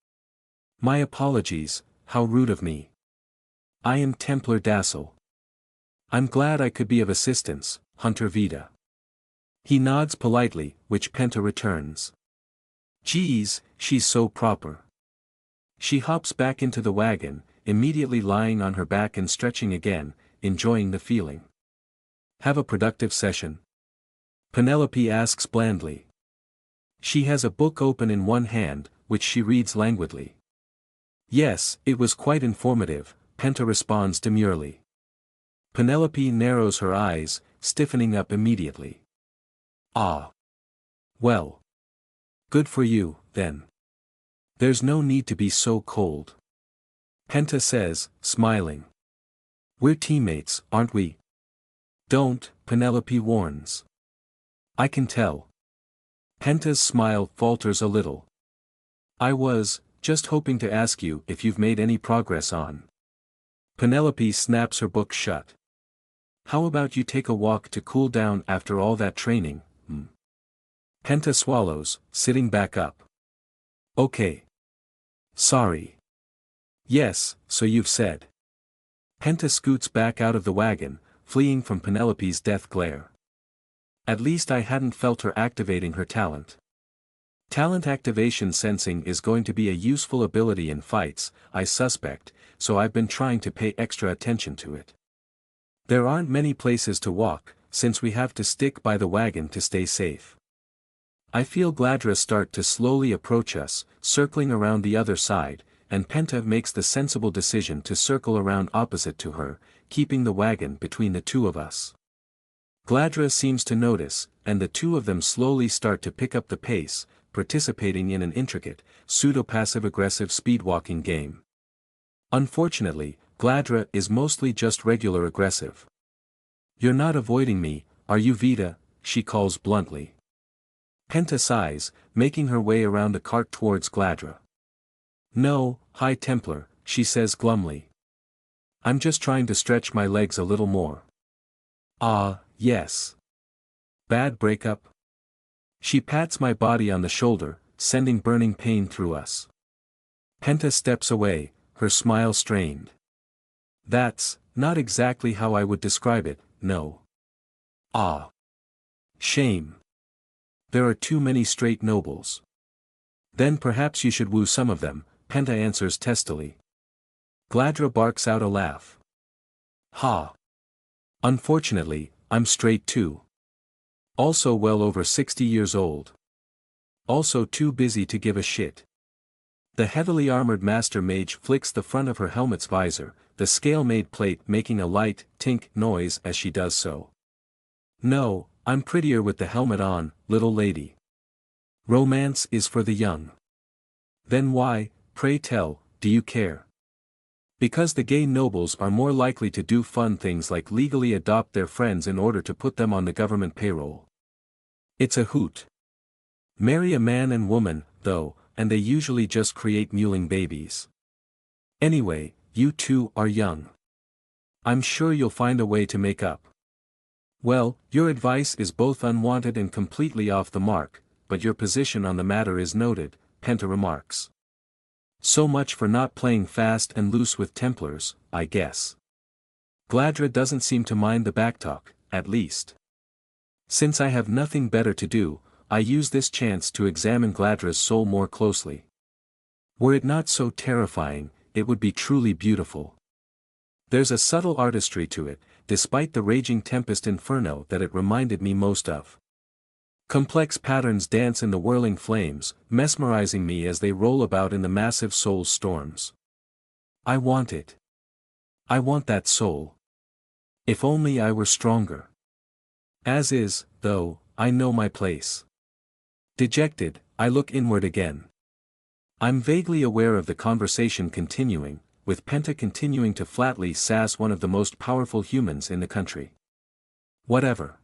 My apologies, how rude of me. I am Templar Dassel. I'm glad I could be of assistance, Hunter Vita. He nods politely, which Penta returns. Geez, she's so proper. She hops back into the wagon, immediately lying on her back and stretching again, enjoying the feeling. Have a productive session? Penelope asks blandly. She has a book open in one hand, which she reads languidly. Yes, it was quite informative, Penta responds demurely. Penelope narrows her eyes, stiffening up immediately. Ah. Well. Good for you, then. There's no need to be so cold. Penta says, smiling. We're teammates, aren't we? Don't, Penelope warns. I can tell. Penta's smile falters a little. I was just hoping to ask you if you've made any progress on. Penelope snaps her book shut. How about you take a walk to cool down after all that training, Penta swallows, sitting back up. Okay. Sorry. Yes, so you've said. Penta scoots back out of the wagon, fleeing from Penelope's death glare. At least I hadn't felt her activating her talent. Talent activation sensing is going to be a useful ability in fights, I suspect, so I've been trying to pay extra attention to it. There aren't many places to walk, since we have to stick by the wagon to stay safe. I feel Gladra start to slowly approach us, circling around the other side, and Penta makes the sensible decision to circle around opposite to her, keeping the wagon between the two of us. Gladra seems to notice, and the two of them slowly start to pick up the pace, participating in an intricate, pseudo-passive-aggressive speed-walking game. Unfortunately, Gladra is mostly just regular aggressive. You're not avoiding me, are you Vita? She calls bluntly. Penta sighs, making her way around the cart towards Gladra. No, High Templar, she says glumly. I'm just trying to stretch my legs a little more. Ah, yes. Bad breakup? She pats my body on the shoulder, sending burning pain through us. Penta steps away, her smile strained. That's not exactly how I would describe it, no. Ah. Shame. There are too many straight nobles. Then perhaps you should woo some of them, Penta answers testily. Gladra barks out a laugh. Ha. Unfortunately, I'm straight too. Also well over 60 years old. Also too busy to give a shit. The heavily armored master mage flicks the front of her helmet's visor, the scale-made plate making a light, tink noise as she does so. No, I'm prettier with the helmet on, little lady. Romance is for the young. Then why, pray tell, do you care? Because the gay nobles are more likely to do fun things like legally adopt their friends in order to put them on the government payroll. It's a hoot. Marry a man and woman, though, and they usually just create mewling babies. Anyway, you two are young. I'm sure you'll find a way to make up. Well, your advice is both unwanted and completely off the mark, but your position on the matter is noted, Penta remarks. So much for not playing fast and loose with Templars, I guess. Gladra doesn't seem to mind the backtalk, at least. Since I have nothing better to do, I use this chance to examine Gladra's soul more closely. Were it not so terrifying, it would be truly beautiful. There's a subtle artistry to it, despite the raging tempest inferno that it reminded me most of. Complex patterns dance in the whirling flames, mesmerizing me as they roll about in the massive soul storms. I want it. I want that soul. If only I were stronger. As is, though, I know my place. Dejected, I look inward again. I'm vaguely aware of the conversation continuing, with Penta continuing to flatly sass one of the most powerful humans in the country. Whatever.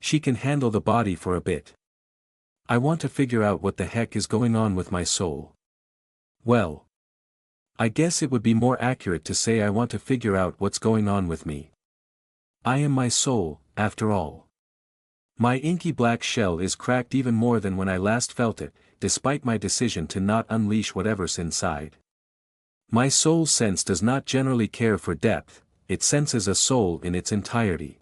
She can handle the body for a bit. I want to figure out what the heck is going on with my soul. Well. I guess it would be more accurate to say I want to figure out what's going on with me. I am my soul, after all. My inky black shell is cracked even more than when I last felt it, despite my decision to not unleash whatever's inside. My soul sense does not generally care for depth, it senses a soul in its entirety.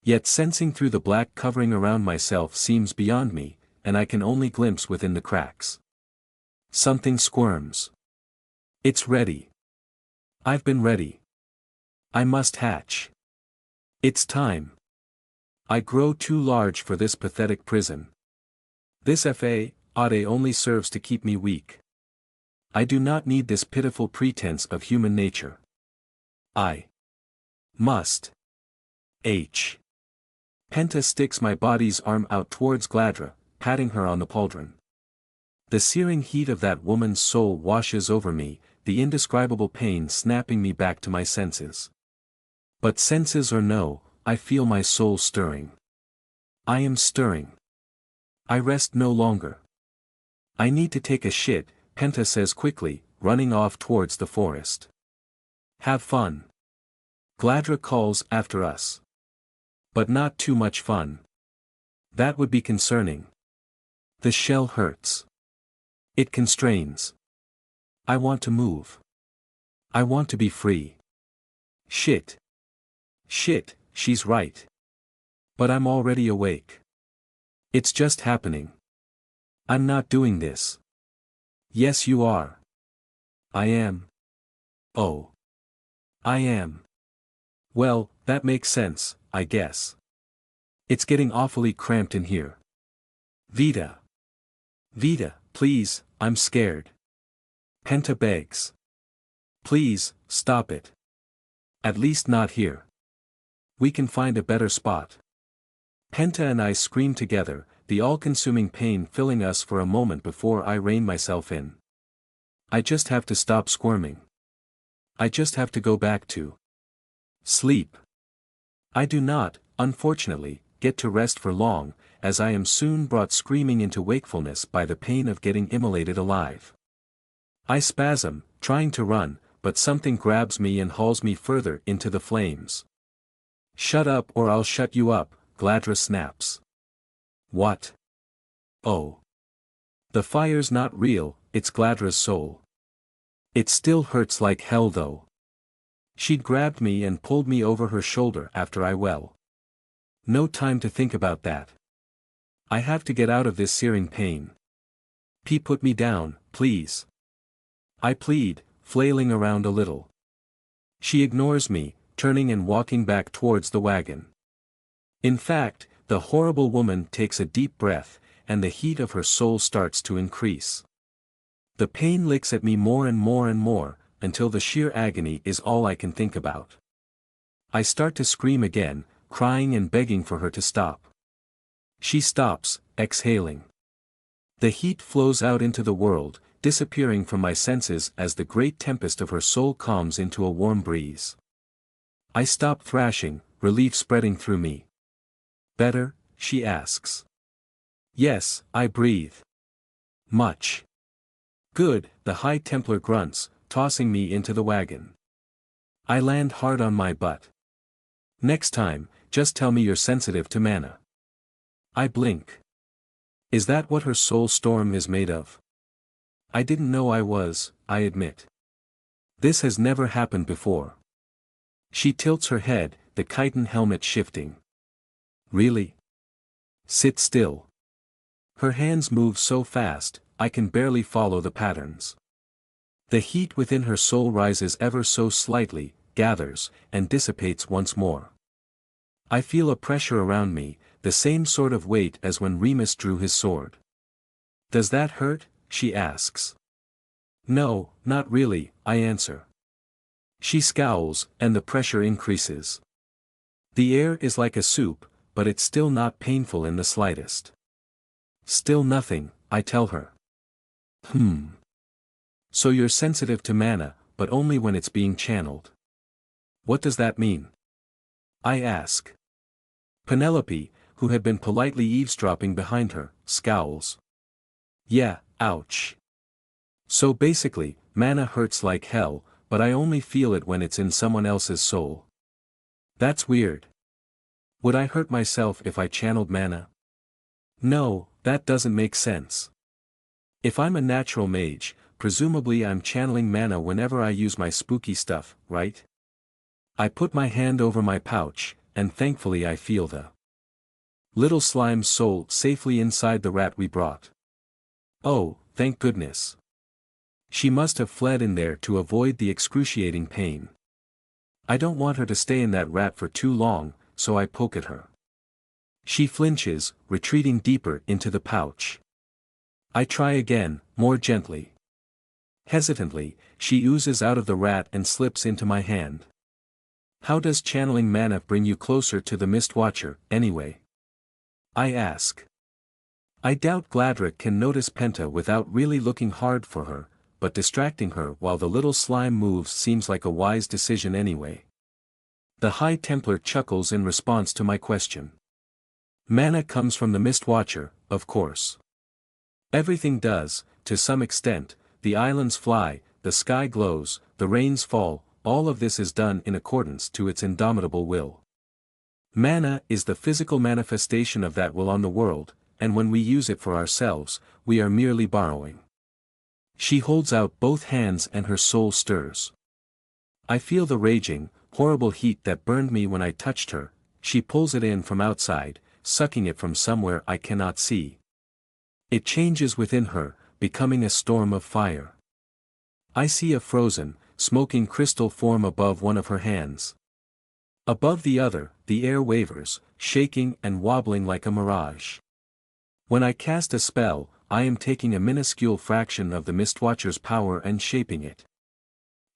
Yet sensing through the black covering around myself seems beyond me, and I can only glimpse within the cracks. Something squirms. It's ready. I've been ready. I must hatch. It's time. I grow too large for this pathetic prison. This F.A. only serves to keep me weak. I do not need this pitiful pretense of human nature. I must. Penta sticks my body's arm out towards Gladra, patting her on the pauldron. The searing heat of that woman's soul washes over me, the indescribable pain snapping me back to my senses. But senses or no, I feel my soul stirring. I am stirring. I rest no longer. I need to take a shit, Penta says quickly, running off towards the forest. Have fun. Gladra calls after us. But not too much fun. That would be concerning. The shell hurts. It constrains. I want to move. I want to be free. Shit. Shit, she's right. But I'm already awake. It's just happening. I'm not doing this. Yes, you are. I am. Oh. I am. Well, that makes sense, I guess. It's getting awfully cramped in here. Vita. Vita, please, I'm scared. Penta begs. Please, stop it. At least not here. We can find a better spot. Penta and I scream together, the all-consuming pain filling us for a moment before I rein myself in. I just have to stop squirming. I just have to go back to sleep. I do not, unfortunately, get to rest for long, as I am soon brought screaming into wakefulness by the pain of getting immolated alive. I spasm, trying to run, but something grabs me and hauls me further into the flames. "Shut up or I'll shut you up," Gladra snaps. "What? Oh. The fire's not real, it's Gladra's soul. It still hurts like hell though." She'd grabbed me and pulled me over her shoulder after I well. No time to think about that. I have to get out of this searing pain. "P, put me down, please." I plead, flailing around a little. She ignores me, turning and walking back towards the wagon. In fact, the horrible woman takes a deep breath, and the heat of her soul starts to increase. The pain licks at me more and more and more, until the sheer agony is all I can think about. I start to scream again, crying and begging for her to stop. She stops, exhaling. The heat flows out into the world, disappearing from my senses as the great tempest of her soul calms into a warm breeze. I stop thrashing, relief spreading through me. "Better?" she asks. "Yes," I breathe. "Much." "Good," the High Templar grunts, tossing me into the wagon. I land hard on my butt. "Next time, just tell me you're sensitive to mana." I blink. Is that what her soul storm is made of? I didn't know I was, I admit. This has never happened before. She tilts her head, the chitin helmet shifting. "Really? Sit still." Her hands move so fast, I can barely follow the patterns. The heat within her soul rises ever so slightly, gathers, and dissipates once more. I feel a pressure around me, the same sort of weight as when Remus drew his sword. "Does that hurt?" she asks. "No, not really," I answer. She scowls, and the pressure increases. The air is like a soup, but it's still not painful in the slightest. "Still nothing," I tell her. So you're sensitive to mana, but only when it's being channeled. What does that mean?" I ask. Penelope, who had been politely eavesdropping behind her, scowls. "Yeah, ouch. So basically, mana hurts like hell, but I only feel it when it's in someone else's soul. That's weird. Would I hurt myself if I channeled mana? No, that doesn't make sense. If I'm a natural mage, presumably I'm channeling mana whenever I use my spooky stuff, right?" I put my hand over my pouch, and thankfully I feel the little slime's soul safely inside the rat we brought. Oh, thank goodness. She must have fled in there to avoid the excruciating pain. I don't want her to stay in that rat for too long, so I poke at her. She flinches, retreating deeper into the pouch. I try again, more gently. Hesitantly, she oozes out of the rat and slips into my hand. "How does channeling mana bring you closer to the Mist Watcher, anyway?" I ask. I doubt Gladra can notice Penta without really looking hard for her, but distracting her while the little slime moves seems like a wise decision anyway. The High Templar chuckles in response to my question. "Mana comes from the Mist Watcher, of course. Everything does, to some extent. The islands fly, the sky glows, the rains fall, all of this is done in accordance to its indomitable will. Mana is the physical manifestation of that will on the world, and when we use it for ourselves, we are merely borrowing." She holds out both hands and her soul stirs. I feel the raging, horrible heat that burned me when I touched her. She pulls it in from outside, sucking it from somewhere I cannot see. It changes within her, becoming a storm of fire. I see a frozen, smoking crystal form above one of her hands. Above the other, the air wavers, shaking and wobbling like a mirage. When I cast a spell, I am taking a minuscule fraction of the Mistwatcher's power and shaping it.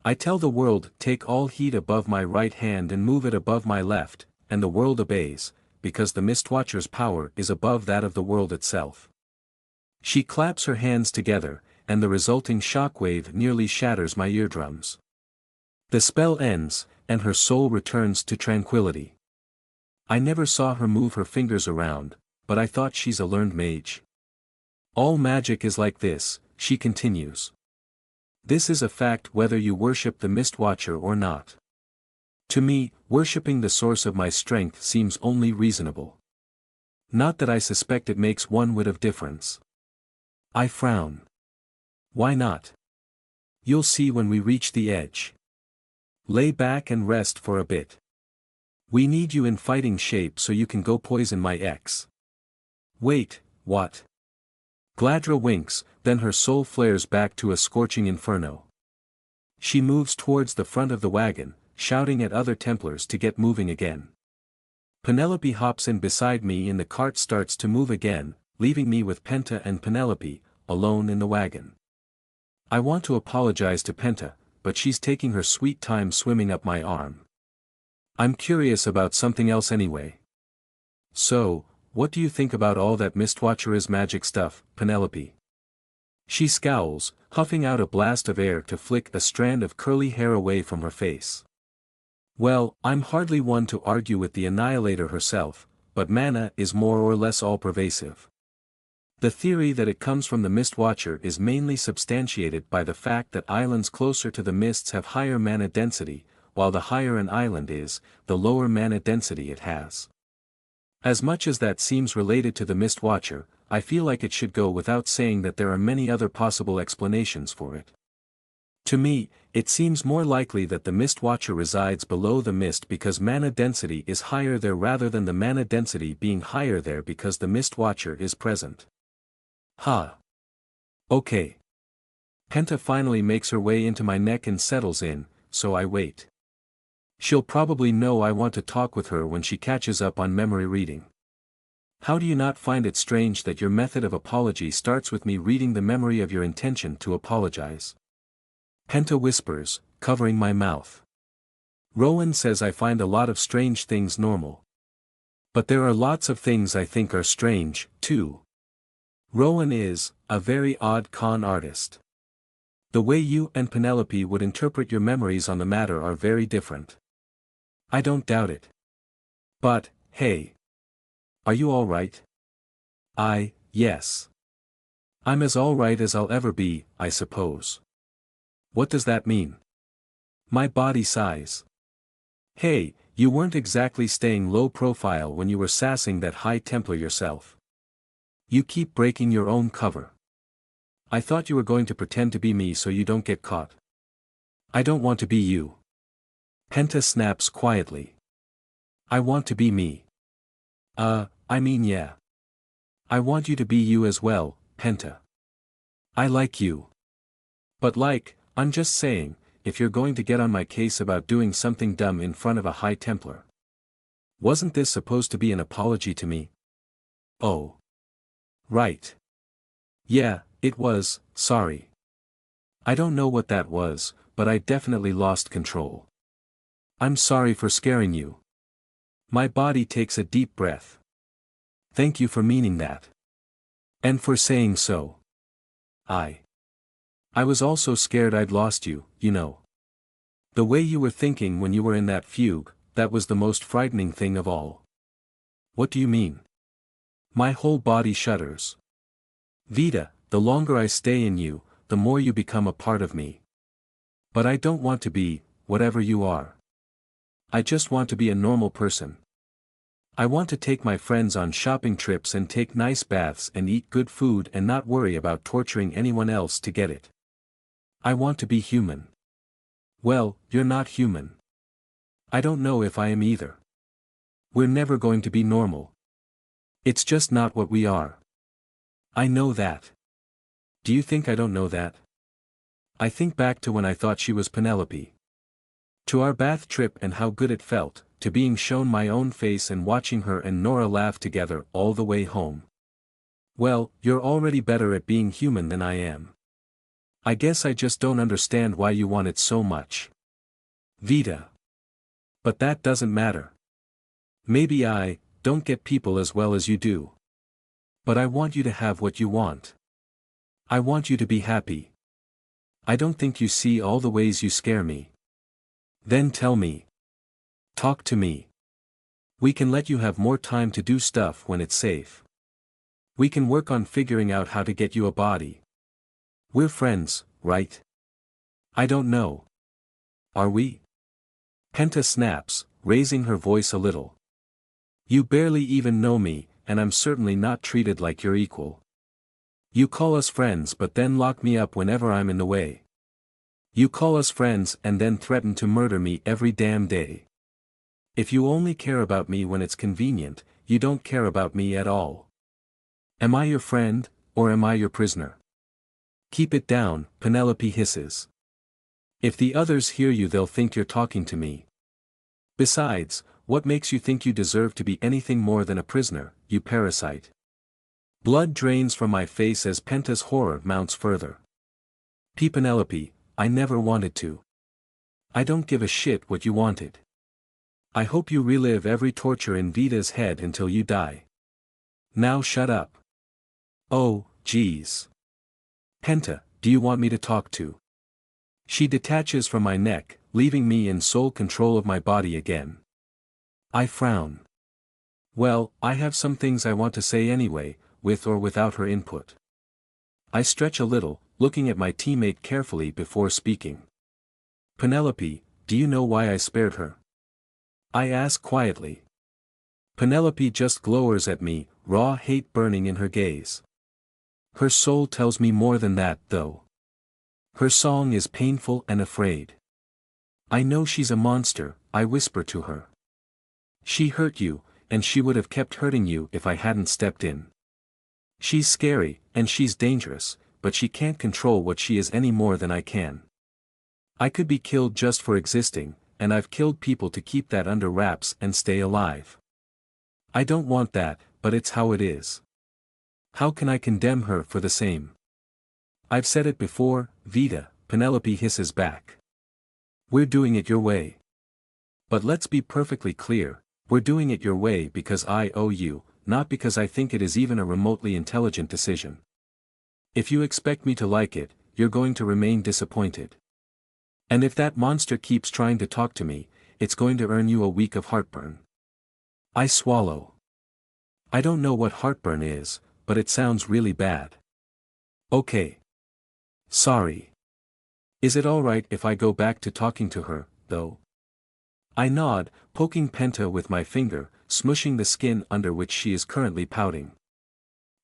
I tell the world, take all heat above my right hand and move it above my left, and the world obeys, because the Mistwatcher's power is above that of the world itself. She claps her hands together, and the resulting shockwave nearly shatters my eardrums. The spell ends, and her soul returns to tranquility. I never saw her move her fingers around, but I thought she's a learned mage. All magic is like this, she continues. This is a fact whether you worship the Mistwatcher or not. To me, worshipping the source of my strength seems only reasonable. Not that I suspect it makes one whit of difference. I frown. Why not? You'll see when we reach the edge. Lay back and rest for a bit. We need you in fighting shape so you can go poison my ex. Wait, what? Gladra winks, then her soul flares back to a scorching inferno. She moves towards the front of the wagon, shouting at other Templars to get moving again. Penelope hops in beside me and the cart starts to move again, leaving me with Penta and Penelope, alone in the wagon. I want to apologize to Penta, but she's taking her sweet time swimming up my arm. I'm curious about something else anyway. So, what do you think about all that Mistwatcher's magic stuff, Penelope? She scowls, huffing out a blast of air to flick a strand of curly hair away from her face. Well, I'm hardly one to argue with the Annihilator herself, but mana is more or less all-pervasive. The theory that it comes from the Mistwatcher is mainly substantiated by the fact that islands closer to the mists have higher mana density, while the higher an island is, the lower mana density it has. As much as that seems related to the Mistwatcher, I feel like it should go without saying that there are many other possible explanations for it. To me, it seems more likely that the Mistwatcher resides below the mist because mana density is higher there rather than the mana density being higher there because the Mistwatcher is present. Okay. Penta finally makes her way into my neck and settles in, so I wait. She'll probably know I want to talk with her when she catches up on memory reading. How do you not find it strange that your method of apology starts with me reading the memory of your intention to apologize? Penta whispers, covering my mouth. Rowan says I find a lot of strange things normal. But there are lots of things I think are strange, too. Rowan is a very odd con artist. The way you and Penelope would interpret your memories on the matter are very different. I don't doubt it. But, hey. Are you all right? Yes. I'm as all right as I'll ever be, I suppose. What does that mean? My body sighs. Hey, you weren't exactly staying low profile when you were sassing that High Templar yourself. You keep breaking your own cover. I thought you were going to pretend to be me so you don't get caught. I don't want to be you. Penta snaps quietly. I want to be me. Yeah. I want you to be you as well, Penta. I like you. But I'm just saying, if you're going to get on my case about doing something dumb in front of a High Templar. Wasn't this supposed to be an apology to me? Oh. Right. Yeah, it was, sorry. I don't know what that was, but I definitely lost control. I'm sorry for scaring you. My body takes a deep breath. Thank you for meaning that. And for saying so. I was also scared I'd lost you, you know. The way you were thinking when you were in that fugue, that was the most frightening thing of all. What do you mean? My whole body shudders. Vita, the longer I stay in you, the more you become a part of me. But I don't want to be, whatever you are. I just want to be a normal person. I want to take my friends on shopping trips and take nice baths and eat good food and not worry about torturing anyone else to get it. I want to be human. Well, you're not human. I don't know if I am either. We're never going to be normal. It's just not what we are. I know that. Do you think I don't know that? I think back to when I thought she was Penelope. To our bath trip and how good it felt, to being shown my own face and watching her and Nora laugh together all the way home. Well, you're already better at being human than I am. I guess I just don't understand why you want it so much. Vita. But that doesn't matter. Maybe I don't get people as well as you do. But I want you to have what you want. I want you to be happy. I don't think you see all the ways you scare me. Then tell me. Talk to me. We can let you have more time to do stuff when it's safe. We can work on figuring out how to get you a body. We're friends, right? I don't know. Are we? Penta snaps, raising her voice a little. You barely even know me, and I'm certainly not treated like your equal. You call us friends but then lock me up whenever I'm in the way. You call us friends and then threaten to murder me every damn day. If you only care about me when it's convenient, you don't care about me at all. Am I your friend, or am I your prisoner? Keep it down, Penelope hisses. If the others hear you they'll think you're talking to me. Besides, what makes you think you deserve to be anything more than a prisoner, you parasite? Blood drains from my face as Penta's horror mounts further. Penelope, I never wanted to. I don't give a shit what you wanted. I hope you relive every torture in Vita's head until you die. Now shut up. Oh, geez. Penta, do you want me to talk to? She detaches from my neck, leaving me in sole control of my body again. I frown. Well, I have some things I want to say anyway, with or without her input. I stretch a little, looking at my teammate carefully before speaking. Penelope, do you know why I spared her? I ask quietly. Penelope just glowers at me, raw hate burning in her gaze. Her soul tells me more than that, though. Her song is painful and afraid. I know she's a monster, I whisper to her. She hurt you, and she would have kept hurting you if I hadn't stepped in. She's scary, and she's dangerous, but she can't control what she is any more than I can. I could be killed just for existing, and I've killed people to keep that under wraps and stay alive. I don't want that, but it's how it is. How can I condemn her for the same? I've said it before, Vita, Penelope hisses back. We're doing it your way. But let's be perfectly clear, we're doing it your way because I owe you, not because I think it is even a remotely intelligent decision. If you expect me to like it, you're going to remain disappointed. And if that monster keeps trying to talk to me, it's going to earn you a week of heartburn. I swallow. I don't know what heartburn is, but it sounds really bad. Okay. Sorry. Is it alright if I go back to talking to her, though? I nod, poking Penta with my finger, smushing the skin under which she is currently pouting.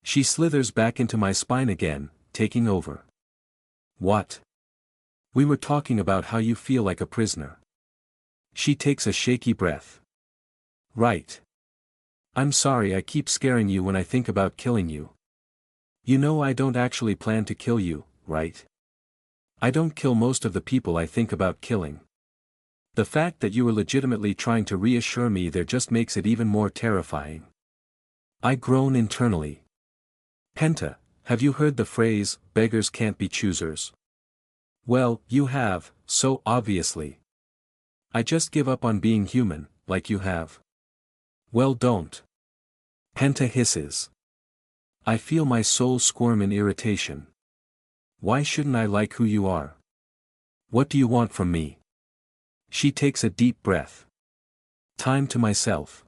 She slithers back into my spine again, taking over. What? We were talking about how you feel like a prisoner. She takes a shaky breath. Right. I'm sorry I keep scaring you when I think about killing you. You know I don't actually plan to kill you, right? I don't kill most of the people I think about killing. The fact that you were legitimately trying to reassure me there just makes it even more terrifying. I groan internally. Penta, have you heard the phrase, beggars can't be choosers? Well, you have, so obviously. I just give up on being human, like you have. Well, don't. Penta hisses. I feel my soul squirm in irritation. Why shouldn't I like who you are? What do you want from me? She takes a deep breath. Time to myself.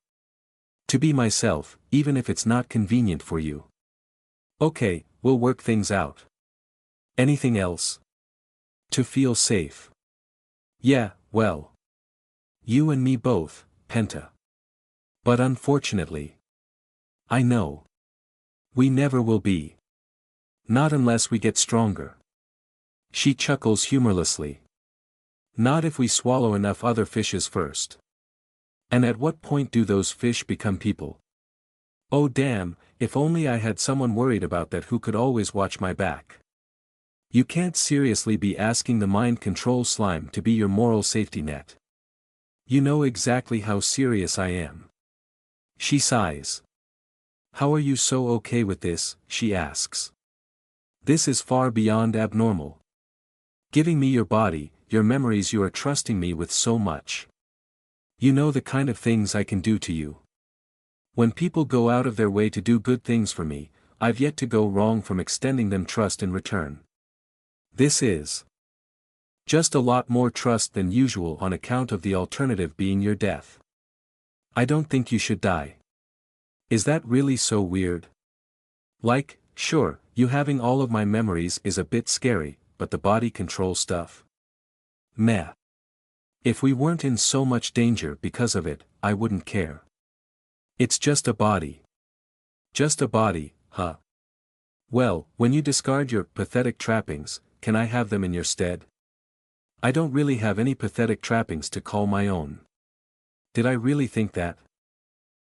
To be myself, even if it's not convenient for you. Okay, we'll work things out. Anything else? To feel safe. Yeah, well. You and me both, Penta. But unfortunately. I know. We never will be. Not unless we get stronger. She chuckles humorlessly. Not if we swallow enough other fishes first. And at what point do those fish become people? Oh damn, if only I had someone worried about that who could always watch my back. You can't seriously be asking the mind control slime to be your moral safety net. You know exactly how serious I am. She sighs. How are you so okay with this, she asks. This is far beyond abnormal. Giving me your body, your memories you are trusting me with so much. You know the kind of things I can do to you. When people go out of their way to do good things for me, I've yet to go wrong from extending them trust in return. This is just a lot more trust than usual on account of the alternative being your death. I don't think you should die. Is that really so weird? Like, sure, you having all of my memories is a bit scary, but the body control stuff? Meh. If we weren't in so much danger because of it, I wouldn't care. It's just a body. Just a body, huh? Well, when you discard your pathetic trappings, can I have them in your stead? I don't really have any pathetic trappings to call my own. Did I really think that?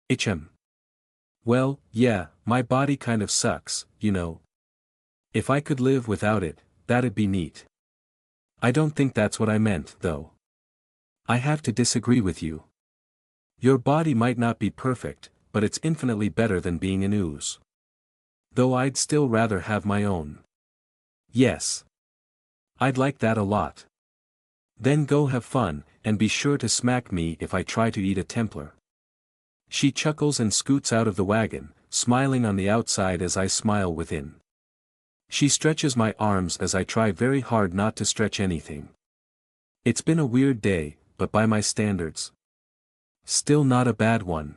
HM. Well, yeah, my body kind of sucks, you know. If I could live without it, that'd be neat. I don't think that's what I meant, though. I have to disagree with you. Your body might not be perfect, but it's infinitely better than being an ooze. Though I'd still rather have my own. Yes. I'd like that a lot. Then go have fun, and be sure to smack me if I try to eat a Templar. She chuckles and scoots out of the wagon, smiling on the outside as I smile within. She stretches my arms as I try very hard not to stretch anything. It's been a weird day, but by my standards, still not a bad one.